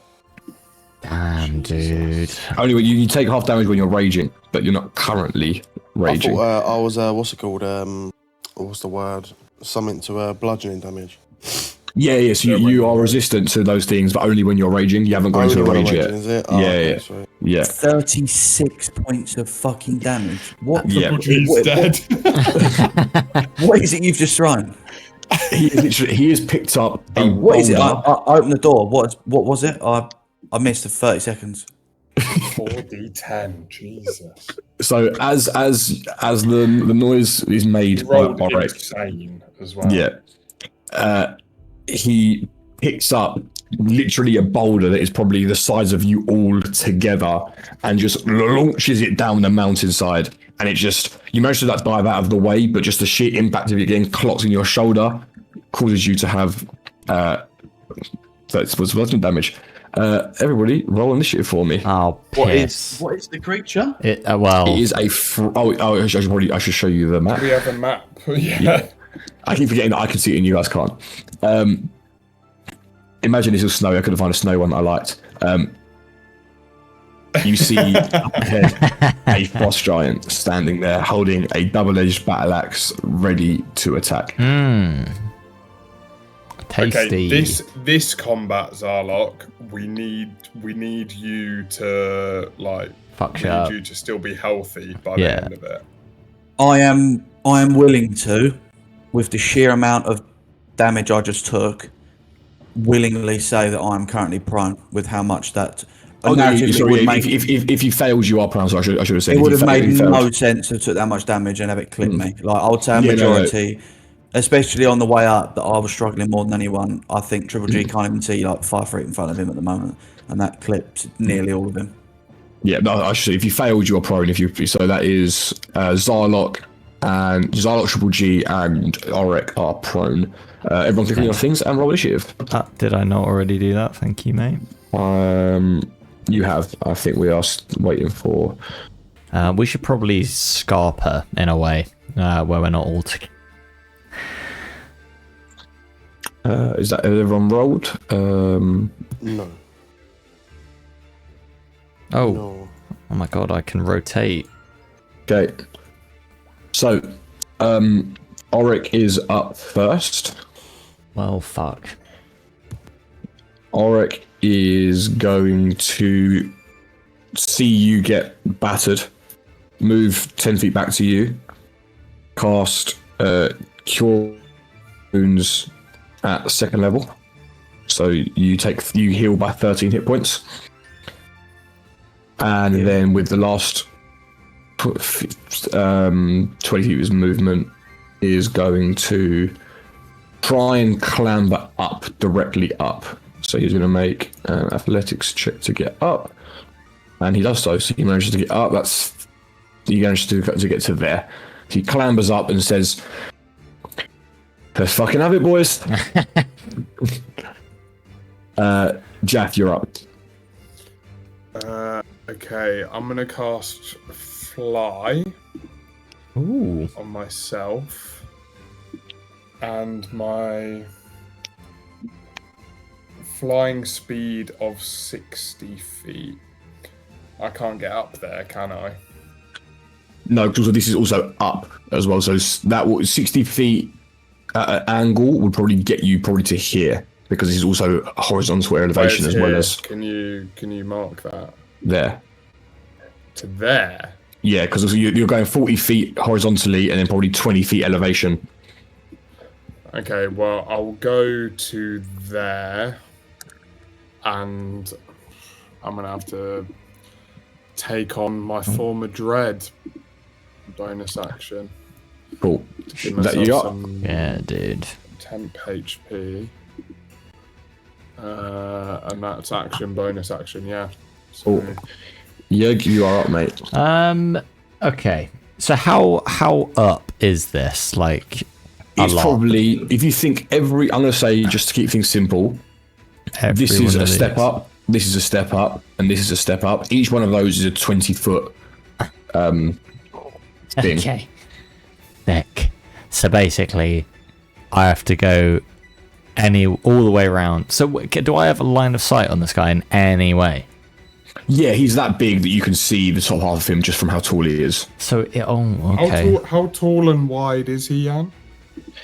Speaker 5: Damn, dude.
Speaker 1: Only when you take half damage when you're raging, but you're not currently raging.
Speaker 6: I thought I was what's it called? What's the word? Something to bludgeoning damage.
Speaker 1: Yeah. So you are resistant to those things, but only when you're raging. You haven't gone into a
Speaker 6: Only when
Speaker 1: rage
Speaker 6: I'm
Speaker 1: yet.
Speaker 6: raging, is it? Oh,
Speaker 1: Yeah,
Speaker 6: okay,
Speaker 1: yeah.
Speaker 6: sweet.
Speaker 1: Yeah.
Speaker 4: 36 points of fucking damage. What?
Speaker 1: Yeah.
Speaker 3: He's dead.
Speaker 4: What is it you've just thrown?
Speaker 1: He has picked up a
Speaker 4: What is it? I
Speaker 1: boulder.
Speaker 4: opened the door. What was it? I missed the 30 seconds.
Speaker 3: 4d10. Jesus.
Speaker 1: So as the noise is made
Speaker 3: He
Speaker 1: by
Speaker 3: rolled
Speaker 1: Ulrich,
Speaker 3: insane as well.
Speaker 1: yeah, he picks up literally a boulder that is probably the size of you all together and just launches it down the mountainside. And it just, you manage to dive out of the way, but just the sheer impact of it getting clocked in your shoulder causes you to have that's bludgeoning damage. Everybody, roll initiative for me.
Speaker 5: Oh, piss.
Speaker 4: What is the creature?
Speaker 5: It, well,
Speaker 1: It is a. I should show you the map.
Speaker 3: We have a map. Yeah.
Speaker 1: I keep forgetting that I can see it and you guys can't. Imagine this was snowy. I couldn't find a snow one that I liked. You see ahead a frost giant standing there holding a double-edged battle axe ready to attack.
Speaker 5: tasty.
Speaker 3: Okay, this combat, Zarlok, we need you to like
Speaker 5: Fuck
Speaker 3: we
Speaker 5: shit up.
Speaker 3: need you to still be healthy by
Speaker 5: Yeah.
Speaker 3: the end of it.
Speaker 4: I am willing to, with the sheer amount of damage I just took, willingly say that I am currently prone with how much that.
Speaker 1: If you failed, you are prone. So I should have said
Speaker 4: It would have
Speaker 1: if you
Speaker 4: made
Speaker 1: failed.
Speaker 4: no sense to took that much damage and have it clip me. Like I would say a
Speaker 1: Yeah, no.
Speaker 4: majority, especially on the way up, that I was struggling more than anyone. I think Triple G can't even see like 5 feet in front of him at the moment, and that clipped nearly all of him.
Speaker 1: Yeah, no, I should say if you failed, you are prone. So that is Zarlok and Zarlok, Triple G, and Ulrich are prone. Everyone click on your things and roll initiative.
Speaker 5: Did I not already do that? Thank you, mate.
Speaker 1: You have. I think we are waiting for.
Speaker 5: We should probably scarp her in a way where we're not all together.
Speaker 1: Is that everyone rolled?
Speaker 6: No.
Speaker 5: Oh,
Speaker 6: No.
Speaker 5: oh my god! I can rotate.
Speaker 1: Okay. So, Ulrich is up first.
Speaker 5: Well, fuck.
Speaker 1: Ulrich is going to see you get battered, move 10 feet back to you, cast Cure Wounds at second level. So you heal by 13 hit points. And then with the last 20 feet of his movement is going to try and clamber up, directly up. So he's going to make an athletics check to get up. And he does so. So he manages to get up. He manages to get to there. He clambers up and says, "Let's fucking have it, boys." Jaff, you're up.
Speaker 3: Okay, I'm gonna cast Fly
Speaker 5: Ooh.
Speaker 3: on myself, and my flying speed of 60 feet. I can't get up there, can I?
Speaker 1: No, because this is also up as well. So that 60 feet at an angle would probably get you to here, because this is also horizontal elevation
Speaker 3: Where's
Speaker 1: as well
Speaker 3: here?
Speaker 1: as
Speaker 3: Can you mark that
Speaker 1: there.
Speaker 3: to there?
Speaker 1: Yeah, because you're going 40 feet horizontally and then probably 20 feet elevation.
Speaker 3: Okay, well I'll go to there, and I'm gonna have to take on my former dread bonus action.
Speaker 1: Cool.
Speaker 3: Give
Speaker 1: Is that
Speaker 3: myself
Speaker 1: you up?
Speaker 3: some
Speaker 5: Yeah, dude.
Speaker 3: temp HP. And that's action, bonus action, yeah. So,
Speaker 1: Cool. Yeg, you are up, mate.
Speaker 5: Okay. So how up is this? Like a
Speaker 1: It's
Speaker 5: lot.
Speaker 1: probably, if you think I'm going to say, just to keep things simple, this
Speaker 5: Every
Speaker 1: is
Speaker 5: one
Speaker 1: a
Speaker 5: of
Speaker 1: step
Speaker 5: these.
Speaker 1: up, this is a step up, and this is a step up. Each one of those is a 20-foot thing.
Speaker 5: Okay. Thick. So basically, I have to go all the way around. So do I have a line of sight on this guy in any way?
Speaker 1: Yeah, he's that big that you can see the top half of him just from how tall he is.
Speaker 5: So, okay.
Speaker 3: How tall and wide is he, Jan?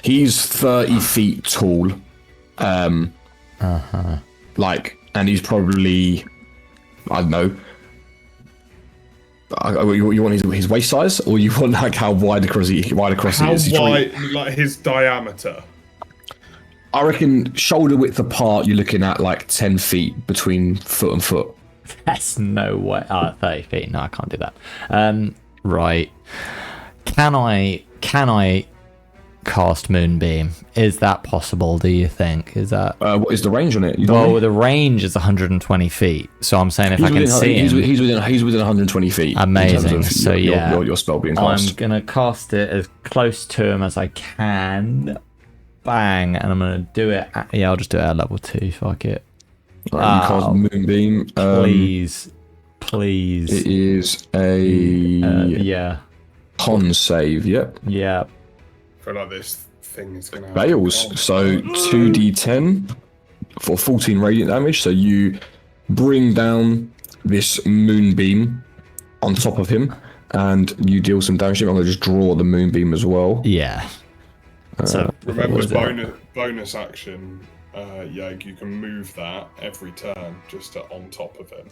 Speaker 1: He's 30 feet tall. Like, and he's probably, I don't know. You want his waist size, or you want like how wide across he is?
Speaker 3: How wide, like his diameter?
Speaker 1: I reckon shoulder width apart, you're looking at like 10 feet between foot and foot.
Speaker 5: That's no way. 30 feet. No, I can't do that. Right. Can I cast Moonbeam? Is that possible, do you think? Is that...
Speaker 1: What is the range on it?
Speaker 5: The range is 120 feet. So I'm saying if I can see him...
Speaker 1: He's within 120 feet.
Speaker 5: Amazing. So yeah.
Speaker 1: Your spell being cast.
Speaker 5: I'm going to cast it as close to him as I can. Bang. And I'm going to do it... I'll just do it at level 2. Fuck it.
Speaker 1: Right, you cast Moonbeam.
Speaker 5: Please.
Speaker 1: It is a... Con save, yep.
Speaker 5: Yeah.
Speaker 3: I feel like this thing is going to
Speaker 1: fails. So 2d10 for 14 radiant damage. So you bring down this moonbeam on top of him, and you deal some damage to him. I'm going to just draw the moonbeam as well.
Speaker 5: Yeah. So
Speaker 3: remember, bonus action, you can move that every turn just on top of him.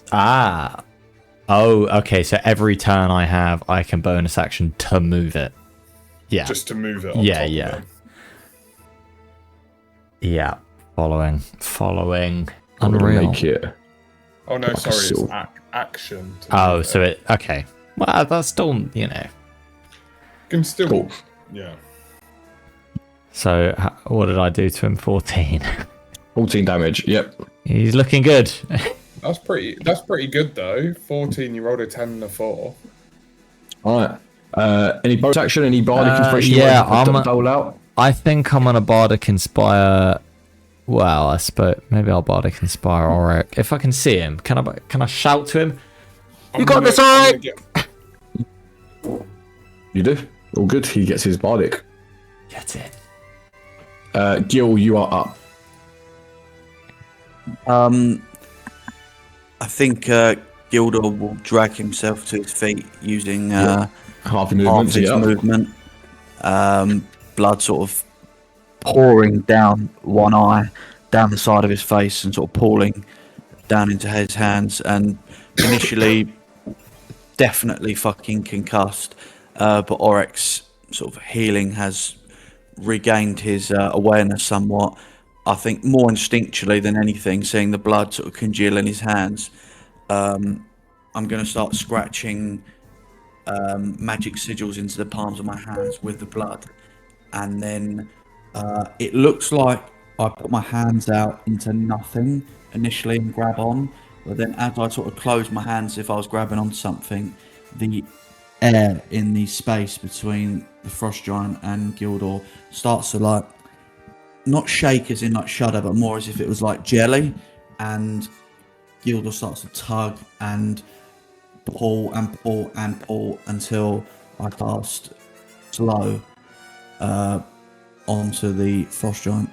Speaker 5: Oh, okay. So every turn I have, I can bonus action to move it. Yeah.
Speaker 3: Just to move it on top of him.
Speaker 5: Yeah. Following.
Speaker 1: Unreal. Make it
Speaker 3: oh no, sorry, it's action.
Speaker 5: Oh, so it... Okay. Well, that's still,
Speaker 3: Can still...
Speaker 1: Cool.
Speaker 3: Yeah.
Speaker 5: So, what did I do to him? 14.
Speaker 1: 14 damage, yep.
Speaker 5: He's looking good.
Speaker 3: That's pretty good, though. 14, you rolled a 10 and a 4.
Speaker 1: Alright. Any bonus action, any bardic inspiration?
Speaker 5: I'm
Speaker 1: dole out?
Speaker 5: I think I'm gonna bardic inspire. Well, I suppose maybe I'll bardic inspire Auric if I can see him. Can I shout to him? You got this, Auric.
Speaker 1: You do. All good. He gets his bardic.
Speaker 5: Get it.
Speaker 1: Gil, you are up.
Speaker 2: I think Gildor will drag himself to his feet using
Speaker 1: half movement.
Speaker 2: his movement. Blood sort of pouring down one eye, down the side of his face, and sort of pooling down into his hands. And initially, definitely fucking concussed. But Auric's sort of healing has regained his awareness somewhat. I think more instinctually than anything, seeing the blood sort of congeal in his hands. I'm going to start scratching magic sigils into the palms of my hands with the blood. And then it looks like I put my hands out into nothing initially and grab on. But then as I sort of close my hands, if I was grabbing on something, the air in the space between the frost giant and Gildor starts to like, not shake as in like shudder, but more as if it was like jelly. And Gildor starts to tug and pull and pull and pull until I cast slow onto the frost giant.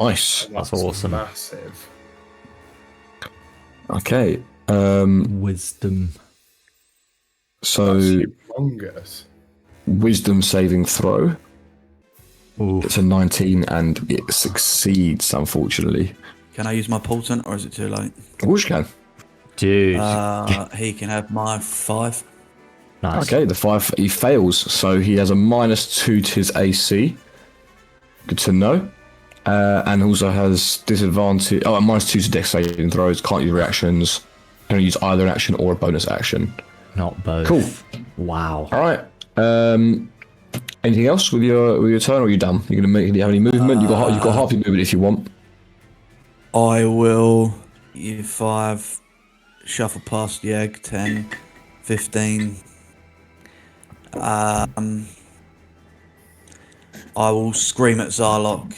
Speaker 1: Nice.
Speaker 5: That's awesome.
Speaker 3: Massive.
Speaker 1: Okay.
Speaker 5: Wisdom.
Speaker 1: So
Speaker 3: That's humongous.
Speaker 1: wisdom saving throw.
Speaker 5: Ooh.
Speaker 1: It's a 19 and it succeeds, unfortunately.
Speaker 2: Can I use my portent or is it too late?
Speaker 1: Of course you can.
Speaker 5: Dude.
Speaker 2: He can have my 5.
Speaker 5: Nice.
Speaker 1: Okay, the 5, he fails, so he has a -2 to his AC. Good to know. And also has disadvantage. Oh, a -2 to dex saving throws. Can't use reactions. Can use either an action or a bonus action.
Speaker 5: Not both.
Speaker 1: Cool.
Speaker 5: Wow.
Speaker 1: All right. Anything else with your turn, or are you done? Do you have any movement? You've got half your movement if you want.
Speaker 2: I will, if I've shuffled past the egg, 10, 15. I will scream at Zarlok,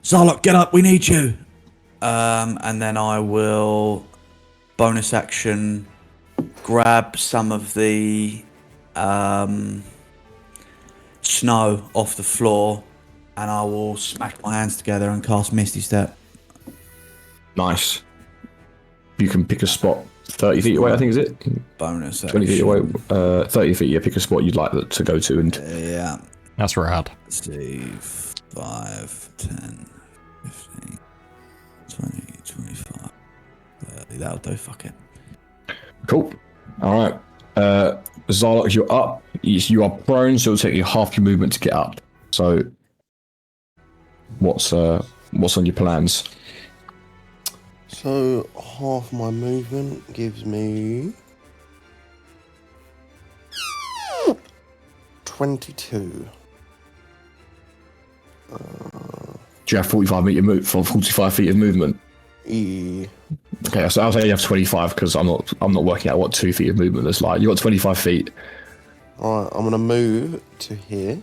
Speaker 2: Zarlok, get up, we need you! And then I will bonus action grab some of the snow off the floor, and I will smack my hands together and cast Misty Step.
Speaker 1: Nice. you can pick a spot 30 feet away, I think, is it?
Speaker 4: Bonus
Speaker 1: 20 feet away. 30 feet, yeah, pick a spot you'd like to go to. And
Speaker 4: Yeah.
Speaker 5: That's rad.
Speaker 4: Let's do 5, 10, 15, 20, 25, 30. That'll do, fuck it.
Speaker 1: cool. All right. Zarlok, you're up. You are prone, so it'll take you half your movement to get up. So, what's on your plans?
Speaker 6: So half my movement gives me 22.
Speaker 1: Do you have 45 feet of movement?
Speaker 6: E.
Speaker 1: Okay, so I'll say you have 25 because I'm not working out what 2 feet of movement is like. You got 25 feet.
Speaker 6: Alright, I'm gonna move to here.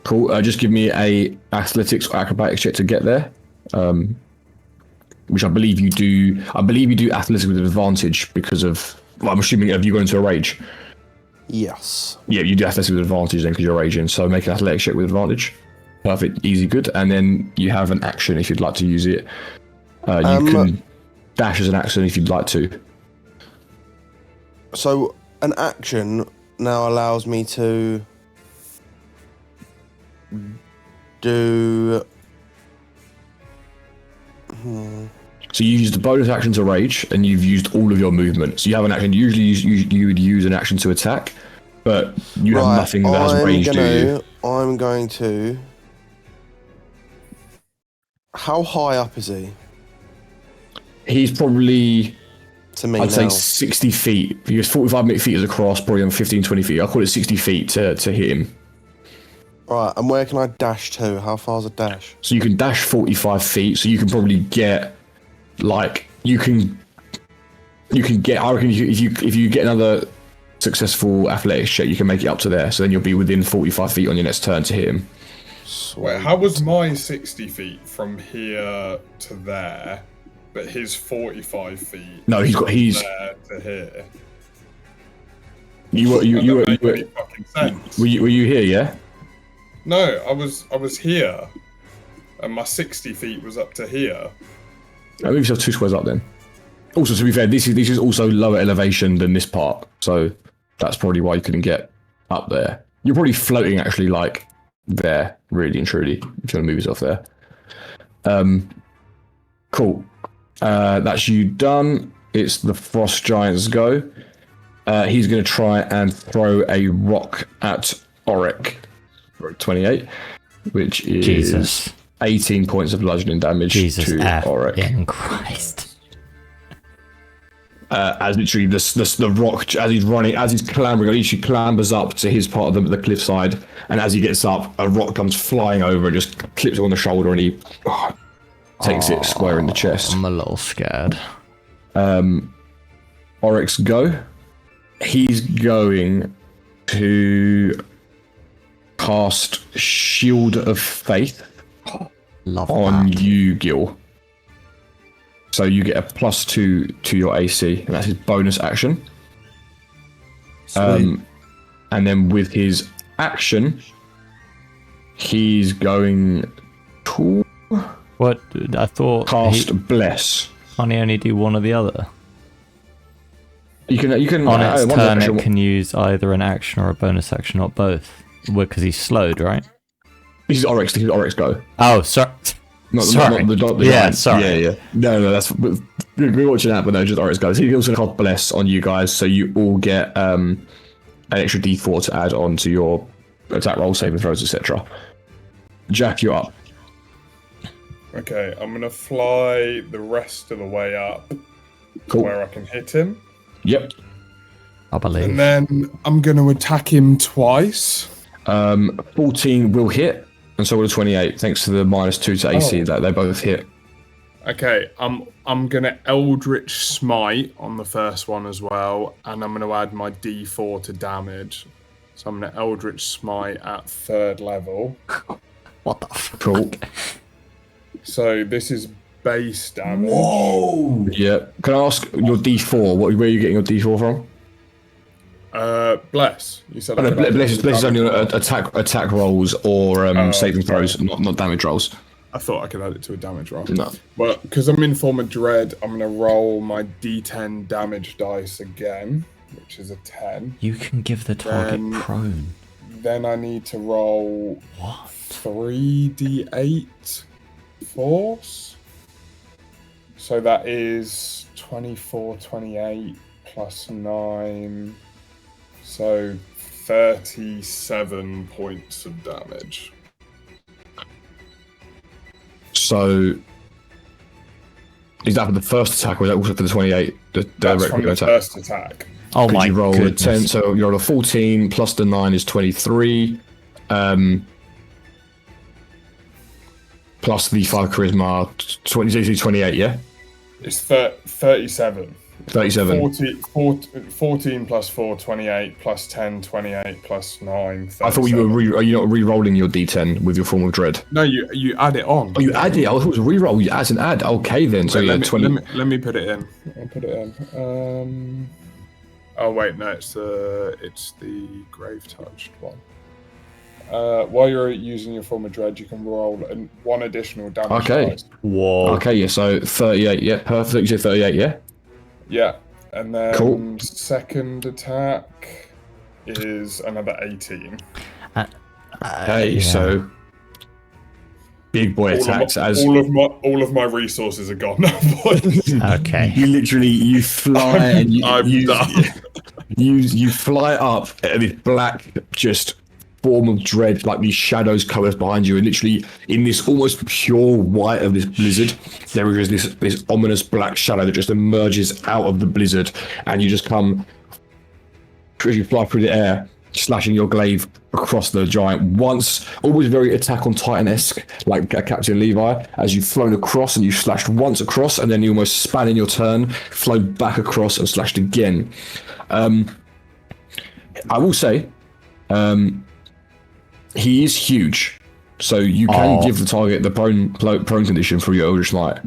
Speaker 1: Cool. Just give me a athletics or acrobatics check to get there. Which I believe you do. I believe you do athletics with advantage because of. Well, I'm assuming have you gone into a rage?
Speaker 6: Yes.
Speaker 1: Yeah, you do athletics with advantage then because you're raging. So make an athletics check with advantage. Perfect, easy, good. And then you have an action if you'd like to use it. You can dash as an action if you'd like to.
Speaker 6: So an action now allows me to do.
Speaker 1: So you used the bonus action to rage, and you've used all of your movement. So you have an action. Usually, you would use an action to attack, but you have nothing that has range. Do you?
Speaker 6: I'm going to. How high up is he?
Speaker 1: He's probably,
Speaker 6: To me
Speaker 1: I'd
Speaker 6: now.
Speaker 1: say 60 feet. Because 45 feet is across, probably on 15, 20 feet. I'll call it 60 feet to hit him.
Speaker 6: Right, and where can I dash to? How far's a dash?
Speaker 1: So you can dash 45 feet. So you can probably get, like, you can get. I reckon if you get another successful athletics check, you can make it up to there. So then you'll be within 45 feet on your next turn to hit him.
Speaker 3: Wait, how was my 60 feet from here to there, but his 45 feet?
Speaker 1: No, he's
Speaker 3: there to here.
Speaker 1: You were
Speaker 3: Fucking sense.
Speaker 1: were you here? Yeah.
Speaker 3: No, I was here, and my 60 feet was up to here.
Speaker 1: Maybe yourself 2 squares up then. Also, to be fair, this is also lower elevation than this part, so that's probably why you couldn't get up there. You're probably floating actually, like there, really and truly, if you want to move yourself there. Cool. That's you done. It's the Frost Giant's go. He's going to try and throw a rock at Auric. 28, which is
Speaker 5: Jesus.
Speaker 1: 18 points of bludgeoning damage
Speaker 5: Jesus
Speaker 1: to Auric.
Speaker 5: in Christ.
Speaker 1: As literally the rock, as he's running, as he's clambering, he clambers up to his part of the cliffside, and as he gets up, a rock comes flying over and just clips him on the shoulder, and he takes it square in the chest.
Speaker 5: I'm a little scared.
Speaker 1: Auric's go. He's going to cast Shield of Faith
Speaker 5: Love
Speaker 1: on
Speaker 5: that.
Speaker 1: you, Gil. So you get a +2 to your AC, and that's his bonus action.
Speaker 4: Sweet.
Speaker 1: And then with his action, he's going to
Speaker 5: What? I thought
Speaker 1: cast Bless.
Speaker 5: can't he only do one or the other?
Speaker 1: You can
Speaker 5: On its
Speaker 1: one
Speaker 5: turn,
Speaker 1: action-
Speaker 5: it can use either an action or a bonus action, not both. Because he's slowed, right?
Speaker 1: This is Oryx. This is Oryx go.
Speaker 5: Oh, sorry. Sorry.
Speaker 1: Not the
Speaker 5: Yeah,
Speaker 1: giant.
Speaker 5: sorry.
Speaker 1: Yeah. No, that's we're watching that, but no, just Oryx guys. He's also called Bless on you guys, so you all get an extra D4 to add on to your attack roll, saving throws, etc. Jack, you're up.
Speaker 3: Okay, I'm gonna fly the rest of the way up to
Speaker 1: Cool.
Speaker 3: where I can hit him,
Speaker 1: Yep.
Speaker 5: I believe.
Speaker 3: and then I'm gonna attack him twice.
Speaker 1: 14 will hit, and so will 28, thanks to the -2 to AC.
Speaker 3: Oh.
Speaker 1: That they both hit.
Speaker 3: Okay, I'm gonna Eldritch Smite on the first one as well, and I'm gonna add my D4 to damage. So I'm gonna Eldritch Smite at 3rd level.
Speaker 5: What the fuck?
Speaker 1: Cool.
Speaker 3: So this is base damage.
Speaker 4: Whoa!
Speaker 1: Yeah. Can I ask your D4? Where are you getting your D4 from?
Speaker 3: Bless. You said.
Speaker 1: Oh, no,
Speaker 3: I could
Speaker 1: Bless
Speaker 3: add
Speaker 1: is only on attack rolls or saving throws, not damage rolls.
Speaker 3: I thought I could add it to a damage roll.
Speaker 1: No.
Speaker 3: But because I'm in form of dread, I'm going to roll my d10 damage dice again, which is a 10.
Speaker 5: You can give the target
Speaker 3: Then-
Speaker 5: prone.
Speaker 3: Then I need to roll
Speaker 5: What?
Speaker 3: 3d8 force. So that is 24, 28 plus 9. So 37 points of damage.
Speaker 1: So is that for the first attack, or is that also for the 28? The
Speaker 3: That's from
Speaker 1: regular
Speaker 3: the
Speaker 1: attack.
Speaker 3: first attack.
Speaker 5: Oh
Speaker 1: Could
Speaker 5: my
Speaker 1: you roll
Speaker 5: goodness.
Speaker 1: a 10? So you roll a 14 plus the 9 is 23. Plus the 5 charisma, 28, yeah?
Speaker 3: It's 37.
Speaker 1: 37.
Speaker 3: 14 plus 4, 28 plus 10, 28 plus 9.
Speaker 1: I thought you were are you not re-rolling your d10 with your form of dread?
Speaker 3: No, you add it on.
Speaker 1: Oh, you add it. I thought it was a re-roll. You add an add. Okay, then. So
Speaker 3: Wait,
Speaker 1: yeah,
Speaker 3: let, me,
Speaker 1: 20.
Speaker 3: let me put it in. I'll put it in. Oh wait, no, it's the grave touched one. While you're using your form of dread, you can roll one additional damage.
Speaker 1: Okay.
Speaker 3: Dice.
Speaker 5: Whoa.
Speaker 1: Okay, yeah. So 38. Yeah, perfect. You said 38. Yeah.
Speaker 3: Yeah, and then
Speaker 1: Cool.
Speaker 3: second attack is another 18.
Speaker 1: Okay,
Speaker 5: Yeah.
Speaker 1: so big boy attacks as
Speaker 3: all of my resources are gone now, boys.
Speaker 5: Okay.
Speaker 1: you literally you fly and
Speaker 3: I'm done.
Speaker 1: you fly up at this black just form of dread, like these shadows covers behind you, and literally in this almost pure white of this blizzard, there is this ominous black shadow that just emerges out of the blizzard, and you just come as you fly through the air, slashing your glaive across the giant once, always very Attack on Titan-esque, like Captain Levi, as you've flown across and you slashed once across, and then you almost span in your turn, flown back across and slashed again. I will say, he is huge, so you can give the target the prone condition for your Eldritch Smite.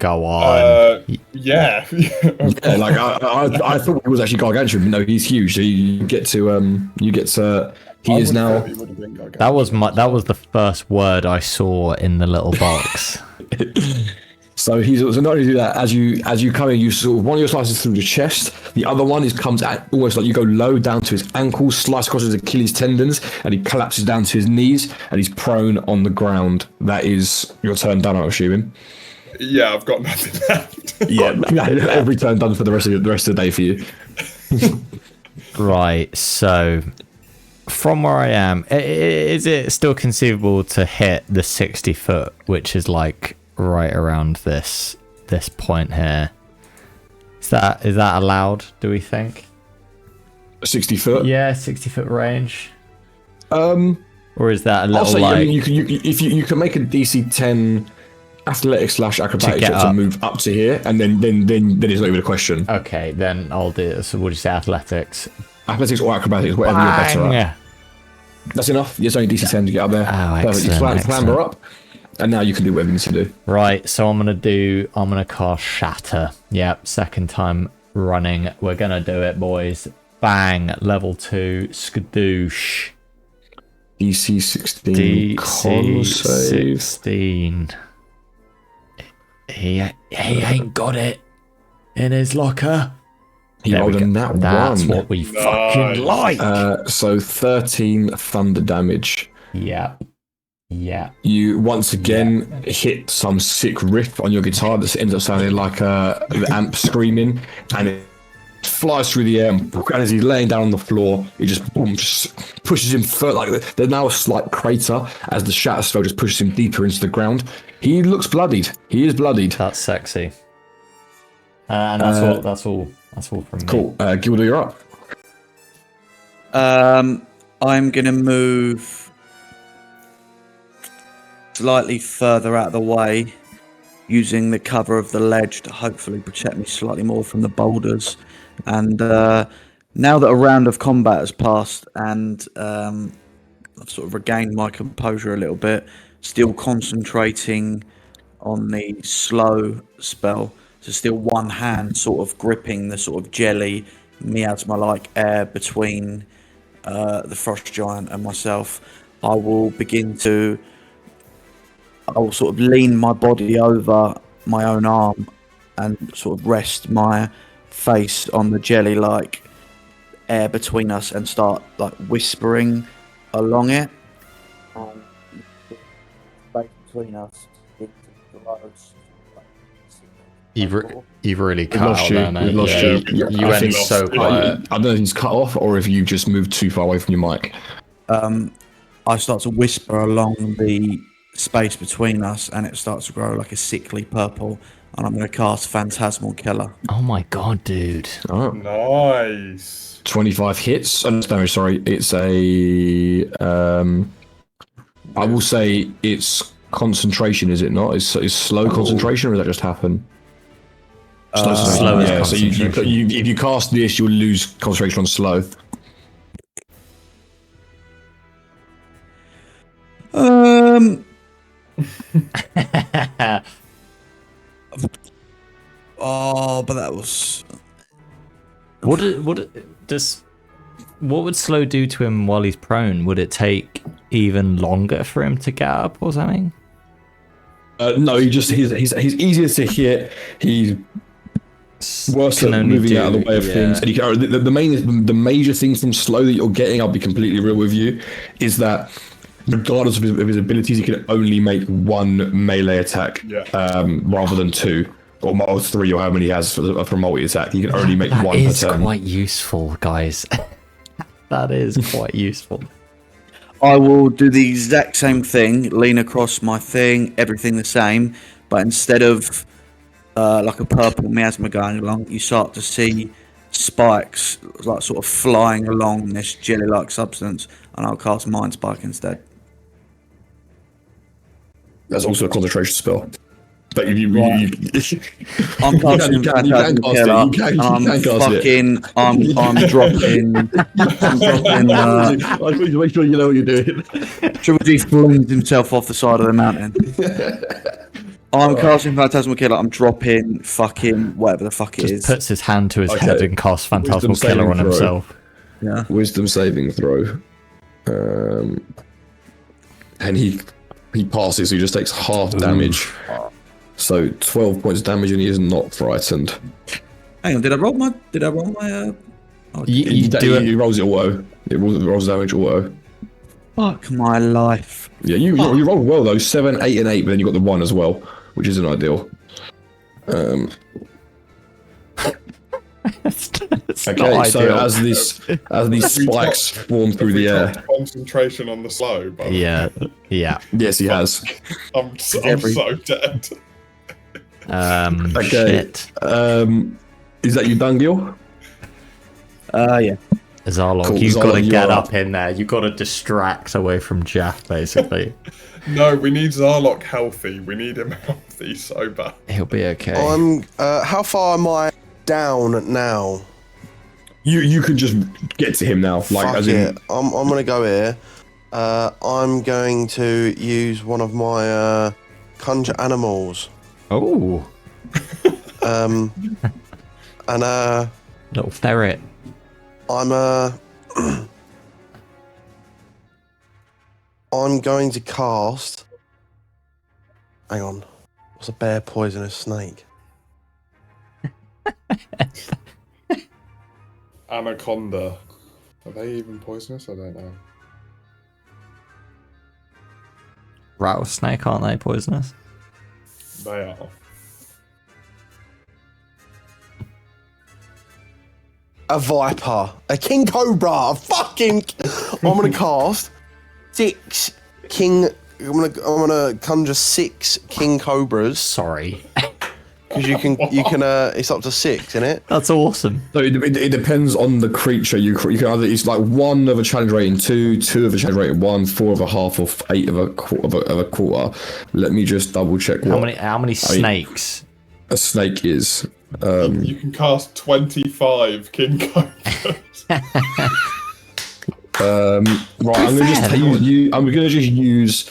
Speaker 5: Go on.
Speaker 3: Yeah.
Speaker 1: Yeah, like I thought he was actually gargantuan, but no, he's huge. So you get to he is now.
Speaker 5: That was the first word I saw in the little box.
Speaker 1: So he's also not only do that as you come in, you sort of one of your slices through the chest, the other one comes at almost like you go low down to his ankles, slice across his Achilles tendons, and he collapses down to his knees, and he's prone on the ground. That is your turn done, I'm assuming.
Speaker 3: Yeah, I've got nothing left.
Speaker 1: Yeah, every turn done for the rest of the day for you.
Speaker 5: Right, so from where I am, is it still conceivable to hit the 60 foot, which is like right around this point here? Is that allowed, do we think?
Speaker 1: 60 foot.
Speaker 5: Yeah, 60 foot range.
Speaker 1: Or
Speaker 5: Or is that a little
Speaker 1: also,
Speaker 5: like...
Speaker 1: I mean, you can make a DC 10 athletics / acrobatics
Speaker 5: get
Speaker 1: to
Speaker 5: up.
Speaker 1: move up to here, and then it's not even a question.
Speaker 5: Okay, then I'll do it. So what do you say, athletics?
Speaker 1: Athletics or acrobatics, whatever you're better at.
Speaker 5: Yeah.
Speaker 1: That's enough. It's only DC 10 to get up there.
Speaker 5: Oh,
Speaker 1: Perfect. You
Speaker 5: excellent,
Speaker 1: clamber up, and now you can do whatever you need to do.
Speaker 5: Right, so I'm gonna cast Shatter. Yep, second time running. We're gonna do it, boys. Bang, level 2, skadoosh.
Speaker 1: DC 16 con save.
Speaker 5: 16. He ain't got it in his locker.
Speaker 1: He
Speaker 5: There we
Speaker 1: rolled a
Speaker 5: go.
Speaker 1: nat
Speaker 5: That's
Speaker 1: 1.
Speaker 5: what we fucking like.
Speaker 1: So 13 thunder damage.
Speaker 5: Yeah.
Speaker 1: You once again hit some sick riff on your guitar that ends up sounding like the amp screaming, and it flies through the air, and as he's laying down on the floor, it just pushes him further. Like there's now a slight crater as the shatter spell just pushes him deeper into the ground. He looks bloodied. He is bloodied.
Speaker 5: That's sexy. And that's all from me.
Speaker 1: Cool. Gilder, you're up.
Speaker 4: I'm gonna move slightly further out of the way, using the cover of the ledge to hopefully protect me slightly more from the boulders. And now that a round of combat has passed and I've sort of regained my composure a little bit, still concentrating on the slow spell, so still one hand sort of gripping the sort of jelly miasma-like air between the frost giant and myself, I will begin to
Speaker 2: I'll sort of lean my body over my own arm and sort of rest my face on the jelly-like air between us and start like whispering along it. Space between us.
Speaker 5: You've really
Speaker 1: We've
Speaker 5: cut
Speaker 1: lost
Speaker 5: out
Speaker 1: you.
Speaker 5: there, mate.
Speaker 1: We've lost
Speaker 5: Yeah.
Speaker 1: you.
Speaker 5: You
Speaker 1: I
Speaker 5: went
Speaker 1: think-
Speaker 5: so quiet.
Speaker 1: I don't know if he's cut off or if you just moved too far away from your mic.
Speaker 2: I start to whisper along the space between us, and it starts to grow like a sickly purple. And I'm going to cast Phantasmal Killer.
Speaker 5: Oh my god, dude.
Speaker 1: Oh.
Speaker 3: Nice.
Speaker 1: 25 hits. Damage, sorry. It's a. I will say it's concentration, is it not? Is slow concentration, or does that just happen?
Speaker 5: Slow is
Speaker 1: yeah, so
Speaker 5: concentration.
Speaker 1: if you cast this, you'll lose concentration on slow.
Speaker 2: Oh, but that was.
Speaker 5: What would slow do to him while he's prone? Would it take even longer for him to get up or something?
Speaker 1: No, he's easier to hit. He's worse
Speaker 5: Can
Speaker 1: at
Speaker 5: only
Speaker 1: moving out of the
Speaker 5: do-
Speaker 1: way of
Speaker 5: yeah.
Speaker 1: things. And the major things from slow that you're getting, I'll be completely real with you, is that regardless of his abilities, he can only make one melee attack rather than two. Or 3, or how many he has for multi attack. He can only make
Speaker 5: That
Speaker 1: one
Speaker 5: is
Speaker 1: per turn.
Speaker 5: quite useful, guys. That is quite useful.
Speaker 2: I will do the exact same thing, lean across my thing, everything the same, but instead of like a purple miasma going along, you start to see spikes like sort of flying along this jelly-like substance, and I'll cast Mind Spike instead.
Speaker 1: That's also a concentration spell. But you
Speaker 2: I'm casting Phantasmal Killer, and I'm dropping.
Speaker 1: I just need to make sure you know what you're doing.
Speaker 2: Triple G flings himself off the side of the mountain. I'm casting Phantasmal Killer. I'm dropping fucking whatever the fuck it
Speaker 5: Just
Speaker 2: is.
Speaker 5: puts his hand to his
Speaker 1: Okay.
Speaker 5: head and casts Phantasmal
Speaker 1: Wisdom
Speaker 5: Killer
Speaker 1: saving
Speaker 5: on
Speaker 1: throw.
Speaker 5: himself.
Speaker 2: Yeah.
Speaker 1: Wisdom saving throw. And he passes, so he just takes half damage. So 12 points of damage, and he is not frightened.
Speaker 2: Hang on. Did I roll my?
Speaker 5: You do
Speaker 1: He
Speaker 5: it.
Speaker 1: rolls it auto. It rolls damage auto.
Speaker 2: Fuck my life.
Speaker 1: Yeah, you rolled well though. 7, 8, and 8, but then you got the 1 as well, which isn't ideal.
Speaker 5: It's
Speaker 1: Okay,
Speaker 5: not
Speaker 1: so
Speaker 5: ideal.
Speaker 1: as these spikes form through the air.
Speaker 3: Concentration on the slow. But
Speaker 5: Yeah.
Speaker 1: Yes, he has.
Speaker 3: I'm so dead.
Speaker 1: Okay.
Speaker 5: Shit.
Speaker 1: Is that you done, Gil?
Speaker 2: Yeah.
Speaker 5: Zarlok,
Speaker 1: Cool,
Speaker 5: you've got to
Speaker 1: Zarlok, you
Speaker 5: get
Speaker 1: are
Speaker 5: up in there. You've got to distract away from Jaff, basically.
Speaker 3: No, we need Zarlok healthy. We need him healthy so bad.
Speaker 5: He'll be okay.
Speaker 6: I'm. How far am I down now?
Speaker 1: You can just get to him now, like
Speaker 6: Fuck
Speaker 1: as
Speaker 6: it.
Speaker 1: in.
Speaker 6: I'm gonna go here. I'm going to use one of my conjure animals.
Speaker 5: Oh,
Speaker 6: And
Speaker 5: little ferret.
Speaker 6: I'm I'm going to cast. Hang on. What's a bear poisonous snake?
Speaker 3: Anaconda. Are they even poisonous? I don't know.
Speaker 5: Rattlesnake, aren't they poisonous?
Speaker 3: They are.
Speaker 6: A viper, a king cobra, a fucking. I'm gonna cast 6 king. I'm gonna conjure 6 king cobras
Speaker 5: Sorry.
Speaker 6: because you can. It's up to 6, isn't it?
Speaker 5: That's awesome.
Speaker 1: So it depends on the creature. You can either it's like 1 of a challenge rating 2, 2 of a challenge rating 1, 4 of a half, or 8 of a quarter. Let me just double check what
Speaker 5: How many snakes?
Speaker 1: a snake is.
Speaker 3: You can cast 25 king cobras.
Speaker 1: Right, I'm gonna just I'm gonna just use.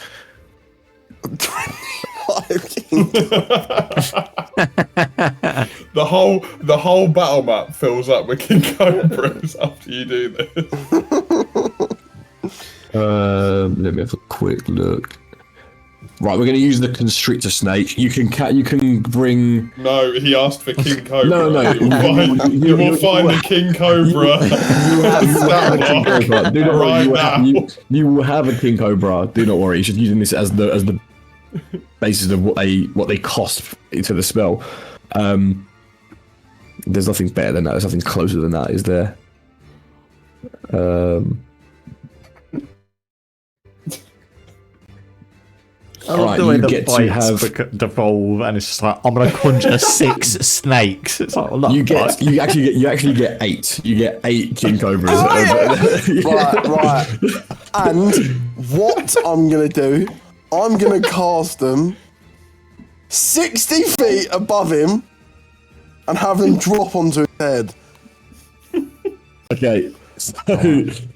Speaker 6: 5 king.
Speaker 3: The whole battle map fills up with king cobras after you do this.
Speaker 1: Let me have a quick look. Right, we're going to use the constrictor snake. You can bring.
Speaker 3: No, he asked for King Cobra.
Speaker 1: No.
Speaker 3: You will find the King Cobra.
Speaker 1: Do not worry.
Speaker 3: Now.
Speaker 1: You will have a King Cobra. Do not worry. He's just using this as the basis of what they cost to the spell. There's nothing better than that. There's nothing closer than that, is there?
Speaker 5: I love
Speaker 1: right,
Speaker 5: the way
Speaker 1: you
Speaker 5: the
Speaker 1: get to have.
Speaker 5: devolve, and it's just like I'm gonna conjure 6 snakes. It's like, well,
Speaker 1: You actually get 8. You get 8 King Cobras.
Speaker 6: Right. And what I'm gonna do, I'm gonna cast them 60 feet above him and have them drop onto his head.
Speaker 1: Okay. So,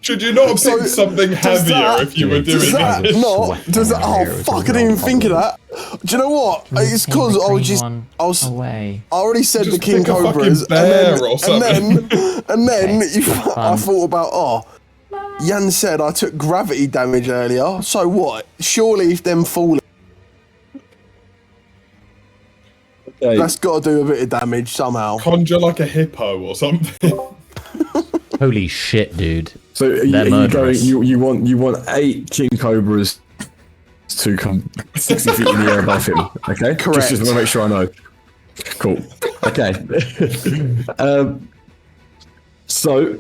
Speaker 3: Should you not have picked something heavier if you were doing
Speaker 6: Does that
Speaker 3: this?
Speaker 6: not? Does that? Oh fuck! I didn't even think of that. Do you know what? It's because I was
Speaker 7: away.
Speaker 6: I already said
Speaker 3: Just
Speaker 6: the King
Speaker 3: pick a fucking
Speaker 6: Cobras,
Speaker 3: bear or
Speaker 6: and
Speaker 3: something.
Speaker 6: then I thought about Yian said I took gravity damage earlier. So what? Surely if them falling,
Speaker 1: okay.
Speaker 6: that's got to do a bit of damage somehow.
Speaker 3: Conjure like a hippo or something.
Speaker 5: holy shit, dude.
Speaker 1: So
Speaker 5: They're
Speaker 1: you
Speaker 5: murderous.
Speaker 1: you want 8 King Cobras to come 60 feet in the air above him. Okay.
Speaker 6: Correct.
Speaker 1: Just want to make sure I know. Cool. Okay. So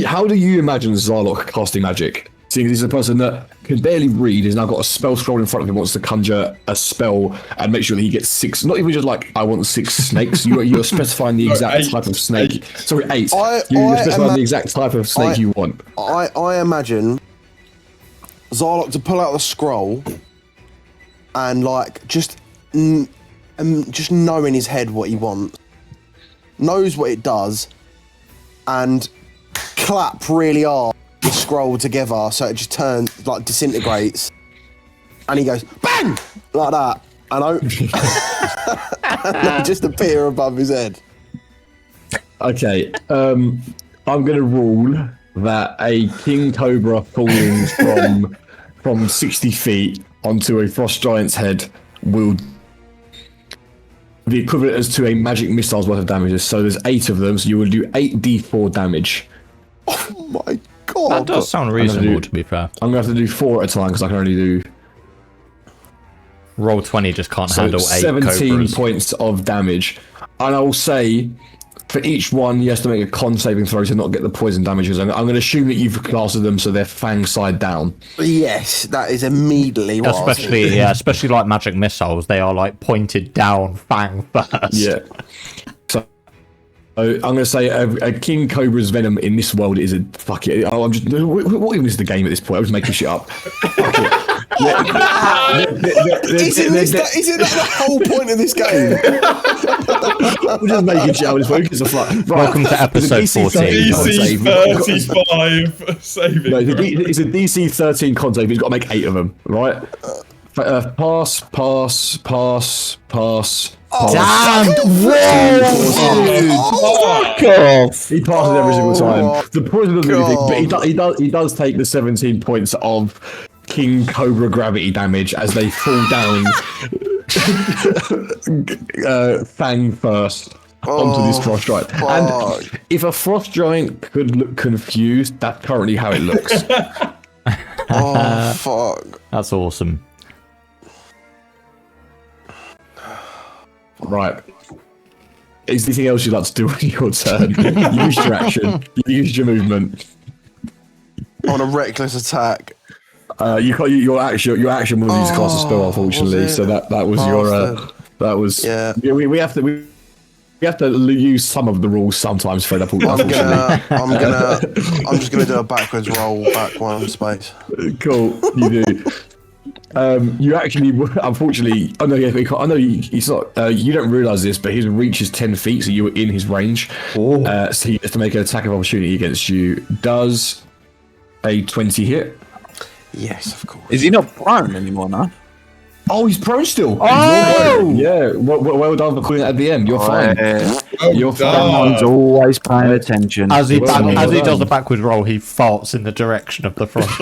Speaker 1: how do you imagine Zarlok casting magic? Seeing he's a person that can barely read, has now got a spell scroll in front of him, wants to conjure a spell and make sure that he gets 6. Not even just like I want 6 snakes. You're specifying the exact
Speaker 3: 8.
Speaker 1: type of snake. Sorry, 8.
Speaker 6: I
Speaker 1: You're specifying the exact type of snake you want.
Speaker 6: I imagine Zarlok to pull out the scroll and like just know in his head what he wants, knows what it does, and clap really hard the scroll together so it just turns like disintegrates, and he goes bang like that, and they just appear above his head.
Speaker 1: Okay, I'm gonna rule that a King Cobra falling from 60 feet onto a frost giant's head will be equivalent as to a magic missile's worth of damages. So there's 8 of them, so you will do 8d4 damage.
Speaker 6: Oh my god!
Speaker 5: That does sound reasonable, to be fair.
Speaker 1: I'm gonna have to do 4 at a time because I can only do
Speaker 5: Roll 20 just can't handle 8
Speaker 1: 17
Speaker 5: cobras.
Speaker 1: points of damage. And I will say, for each one, you have to make a con saving throw to not get the poison damages. I'm going to assume that you've casted them so they're fang side down.
Speaker 6: Yes, that is immediately what I was thinking.
Speaker 5: Especially like magic missiles, they are like pointed down, fang first.
Speaker 1: Yeah. So I'm going to say a King Cobra's venom in this world is a fuck it. I'm just what even is the game at this point? I was making shit up. Fuck it.
Speaker 6: Isn't that the whole point of this game?
Speaker 1: I'm just making shit up at this point. It's a fuck. Right.
Speaker 5: Welcome to episode 14.
Speaker 3: DC 35 saving.
Speaker 1: No, it's a DC 13 con save. He's got to make 8 of them, right? Pass.
Speaker 5: Damn!
Speaker 1: Fuck off! He passes every single time. The poison doesn't do anything, but he does take the 17 points of King Cobra gravity damage as they fall down fang first onto this frost giant. And if a frost giant could look confused, that's currently how it looks.
Speaker 6: Oh fuck!
Speaker 5: That's awesome.
Speaker 1: Right. Is there anything else you'd like to do on your turn? You used your action. You used your movement.
Speaker 6: On a reckless attack.
Speaker 1: Your action was to cast a spell, unfortunately. So that was
Speaker 6: Yeah.
Speaker 1: We have to use some of the rules sometimes, Fred.
Speaker 6: I'm just gonna do a backwards roll back 1 space.
Speaker 1: Cool, you do. You actually, unfortunately, I know he's not. You don't realise this, but his reach is 10 feet, so you were in his range. So he has to make an attack of opportunity against you. Does a 20 hit?
Speaker 6: Yes, of course.
Speaker 2: Is he not prone anymore now?
Speaker 1: Oh, he's prone still.
Speaker 5: Oh!
Speaker 1: Yeah. Well done for calling it at the end. You're fine. You're fine.
Speaker 2: Someone's always paying attention.
Speaker 5: As he
Speaker 1: Well done,
Speaker 5: as he
Speaker 1: well
Speaker 5: does
Speaker 1: done.
Speaker 5: a backwards roll, he farts in the direction of the frost.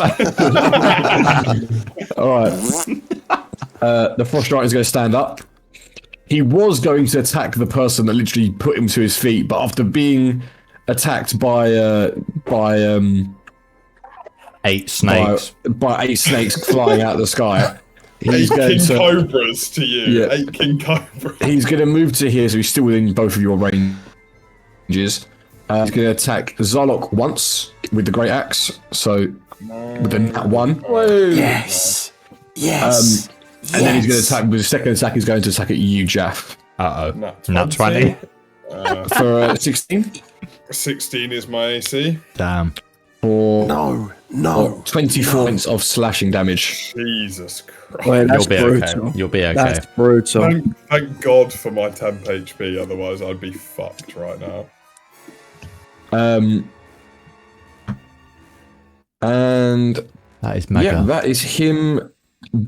Speaker 1: All right. The frost giant is going to stand up. He was going to attack the person that literally put him to his feet, but after being attacked by
Speaker 5: 8 snakes.
Speaker 1: by 8 snakes flying out of the sky, he's
Speaker 3: 8
Speaker 1: going
Speaker 3: king
Speaker 1: to
Speaker 3: cobras to you.
Speaker 1: Yeah.
Speaker 3: 8 king cobras.
Speaker 1: he's going to move to here, so he's still within both of your ranges. He's going to attack Zarlok once with the great axe, so with the nat 1.
Speaker 4: Yes. Yes.
Speaker 1: And then he's going to attack with his second attack. He's going to attack at you, Jaff,
Speaker 5: Nat 20.
Speaker 1: for 16.
Speaker 3: 16 is my AC.
Speaker 5: Damn.
Speaker 1: For
Speaker 6: No.
Speaker 1: 24 points of slashing damage.
Speaker 3: Jesus Christ.
Speaker 4: Wait, that's
Speaker 5: You'll be
Speaker 4: brutal.
Speaker 5: okay. You'll be okay.
Speaker 4: That's brutal.
Speaker 3: Thank God for my temp HP, otherwise I'd be fucked right now.
Speaker 1: And
Speaker 5: That is mega.
Speaker 1: yeah, that is him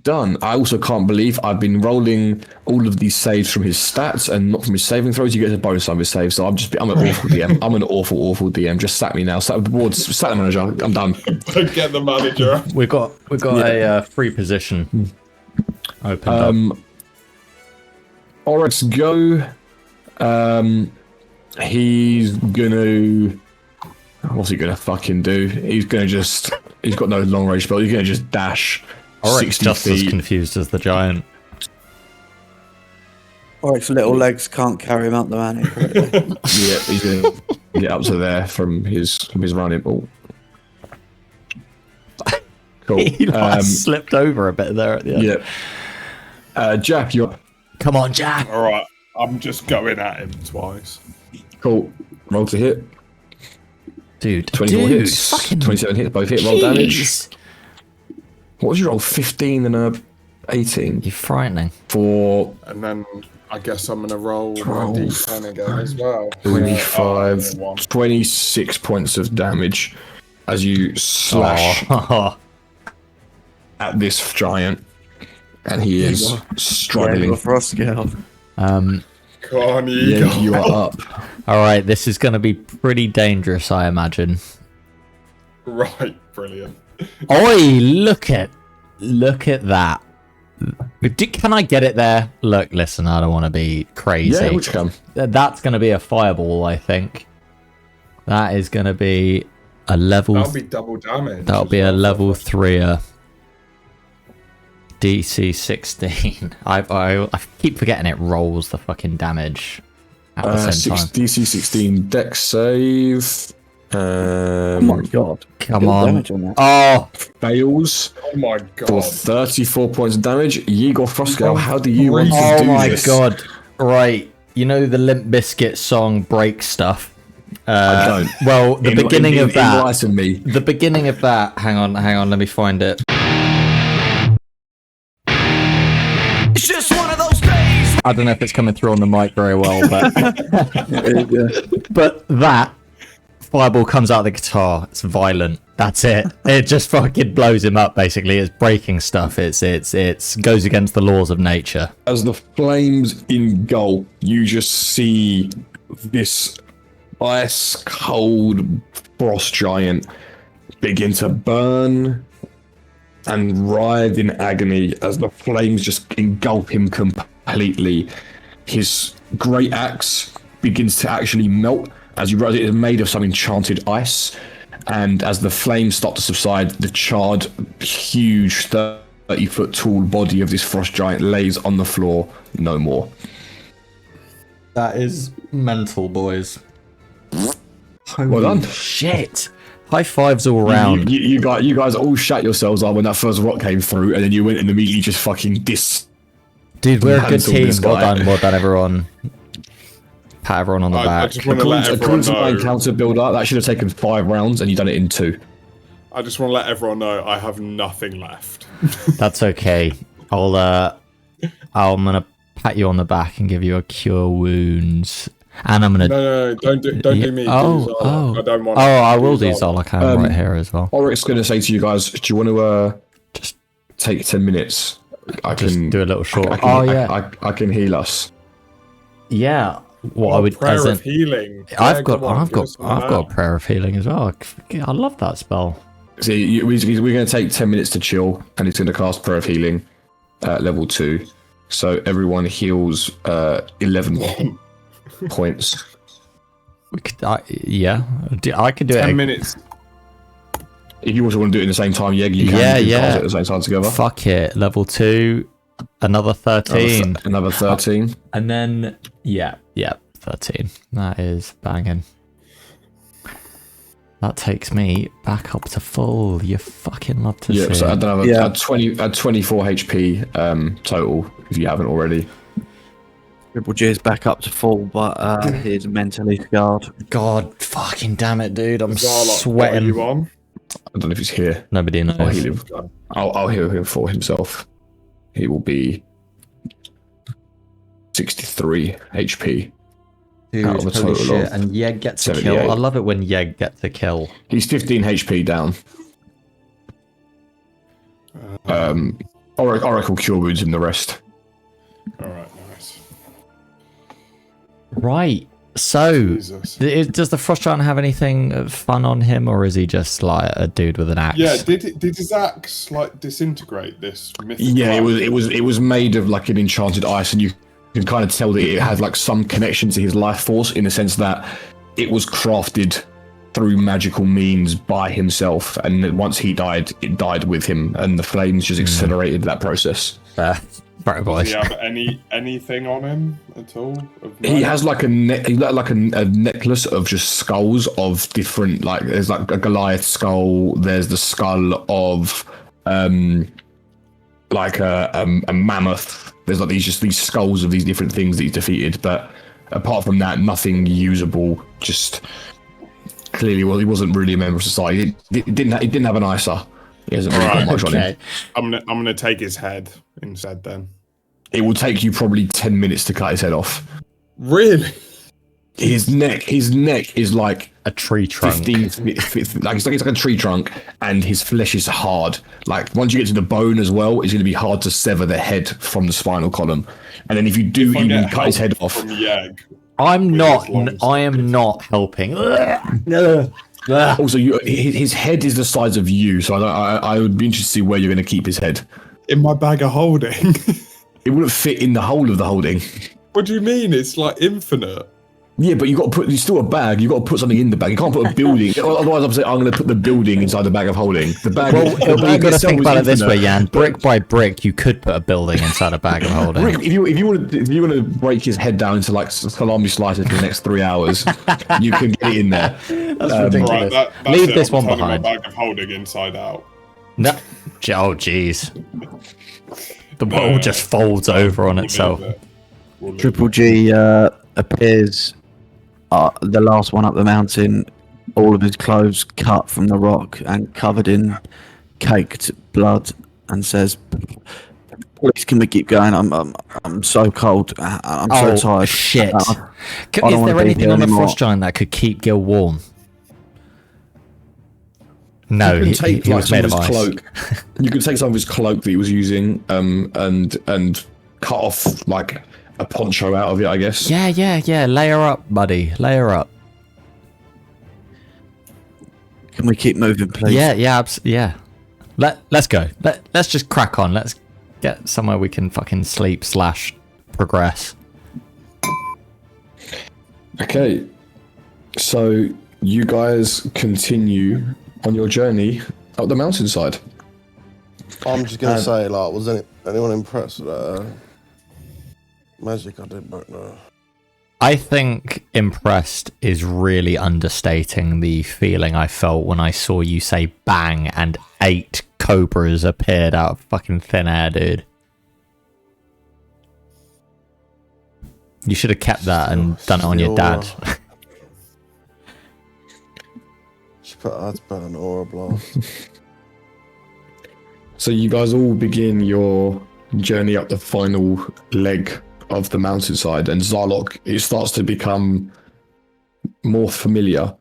Speaker 1: done. I also can't believe I've been rolling all of these saves from his stats and not from his saving throws. You get a bonus on his saves, so I'm an awful DM. I'm an awful DM. Just sack me now. Sack the board. Sack the manager. I'm done.
Speaker 3: Don't get the manager.
Speaker 5: We've got a free position opened up.
Speaker 1: Oryx, go. He's gonna. What's he gonna fucking do? He's got no long range spell. He's gonna just dash
Speaker 5: Oryx
Speaker 1: 60
Speaker 5: just as
Speaker 1: feet.
Speaker 5: confused as the giant.
Speaker 4: Oryx's little legs can't carry him up the mountain correctly.
Speaker 1: Yeah, he's gonna get up to there from his running ball. Cool.
Speaker 5: He slipped over a bit there at the end.
Speaker 1: Yeah. Jack, you're
Speaker 5: Come on, Jack.
Speaker 3: Alright, I'm just going at him twice.
Speaker 1: cool. Roll to hit.
Speaker 5: Dude,
Speaker 1: 24
Speaker 5: dude,
Speaker 1: hits.
Speaker 5: fucking
Speaker 1: 27 hits. Both hit. Roll damage.
Speaker 5: jeez.
Speaker 1: What was your roll? 15 and a 18
Speaker 5: You're frightening.
Speaker 1: for
Speaker 3: And then I guess I'm going to roll my
Speaker 1: 12.
Speaker 3: D10 again as well.
Speaker 1: 25,
Speaker 3: One.
Speaker 1: 26 points of damage as you slash
Speaker 5: Oh.
Speaker 1: at this giant, and he is struggling.
Speaker 4: Frost girl.
Speaker 3: Come on,
Speaker 1: Yeah, you are up.
Speaker 5: All right, this is going to be pretty dangerous, I imagine.
Speaker 3: Right, brilliant.
Speaker 5: Oi, look at that. Can I get it there? Look, listen, I don't want to be crazy.
Speaker 1: Yeah, which come?
Speaker 5: That's going to be a fireball, I think. That is going to be a level.
Speaker 3: That'll be double damage.
Speaker 5: That'll
Speaker 3: as
Speaker 5: be a
Speaker 3: well.
Speaker 5: level 3 DC 16. I keep forgetting it rolls the fucking damage at the same time.
Speaker 1: DC 16 dex save.
Speaker 4: Oh my god.
Speaker 5: Come
Speaker 4: Good
Speaker 5: on.
Speaker 4: damage on that.
Speaker 5: Oh,
Speaker 1: Fails
Speaker 3: Oh my
Speaker 1: for
Speaker 3: god.
Speaker 1: 34 points of damage. Yegor Frostgale, how do you want to
Speaker 5: oh
Speaker 1: do
Speaker 5: my
Speaker 1: this?
Speaker 5: god. Right. You know the Limp Bizkit song Break Stuff?
Speaker 1: I don't.
Speaker 5: Well, the beginning of that.
Speaker 1: Enlighten me.
Speaker 5: The beginning of that. Hang on, let me find it.
Speaker 7: It's just one of those days.
Speaker 5: I don't know if it's coming through on the mic very well, but that fireball comes out of the guitar. It's violent. That's it. It just fucking blows him up. Basically, it's breaking stuff. It's goes against the laws of nature.
Speaker 1: As the flames engulf, you just see this ice cold frost giant begin to burn and writhe in agony as the flames just engulf him completely. His great axe begins to actually melt as you realize it is made of some enchanted ice, and as the flames start to subside, the charred, huge 30-foot tall body of this frost giant lays on the floor no more.
Speaker 5: That is mental, boys.
Speaker 1: Well done.
Speaker 5: Shit. High fives all round.
Speaker 1: You guys all shat yourselves up when that first rock came through, and then you went and immediately just fucking
Speaker 5: Dude, we're a good
Speaker 1: Cancel
Speaker 5: team.
Speaker 1: this
Speaker 5: Well
Speaker 1: guy.
Speaker 5: done, everyone. Pat everyone on the
Speaker 3: I
Speaker 5: back.
Speaker 3: just want to let
Speaker 1: According
Speaker 3: everyone
Speaker 1: to my
Speaker 3: know.
Speaker 1: encounter builder, that should have taken 5 rounds, and you've done it in 2.
Speaker 3: I just want to let everyone know I have nothing left.
Speaker 5: That's okay. I'm gonna pat you on the back and give you a cure wounds, and I'm gonna.
Speaker 3: No, don't do me.
Speaker 5: Oh,
Speaker 3: do Zarlok.
Speaker 5: oh.
Speaker 3: I don't want.
Speaker 5: Oh, I will do Zarlok. I'm right here as well.
Speaker 1: Oryx going to say to you guys, do you want to just take 10 minutes, I
Speaker 5: Just
Speaker 1: can
Speaker 5: do a little short.
Speaker 1: I can heal us.
Speaker 5: Yeah. What I would
Speaker 3: prayer
Speaker 5: as in,
Speaker 3: of healing.
Speaker 5: I've
Speaker 3: Yeah,
Speaker 5: got
Speaker 3: come on,
Speaker 5: I've
Speaker 3: give
Speaker 5: got
Speaker 3: us some of
Speaker 5: I've got a
Speaker 3: that.
Speaker 5: prayer of healing as well. I love that spell.
Speaker 1: See, we're going to take 10 minutes to chill, and it's going to cast Prayer of Healing at level 2. So everyone heals 11 points.
Speaker 5: We could, I could do
Speaker 3: 10
Speaker 5: it.
Speaker 3: minutes.
Speaker 1: If you also want to do it in the same time, you can
Speaker 5: Yeah,
Speaker 1: do cast
Speaker 5: yeah.
Speaker 1: it at the same time together.
Speaker 5: Fuck it. Level 2, another 13,
Speaker 1: Another 13.
Speaker 5: and then 13. That is banging. That takes me back up to full. You fucking love to
Speaker 1: Yeah,
Speaker 5: see
Speaker 1: so I
Speaker 5: it.
Speaker 1: don't
Speaker 4: Yeah.
Speaker 1: have 24 HP total, if you haven't already.
Speaker 2: Triple G is back up to full, but he's mentally scarred.
Speaker 5: God fucking damn it, dude. I'm
Speaker 3: Zarlok, what are
Speaker 5: sweating.
Speaker 3: you on?
Speaker 1: I don't know if he's here.
Speaker 5: Nobody knows.
Speaker 1: I'll heal him. I'll heal him for himself. He will be 63 HP.
Speaker 5: Dude,
Speaker 1: out of a
Speaker 5: holy
Speaker 1: total
Speaker 5: shit.
Speaker 1: of
Speaker 5: And Yeg gets a
Speaker 1: 78.
Speaker 5: kill. I love it when Yeg gets a kill.
Speaker 1: He's 15 HP down. Oracle Cure Wounds him the rest.
Speaker 3: Alright, nice.
Speaker 5: Right. So,
Speaker 3: Jesus.
Speaker 5: does the Frost Giant have anything fun on him, or is he just like a dude with an axe?
Speaker 3: Yeah, did his axe like disintegrate this mythical
Speaker 1: Yeah,
Speaker 3: axe?
Speaker 1: it was made of like an enchanted ice, and you can kind of tell that it had like some connection to his life force in the sense that it was crafted through magical means by himself, and then once he died, it died with him, and the flames just accelerated that process.
Speaker 5: Right,
Speaker 3: Does
Speaker 5: boys.
Speaker 3: he have anything on him at all?
Speaker 1: He has like a necklace of just skulls of different, like there's like a Goliath skull, there's the skull of like a mammoth. There's like these skulls of these different things that he's defeated, but apart from that, nothing usable. Just clearly, well, he wasn't really a member of society. He didn't have an ISA. He hasn't really got much on him.
Speaker 3: I'm gonna take his head instead then.
Speaker 1: It will take you probably 10 minutes to cut his head off.
Speaker 3: Really?
Speaker 1: His neck is like
Speaker 5: A tree trunk.
Speaker 1: 15 like it's like a tree trunk, and his flesh is hard. Like once you get to the bone as well, it's going to be hard to sever the head from the spinal column. And then if you do
Speaker 3: If I
Speaker 1: even
Speaker 3: get
Speaker 1: cut his head
Speaker 3: help
Speaker 1: off,
Speaker 3: from Yeg.
Speaker 5: I'm
Speaker 3: With
Speaker 5: not.
Speaker 3: his long
Speaker 5: I am not helping.
Speaker 1: also his head is the size of you, so I would be interested to see where you're going to keep his head.
Speaker 3: In my bag of holding.
Speaker 1: It wouldn't fit in the hole of the holding.
Speaker 3: What do you mean? It's like infinite.
Speaker 1: Yeah, but it's still a bag. You got to put something in the bag. You can't put a building. Otherwise, I'm saying I'm going to put the building inside the bag of holding. The bag.
Speaker 5: Well,
Speaker 1: the
Speaker 5: you've
Speaker 1: bag
Speaker 5: got to
Speaker 1: itself
Speaker 5: think
Speaker 1: is
Speaker 5: about it this
Speaker 1: infinite.
Speaker 5: way, Jan. Brick by brick, you could put a building inside a bag of holding.
Speaker 1: Rick, if you want to break his head down into like salami slices for the next 3 hours, you can get it in there.
Speaker 5: That's ridiculous.
Speaker 3: Right, that's
Speaker 5: Leave
Speaker 3: it.
Speaker 5: this
Speaker 3: I'm
Speaker 5: one
Speaker 3: turning
Speaker 5: behind.
Speaker 3: My bag of holding inside out.
Speaker 5: No. Oh, jeez. The world just folds over on
Speaker 3: We'll
Speaker 5: itself.
Speaker 3: leave it. We'll leave
Speaker 2: Triple
Speaker 3: it.
Speaker 2: G appears the last one up the mountain, all of his clothes cut from the rock and covered in caked blood, and says, "Please, can we keep going? I'm so cold. I'm so tired.
Speaker 5: Shit.
Speaker 2: I
Speaker 5: Is
Speaker 2: don't wanna
Speaker 5: there
Speaker 2: be
Speaker 5: anything
Speaker 2: here
Speaker 5: on the
Speaker 2: anymore."
Speaker 5: Frost Giant that could keep Gil warm? No,
Speaker 1: You can
Speaker 5: he
Speaker 1: take
Speaker 5: he
Speaker 1: like
Speaker 5: was
Speaker 1: some
Speaker 5: made
Speaker 1: of
Speaker 5: of
Speaker 1: his
Speaker 5: ice.
Speaker 1: cloak. You can take some of his cloak that he was using, and cut off like a poncho out of it, I guess.
Speaker 5: Yeah. Layer up, buddy. Layer up.
Speaker 2: Can we keep moving, please?
Speaker 5: Yeah. Let's go. Let's just crack on. Let's get somewhere we can fucking sleep / progress.
Speaker 1: Okay, so you guys continue on your journey up the mountainside.
Speaker 6: I'm just gonna say, like, was anyone impressed with that magic I did back there?
Speaker 5: I think impressed is really understating the feeling I felt when I saw you say bang and 8 cobras appeared out of fucking thin air, dude. You should have kept that and done it on your dad.
Speaker 6: That's better than Aura Blast.
Speaker 1: So you guys all begin your journey up the final leg of the mountainside, and Zarlok, it starts to become more familiar.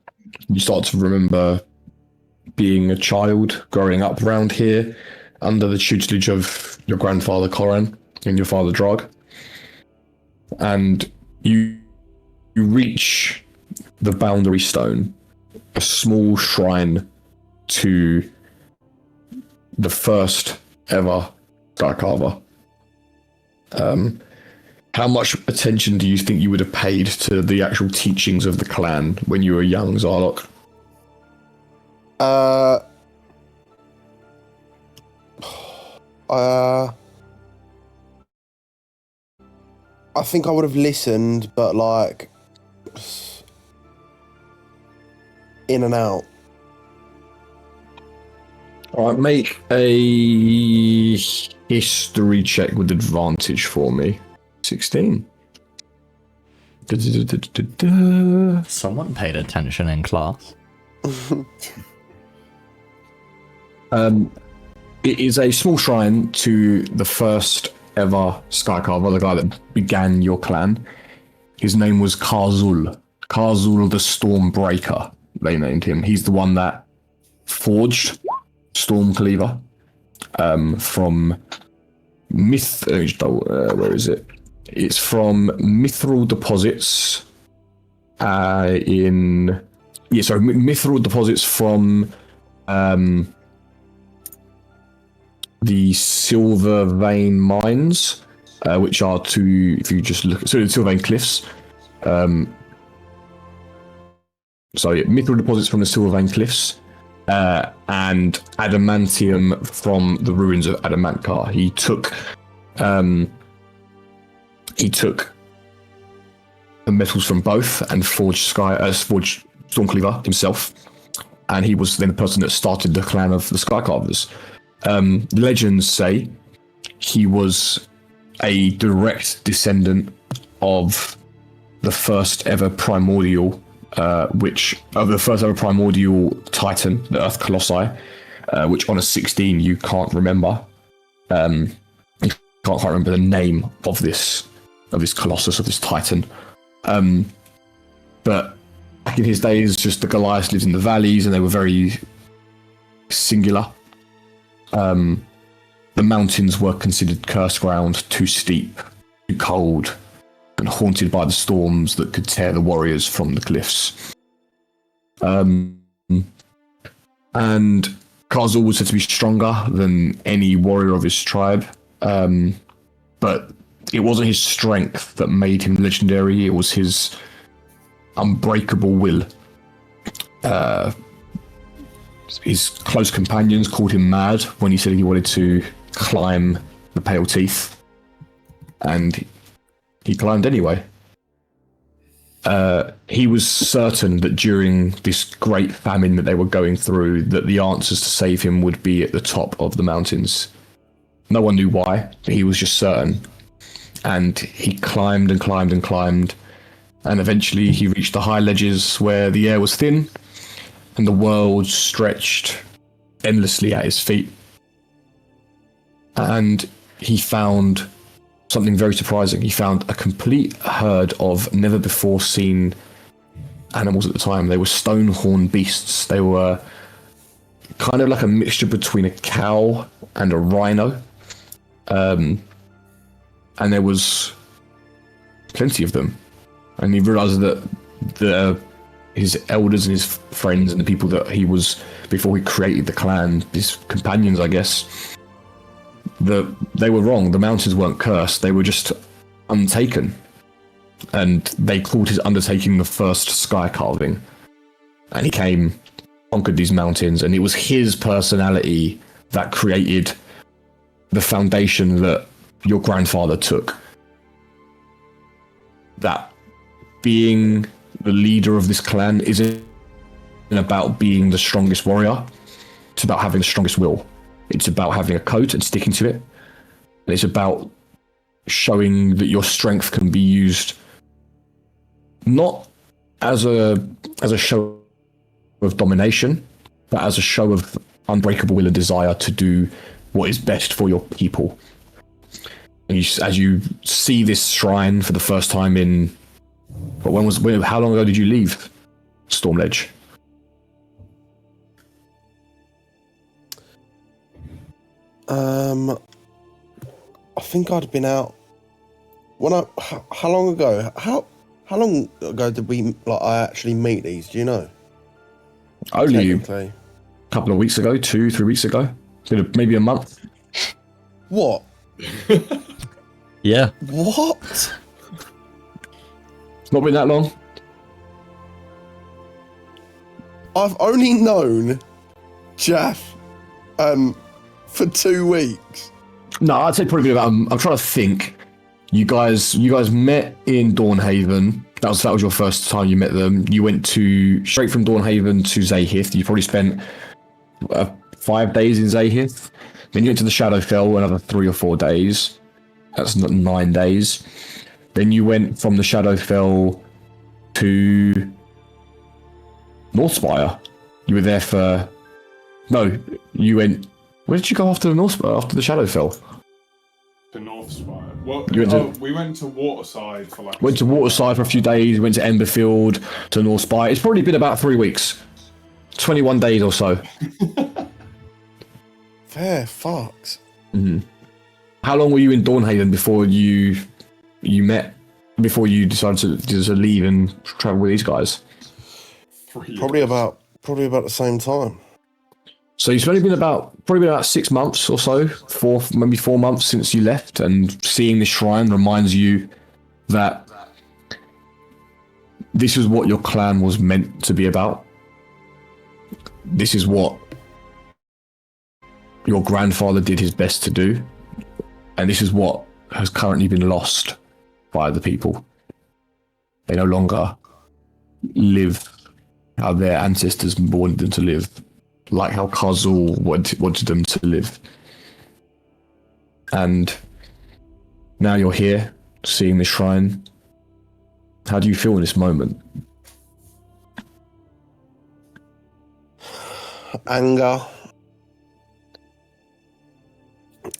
Speaker 1: You start to remember being a child, growing up around here, under the tutelage of your grandfather Koran and your father Drog. And you reach the boundary stone, a small shrine to the first ever Skycarver. How much attention do you think you would have paid to the actual teachings of the clan when you were young, Zarlok?
Speaker 6: I think I would have listened, but like in and out.
Speaker 1: All right, make a history check with advantage for me. 16.
Speaker 5: Someone paid attention in class.
Speaker 1: It is a small shrine to the first ever Skycarver, the guy that began your clan. His name was Karzul. Karzul the Stormbreaker, they named him. He's the one that forged Stormcleaver from where is it? It's from Mithril Deposits Mithril Deposits from the Silver Vein Mines, which are if you just look, so the Silver Vein Cliffs. Mithril Deposits from the Silver Vein Cliffs, and adamantium from the ruins of Adamantkar. He took the metals from both and forged Stormcleaver himself, and he was then the person that started the clan of the Skycarvers. Legends say he was a direct descendant of the first ever primordial Titan, the Earth Colossi, which on a 16 you can't remember. You can't remember the name of this Colossus, of this Titan. But back in his days, just the Goliaths lived in the valleys, and they were very singular. The mountains were considered cursed ground, too steep, too cold, and haunted by the storms that could tear the warriors from the cliffs. And Karzul was said to be stronger than any warrior of his tribe, but it wasn't his strength that made him legendary, it was his unbreakable will. His close companions called him mad when he said he wanted to climb the Pale Teeth, and he climbed anyway. He was certain that during this great famine that they were going through, that the answers to save him would be at the top of the mountains. No one knew why, but he was just certain. And he climbed and climbed and climbed, and eventually he reached the high ledges where the air was thin and the world stretched endlessly at his feet. And he found something very surprising. He found a complete herd of never before seen animals at the time. They were stone-horned beasts. They were kind of like a mixture between a cow and a rhino. And there was plenty of them. And he realized that his elders and his friends and the people that he was, before he created the clan, his companions, I guess, they were wrong. The mountains weren't cursed. They were just untaken. And they called his undertaking the first sky carving. And he came, conquered these mountains, and it was his personality that created the foundation that your grandfather took. That being the leader of this clan isn't about being the strongest warrior. It's about having the strongest will. It's about having a code and sticking to it. And it's about showing that your strength can be used not as a show of domination, but as a show of unbreakable will and desire to do what is best for your people. And as you see this shrine for the first time in, how long ago did you leave Stormledge?
Speaker 6: I think I'd been out when how long ago? How long ago did I actually meet these? Do you know?
Speaker 1: Only a
Speaker 6: Technically.
Speaker 1: couple of weeks ago, 2-3 weeks ago. It's been maybe a month.
Speaker 6: What?
Speaker 5: Yeah.
Speaker 6: What?
Speaker 1: It's not been that long.
Speaker 6: I've only known JAFF for 2 weeks.
Speaker 1: No, I'd say probably about. I'm trying to think. You guys met in Dawnhaven. That was your first time you met them. You went straight from Dawnhaven to Zahith. You probably spent 5 days in Zahith. Then you went to the Shadowfell another 3 or 4 days. That's 9 days. Then you went from the Shadowfell to Northspire. You were there for. No, you went. Where did you go after the Northspire? After the Shadowfell?
Speaker 3: To Northspire. Well, we went to Waterside for like.
Speaker 1: Went to Waterside for a few days. Went to Emberfield, to Northspire. It's probably been about 3 weeks, 21 days or so.
Speaker 6: Fair fucks.
Speaker 1: Mm-hmm. How long were you in Dawnhaven before you met? Before you decided to leave and travel with these guys?
Speaker 3: 3 years.
Speaker 6: Probably about the same time.
Speaker 1: So you've only been about 6 months or so, maybe 4 months since you left, and seeing this shrine reminds you that this is what your clan was meant to be about. This is what your grandfather did his best to do, and this is what has currently been lost by the people. They no longer live how their ancestors wanted them to live, like how Kazul wanted them to live. And now you're here, seeing this shrine. How do you feel in this moment?
Speaker 6: Anger.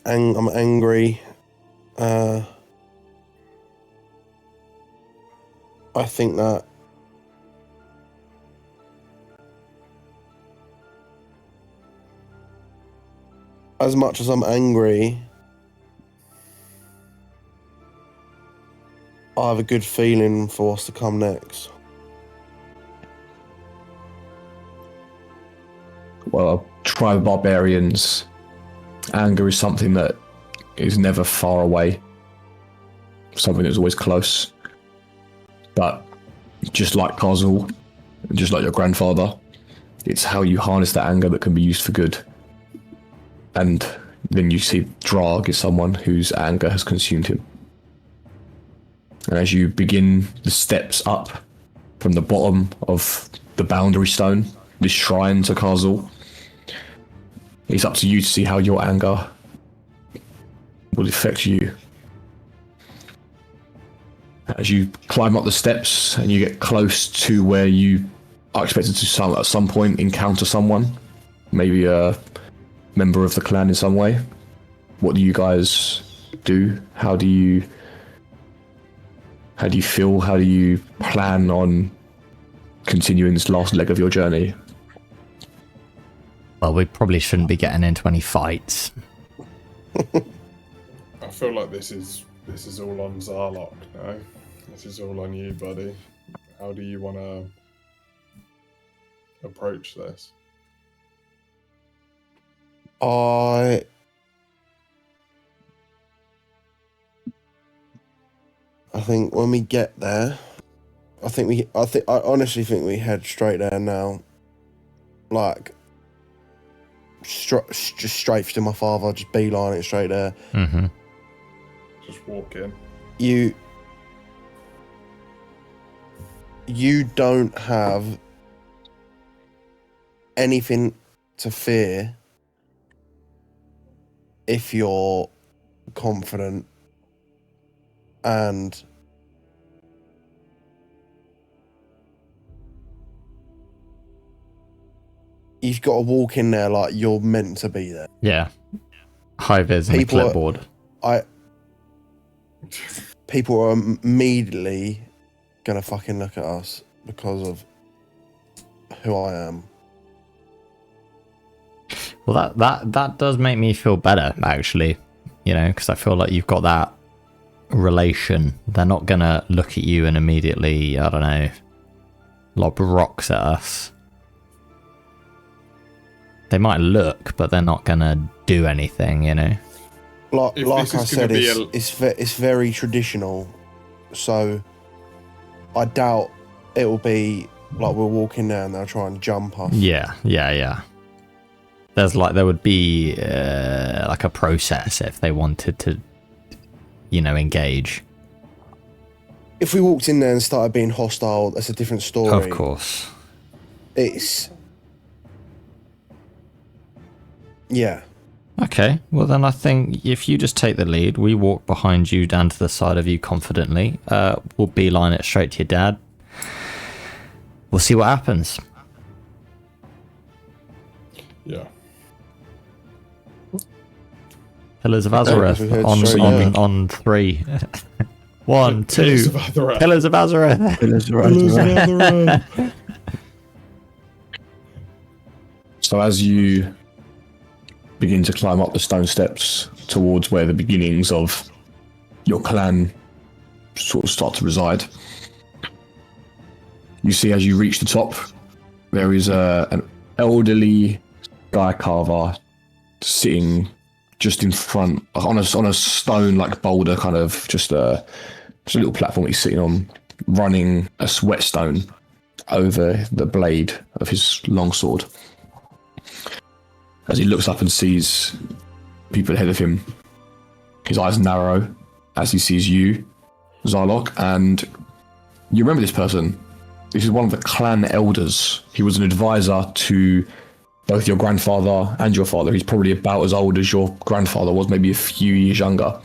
Speaker 6: I'm angry. I think that as much as I'm angry, I have a good feeling for what's to come next.
Speaker 1: Well, tribe barbarians, anger is something that is never far away, something that's always close. But just like Kazul, just like your grandfather, it's how you harness that anger that can be used for good. And then you see Drag is someone whose anger has consumed him. And as you begin the steps up from the bottom of the boundary stone, this shrine to Kazul, it's up to you to see how your anger will affect you. As you climb up the steps and you get close to where you are expected to at some point encounter someone, maybe a member of the clan in some way, what do you guys do? How do you feel? How do you plan on continuing this last leg of your journey?
Speaker 5: Well, we probably shouldn't be getting into any fights.
Speaker 3: I feel like this is all on Zarlok, no? This is all on you, buddy. How do you want to approach this?
Speaker 6: I think when we get there, I honestly think we head straight there now. Like, just straight to my father, just beeline it straight there.
Speaker 5: Mm-hmm.
Speaker 3: Just walk in.
Speaker 6: You don't have anything to fear if you're confident and you've got to walk in there like you're meant to be there.
Speaker 5: Yeah. High vis and a
Speaker 6: People are-
Speaker 5: clipboard.
Speaker 6: People are immediately gonna fucking look at us because of who I am.
Speaker 5: Well, that does make me feel better, actually. You know, because I feel like you've got that relation. They're not gonna look at you and immediately, I don't know, lob rocks at us. They might look, but they're not gonna do anything, you know.
Speaker 6: Like
Speaker 3: If
Speaker 6: I
Speaker 3: this is
Speaker 6: said,
Speaker 3: gonna be
Speaker 6: it's very traditional, so I doubt it will be like we're walking there and they'll try and jump us.
Speaker 5: Yeah. There would be like a process if they wanted to, you know, engage.
Speaker 6: If we walked in there and started being hostile, that's a different story.
Speaker 5: Of course.
Speaker 6: Yeah.
Speaker 5: Okay, well then I think if you just take the lead, we walk behind you down to the side of you confidently. We'll beeline it straight to your dad. We'll see what happens.
Speaker 3: Yeah.
Speaker 5: Pillars of
Speaker 6: Okay,
Speaker 5: Azureth
Speaker 6: we heard straight, yeah.
Speaker 5: on 3. 1, 2.
Speaker 3: Pillars of Azureth.
Speaker 5: Pillars of Azureth.
Speaker 1: So as you begin to climb up the stone steps towards where the beginnings of your clan sort of start to reside, you see as you reach the top, there is an elderly sky carver sitting just in front on a stone like boulder, kind of just a little platform he's sitting on, running a whetstone over the blade of his longsword. As he looks up and sees people ahead of him, his eyes narrow as he sees you, Zarlok, and you remember this person. This is one of the clan elders. He was an advisor to both your grandfather and your father. He's probably about as old as your grandfather was, maybe a few years younger.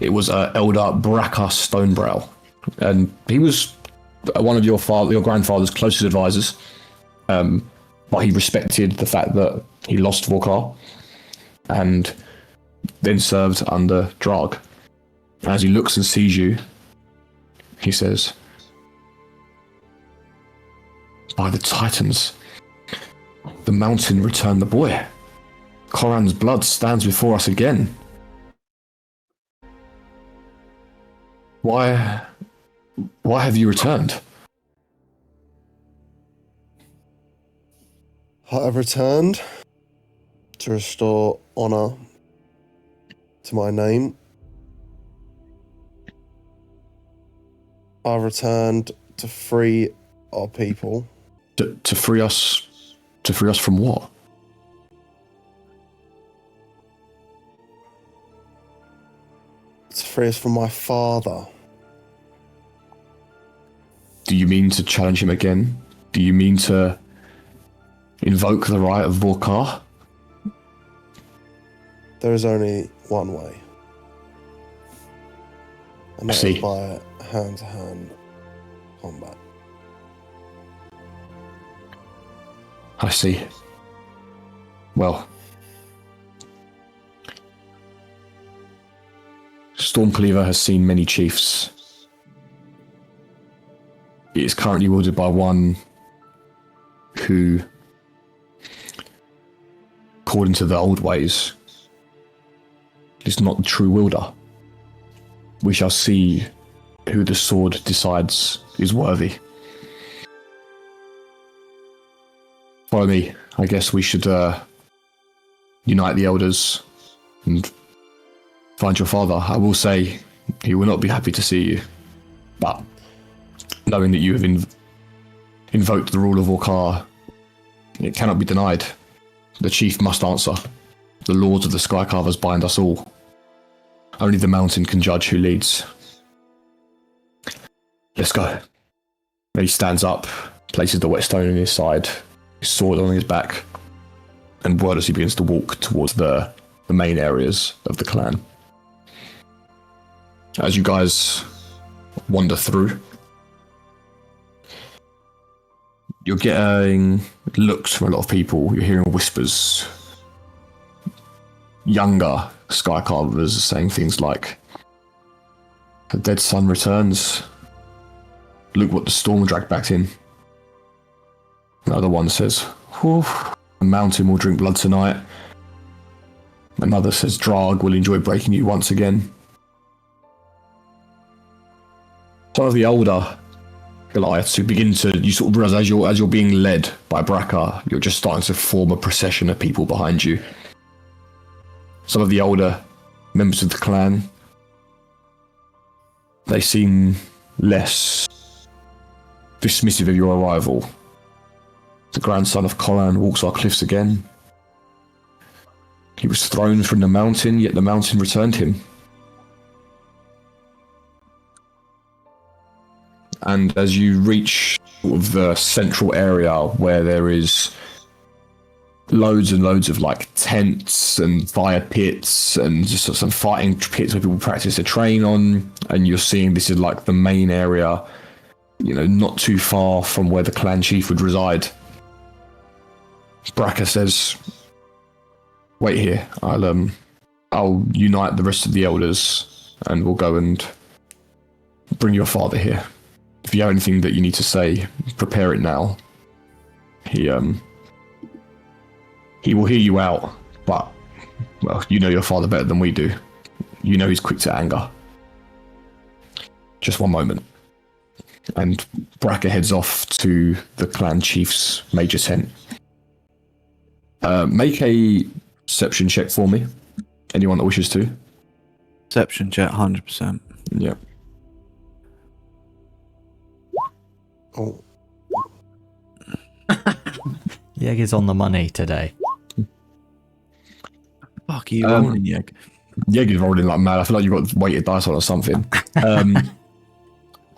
Speaker 1: It was Elder Bracca Stonebrow, and he was one of your grandfather's closest advisors. But he respected the fact that he lost Vorkar and then served under Drag. As he looks and sees you, he says, "By the Titans, the mountain returned the boy. Koran's blood stands before us again. Why have you returned?"
Speaker 6: I have returned to restore honour to my name. I've returned to free our people.
Speaker 1: To free us from what?
Speaker 6: To free us from my father.
Speaker 1: Do you mean to challenge him again? Do you mean to invoke the right of Vorkar?
Speaker 6: There is only one way. And that is by hand-to-hand combat.
Speaker 1: I see. Well, Stormcleaver has seen many chiefs. It is currently wielded by one who, according to the old ways, is not the true wielder. We shall see who the sword decides is worthy. Follow me. I guess we should unite the elders and find your father. I will say he will not be happy to see you, but knowing that you have invoked the rule of Vorkar, it cannot be denied. The chief must answer. The lords of the Skycarvers bind us all. Only the mountain can judge who leads. Let's go. And he stands up, places the whetstone in his side, his sword on his back, and wordlessly begins to walk towards the main areas of the clan. As you guys wander through, you're getting looks from a lot of people. You're hearing whispers. Younger Skycarvers are saying things like, "The dead sun returns. Look what the storm dragged back in." Another one says, "Whew, mountain will drink blood tonight. Another says Drag will enjoy breaking you once again. Some of the older Goliaths who begin to, you sort of realize as you're being led by Braca, you're just starting to form a procession of people behind you. Some of the older members of the clan, they seem less dismissive of your arrival. The grandson of Colin walks our cliffs again. He was thrown from the mountain, yet the mountain returned him. And as you reach sort of the central area where there is loads and loads of like tents and fire pits and just some fighting pits where people practice to train on, and you're seeing this is like the main area, you know, not too far from where the clan chief would reside. Braca says, "Wait here. I'll unite the rest of the elders, and we'll go and bring your father here. If you have anything that you need to say, prepare it now. He will hear you out, but well, you know your father better than we do. You know he's quick to anger. Just one moment." And Braca heads off to the clan chief's major tent. Make a perception check for me. Anyone that wishes to.
Speaker 2: Perception check, 100%.
Speaker 1: Yeah.
Speaker 6: Oh,
Speaker 5: Yegor's on the money today.
Speaker 2: Fuck, are you rolling, Yeg?
Speaker 1: Yeager's rolling like mad. I feel like you've got weighted dice on or something.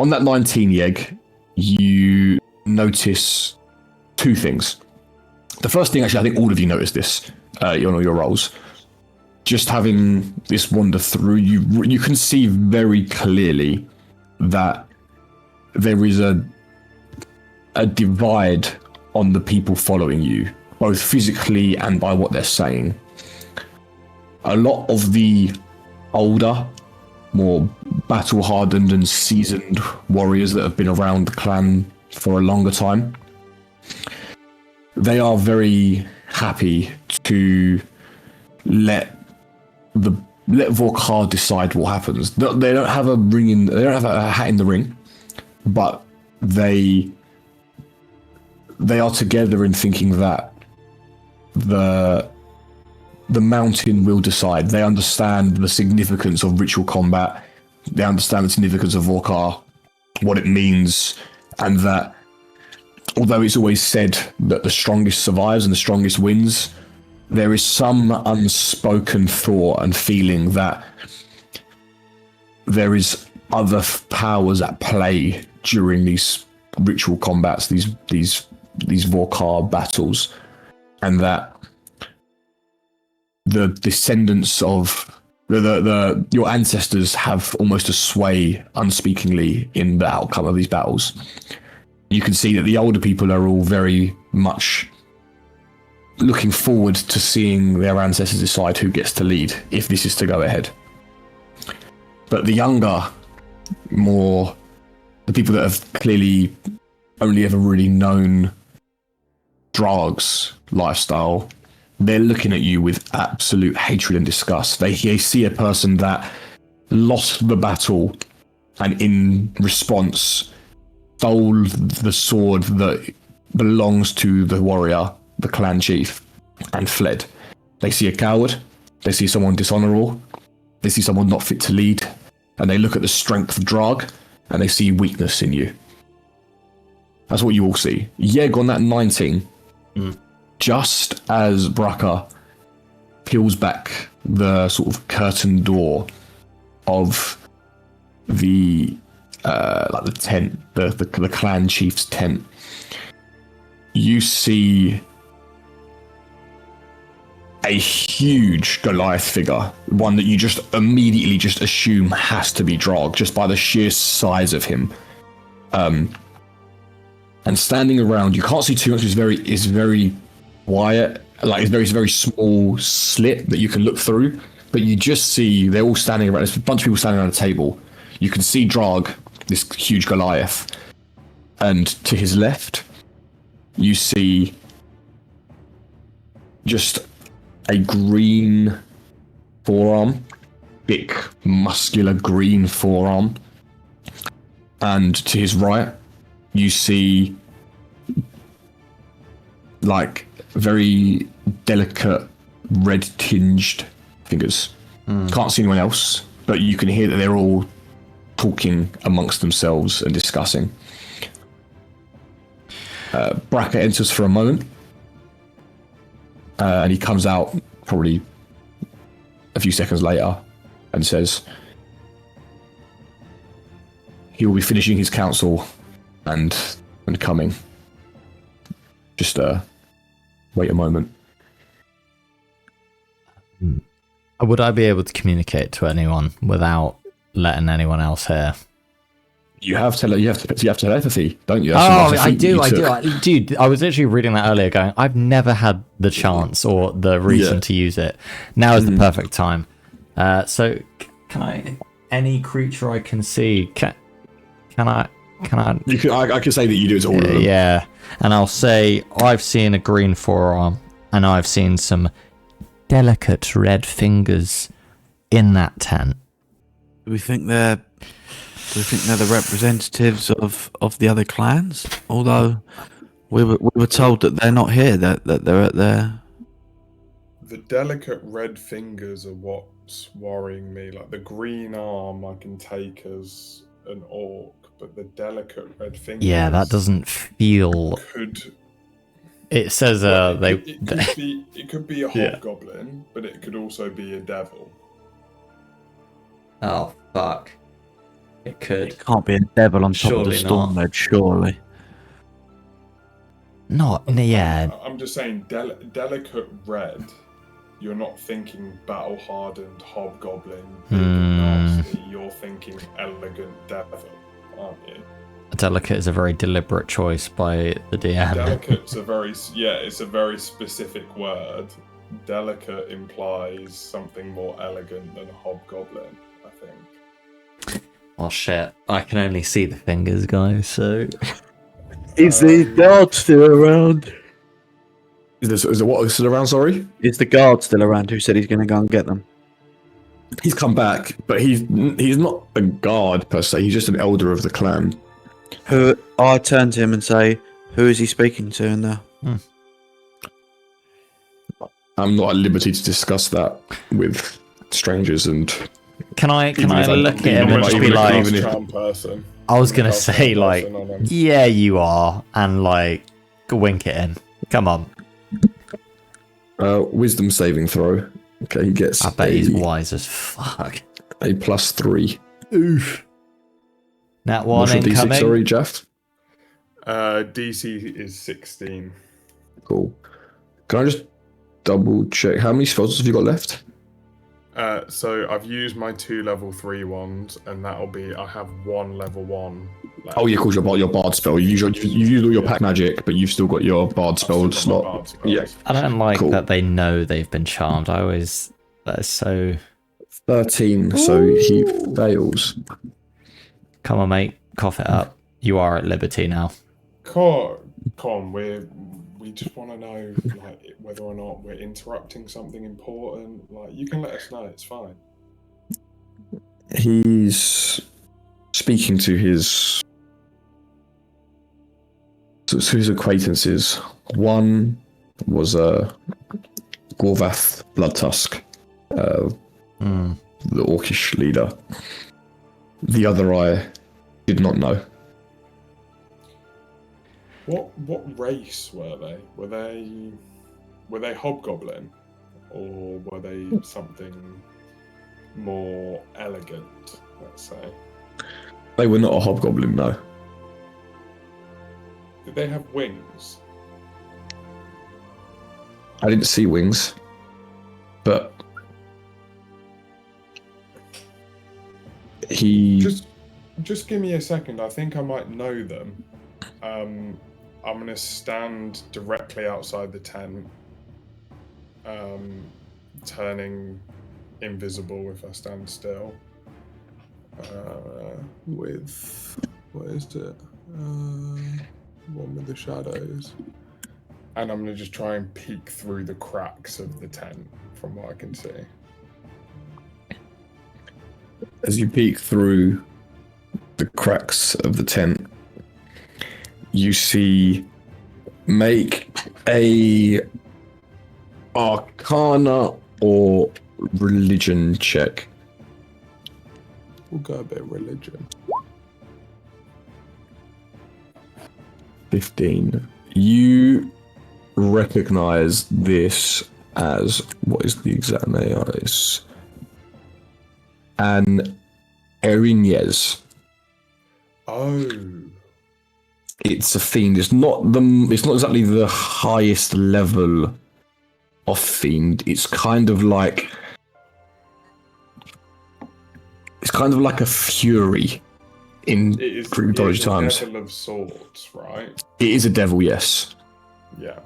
Speaker 1: On that 19, Yeg, you notice two things. The first thing, actually, I think all of you notice this on all your rolls. Just having this wander through, you can see very clearly that there is a divide on the people following you, both physically and by what they're saying. A lot of the older, more battle-hardened and seasoned warriors that have been around the clan for a longer time, they are very happy to let Vorkar decide what happens. They don't have a hat in the ring, but they are together in thinking that the mountain will decide. They understand the significance of ritual combat. They understand the significance of Vorkar, what it means, and that although it's always said that the strongest survives and the strongest wins, there is some unspoken thought and feeling that there is other powers at play during these ritual combats, these Vorkar battles, and that the descendants of your ancestors have almost a sway unspeakingly in the outcome of these battles. You can see that the older people are all very much looking forward to seeing their ancestors decide who gets to lead, if this is to go ahead. But the younger, more the people that have clearly only ever really known Drag's lifestyle, they're looking at you with absolute hatred and disgust. They see a person that lost the battle and in response stole the sword that belongs to the warrior, the clan chief, and fled. They see a coward, they see someone dishonorable, they see someone not fit to lead, and they look at the strength of Drag and they see weakness in you. That's what you all see. Yeg on that 19, just as Braca peels back the sort of curtain door of the like the tent, the clan chief's tent, you see a huge Goliath figure, one that you just immediately just assume has to be Drog, just by the sheer size of him. And standing around, you can't see too much. It's very quiet, like it's very small slit that you can look through. But you just see they're all standing around. There's a bunch of people standing around a table. You can see Drog, this huge Goliath, and to his left, you see just a green forearm, thick, muscular green forearm. And to his right, you see like very delicate red tinged fingers. Can't see anyone else, but you can hear that they're all talking amongst themselves and discussing. Bracker enters for a moment, and he comes out probably a few seconds later and says he will be finishing his council and coming. Just wait a moment.
Speaker 5: Would I be able to communicate to anyone without letting anyone else hear?
Speaker 1: You have telepathy, don't you?
Speaker 5: Oh, I do. Dude, I was literally reading that earlier going, I've never had the chance or the reason to use it. Now is the perfect time. So, can I, any creature I can see, can I?
Speaker 1: I can say that you do it to all of them.
Speaker 5: Yeah, and I'll say, I've seen a green forearm, and I've seen some delicate red fingers in that tent.
Speaker 2: Do we think they're the representatives of the other clans? Although we were told that they're not here, that they're at their...
Speaker 3: The delicate red fingers are what's worrying me. Like the green arm I can take as an orc, but the delicate red fingers...
Speaker 5: Yeah, that doesn't feel...
Speaker 3: Could...
Speaker 5: It says
Speaker 3: It could be a hobgoblin, but it could also be a devil.
Speaker 5: Oh, fuck. It could.
Speaker 2: It can't be a devil on top of the
Speaker 5: Surely not.
Speaker 2: Stormledge, surely.
Speaker 5: Yeah.
Speaker 3: I'm just saying, delicate red. You're not thinking battle-hardened hobgoblin, big and nasty. You're thinking elegant devil, aren't you?
Speaker 5: Delicate is a very deliberate choice by the DM.
Speaker 3: Delicate's it's a very specific word. Delicate implies something more elegant than a hobgoblin, I think.
Speaker 5: Oh shit, I can only see the fingers, guys, so...
Speaker 2: Is the guard still around?
Speaker 1: Is it what still around, sorry?
Speaker 2: Is the guard still around who said he's going to go and get them?
Speaker 1: He's come back, but he's not a guard per se, he's just an elder of the clan.
Speaker 2: Who I turn to him and say, who is he speaking to in there?
Speaker 1: I'm not at liberty to discuss that with strangers, and
Speaker 5: Can I
Speaker 1: Even if I-
Speaker 5: look at
Speaker 1: even
Speaker 5: him
Speaker 1: if
Speaker 5: and
Speaker 1: I-
Speaker 5: just
Speaker 1: even
Speaker 5: be
Speaker 1: if-
Speaker 5: like,
Speaker 1: even if-
Speaker 3: Charm person.
Speaker 5: I was gonna
Speaker 3: Charm
Speaker 5: say like,
Speaker 3: person on him.
Speaker 5: yeah, you are, and like, wink it in. Come on.
Speaker 1: wisdom saving throw. Okay, he gets
Speaker 5: I bet he's wise as fuck.
Speaker 1: a +3.
Speaker 5: Oof. That one
Speaker 1: What's your D6,
Speaker 5: incoming.
Speaker 1: sorry, Jeff?
Speaker 3: DC is 16.
Speaker 1: Cool. Can I just double check how many spells have you got left?
Speaker 3: So I've used my 2 level 3 ones, and that'll be I have 1 level 1 left.
Speaker 1: Oh, yeah, of course, your bard spell. You use all your pack magic, but you've still got your bard spell
Speaker 3: I've still got my
Speaker 1: slot.
Speaker 3: bard spells.
Speaker 1: Yeah.
Speaker 5: I don't like
Speaker 1: Cool.
Speaker 5: that they know they've been charmed. That is so...
Speaker 1: 13, so he fails.
Speaker 5: Come on, mate. Cough it up. You are at liberty now.
Speaker 3: Con, we just want to know like whether or not we're interrupting something important. Like, you can let us know. It's fine.
Speaker 1: He's speaking to his acquaintances. One was Gorvath Bloodtusk, the orcish leader. The other I did not know.
Speaker 3: What race were they? Were they hobgoblin, or were they something more elegant? Let's say.
Speaker 1: They were not a hobgoblin, no.
Speaker 3: Did they have wings?
Speaker 1: I didn't see wings, but he.
Speaker 3: Just give me a second. I think I might know them. I'm gonna stand directly outside the tent, turning invisible if I stand still. With what is it? One with the shadows, And I'm going to just try and peek through the cracks of the tent from what I can see.
Speaker 1: As you peek through the cracks of the tent, you see, make a Arcana or religion check.
Speaker 3: We'll go a bit religion.
Speaker 1: 15. You recognize this as, what is the exact name? It's an Erinez.
Speaker 3: Oh.
Speaker 1: It's a fiend. It's not exactly the highest level of fiend. It's kind of like a fury in Greek mythology times.
Speaker 3: Devil of Swords, right?
Speaker 1: It is a devil, yes.
Speaker 3: Yeah.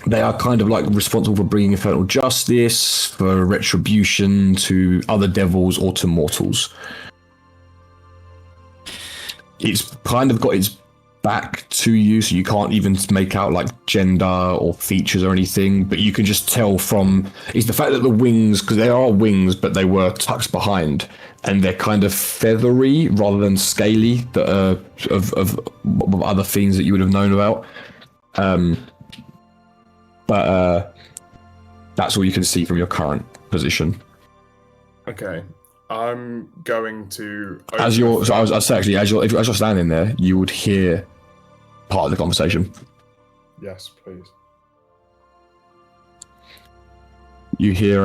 Speaker 1: They are kind of like responsible for bringing infernal justice, for retribution to other devils or to mortals. It's kind of got its back to you, so you can't even make out like gender or features or anything, but you can just tell from it's the fact that the wings, because there are wings, but they were tucked behind, and they're kind of feathery rather than scaly, that are of other things that you would have known about. But that's all you can see from your current position.
Speaker 3: Okay. I'm going to.
Speaker 1: As you're standing there, you would hear part of the conversation.
Speaker 3: Yes, please.
Speaker 1: You hear,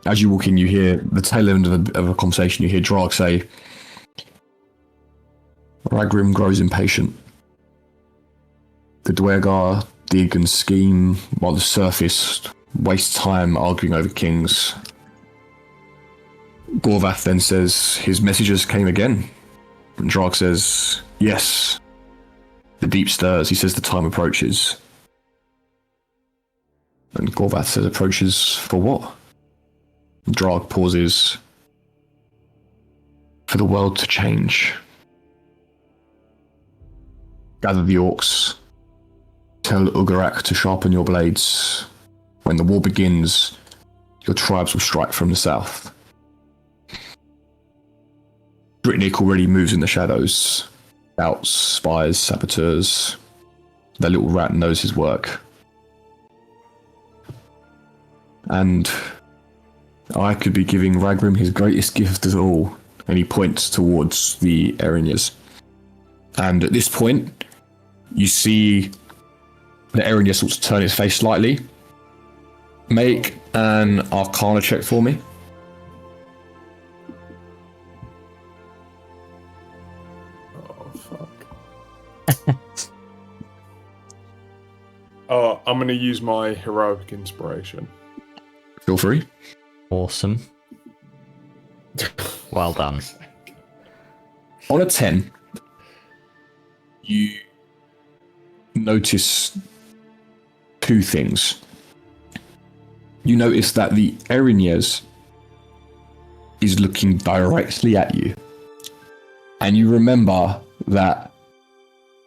Speaker 1: as you walk in, you hear the tail end of a conversation. You hear Drag say, Ragrim grows impatient. The Dwergar dig and scheme while the surface wastes time arguing over kings. Gorvath then says, his messengers came again. And Drag says, yes. The deep stirs. He says the time approaches. And Gorvath says, approaches for what? Drag pauses. For the world to change. Gather the orcs. Tell Ugarak to sharpen your blades. When the war begins, your tribes will strike from the south. Britnick already moves in the shadows. Scouts, spies, saboteurs. That little rat knows his work. And I could be giving Ragrim his greatest gift of all. And he points towards the Erinez. And at this point, you see the Erinez sort of turn its face slightly. Make an Arcana check for me.
Speaker 3: Oh, I'm going to use my heroic inspiration.
Speaker 1: Feel free.
Speaker 5: Awesome. Well done.
Speaker 1: On a 10, you notice two things. You notice that the Erinez is looking directly at you. And you remember that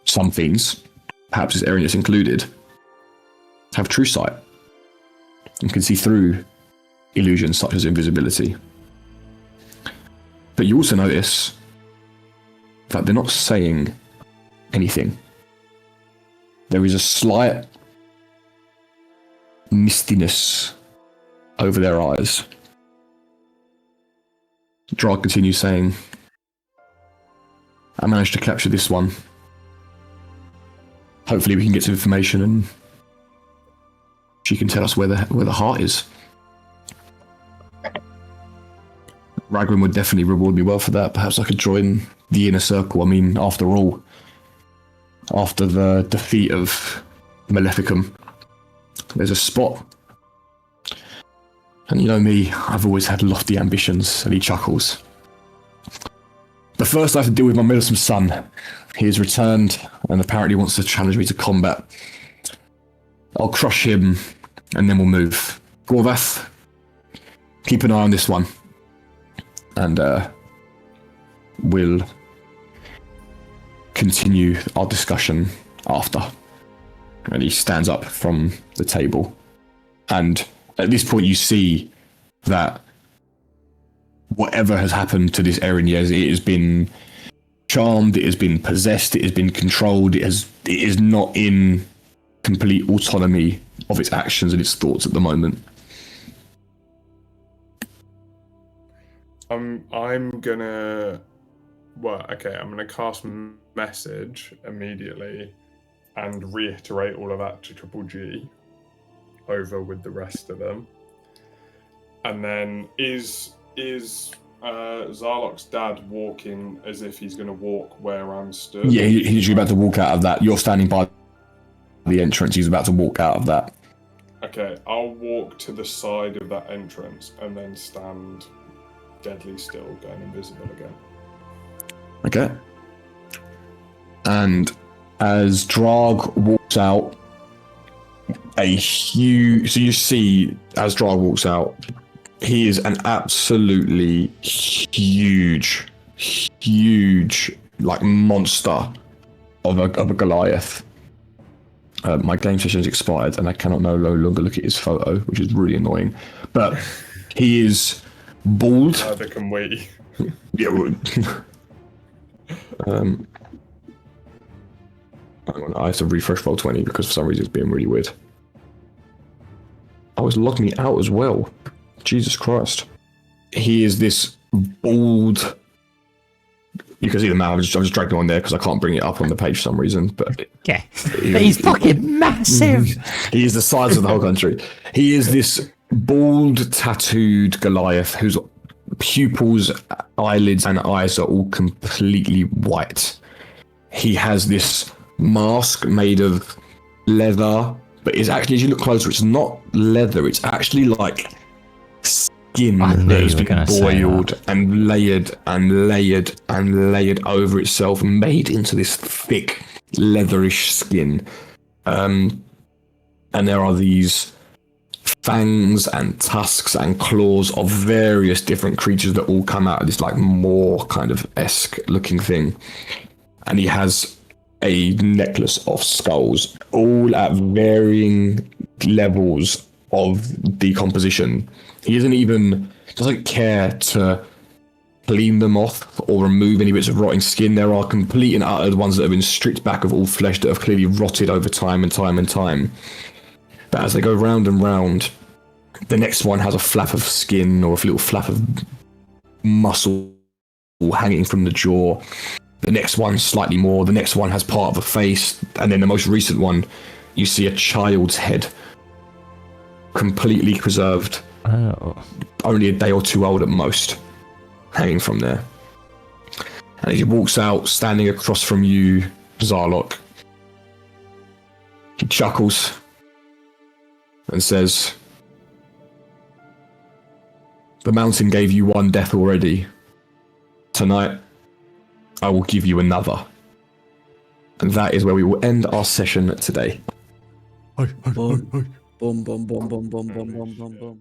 Speaker 1: some things, perhaps as Erinez included, have true sight and can see through illusions such as invisibility. But you also notice that they're not saying anything. There is a slight mistiness over their eyes. Drag continues saying, I managed to capture this one. Hopefully we can get some information and she can tell us where the heart is. Ragrim would definitely reward me well for that. Perhaps I could join the inner circle. I mean, after all, after the defeat of Maleficum, there's a spot. And you know me, I've always had lofty ambitions, and he chuckles. But first I have to deal with my meddlesome son. He has returned and apparently wants to challenge me to combat. I'll crush him and then we'll move. Gorvath, keep an eye on this one. And we'll continue our discussion after. And he stands up from the table. And at this point, you see that whatever has happened to this Erinyes, it has been charmed, it has been possessed, it has been controlled, it is not in complete autonomy of its actions and its thoughts at the moment.
Speaker 3: I'm gonna I'm gonna cast message immediately and reiterate all of that to Triple G over with the rest of them. And then is Zarlok's dad walking as if he's gonna walk where I'm stood?
Speaker 1: Yeah, he's about to walk out of that. You're standing by the entrance. He's about to walk out of that.
Speaker 3: Okay, I'll walk to the side of that entrance and then stand deadly still, going invisible again.
Speaker 1: Okay. And as Drag walks out, so you see as Drag walks out, he is an absolutely huge like monster of a Goliath. My game session has expired and I cannot no longer look at his photo, which is really annoying. But he is bald.
Speaker 3: Neither can we.
Speaker 1: Yeah. Hang on, I have to refresh Roll20 because for some reason it's being really weird. Oh, it's logged me out as well. Jesus Christ. He is this bald. You can see the map. I'm just dragging on there because I can't bring it up on the page for some reason. But
Speaker 5: Okay. But he's fucking massive.
Speaker 1: he is the size of the whole country. He is this bald, tattooed Goliath whose pupils, eyelids, and eyes are all completely white. He has this mask made of leather, but it's actually, as you look closer, it's not leather. It's actually like skin
Speaker 5: I knew
Speaker 1: that has
Speaker 5: you were
Speaker 1: been
Speaker 5: gonna say
Speaker 1: boiled
Speaker 5: that.
Speaker 1: and layered and layered and layered over itself, made into this thick, leatherish skin. And there are these fangs and tusks and claws of various different creatures that all come out of this like more kind of esque looking thing. And he has a necklace of skulls, all at varying levels of decomposition. He doesn't care to clean them off or remove any bits of rotting skin. There are complete and utter ones that have been stripped back of all flesh that have clearly rotted over time and time and time. But as they go round and round, the next one has a flap of skin or a little flap of muscle hanging from the jaw. The next one slightly more. The next one has part of a face. And then the most recent one, you see a child's head. Completely preserved.
Speaker 5: Oh.
Speaker 1: Only a day or two old at most. Hanging from there. And as he walks out, standing across from you, Zarlok, he chuckles and says, "The mountain gave you one death already. Tonight, I will give you another." And that is where we will end our session today.
Speaker 4: Boom, boom, boom, boom, boom, boom, boom, boom, boom.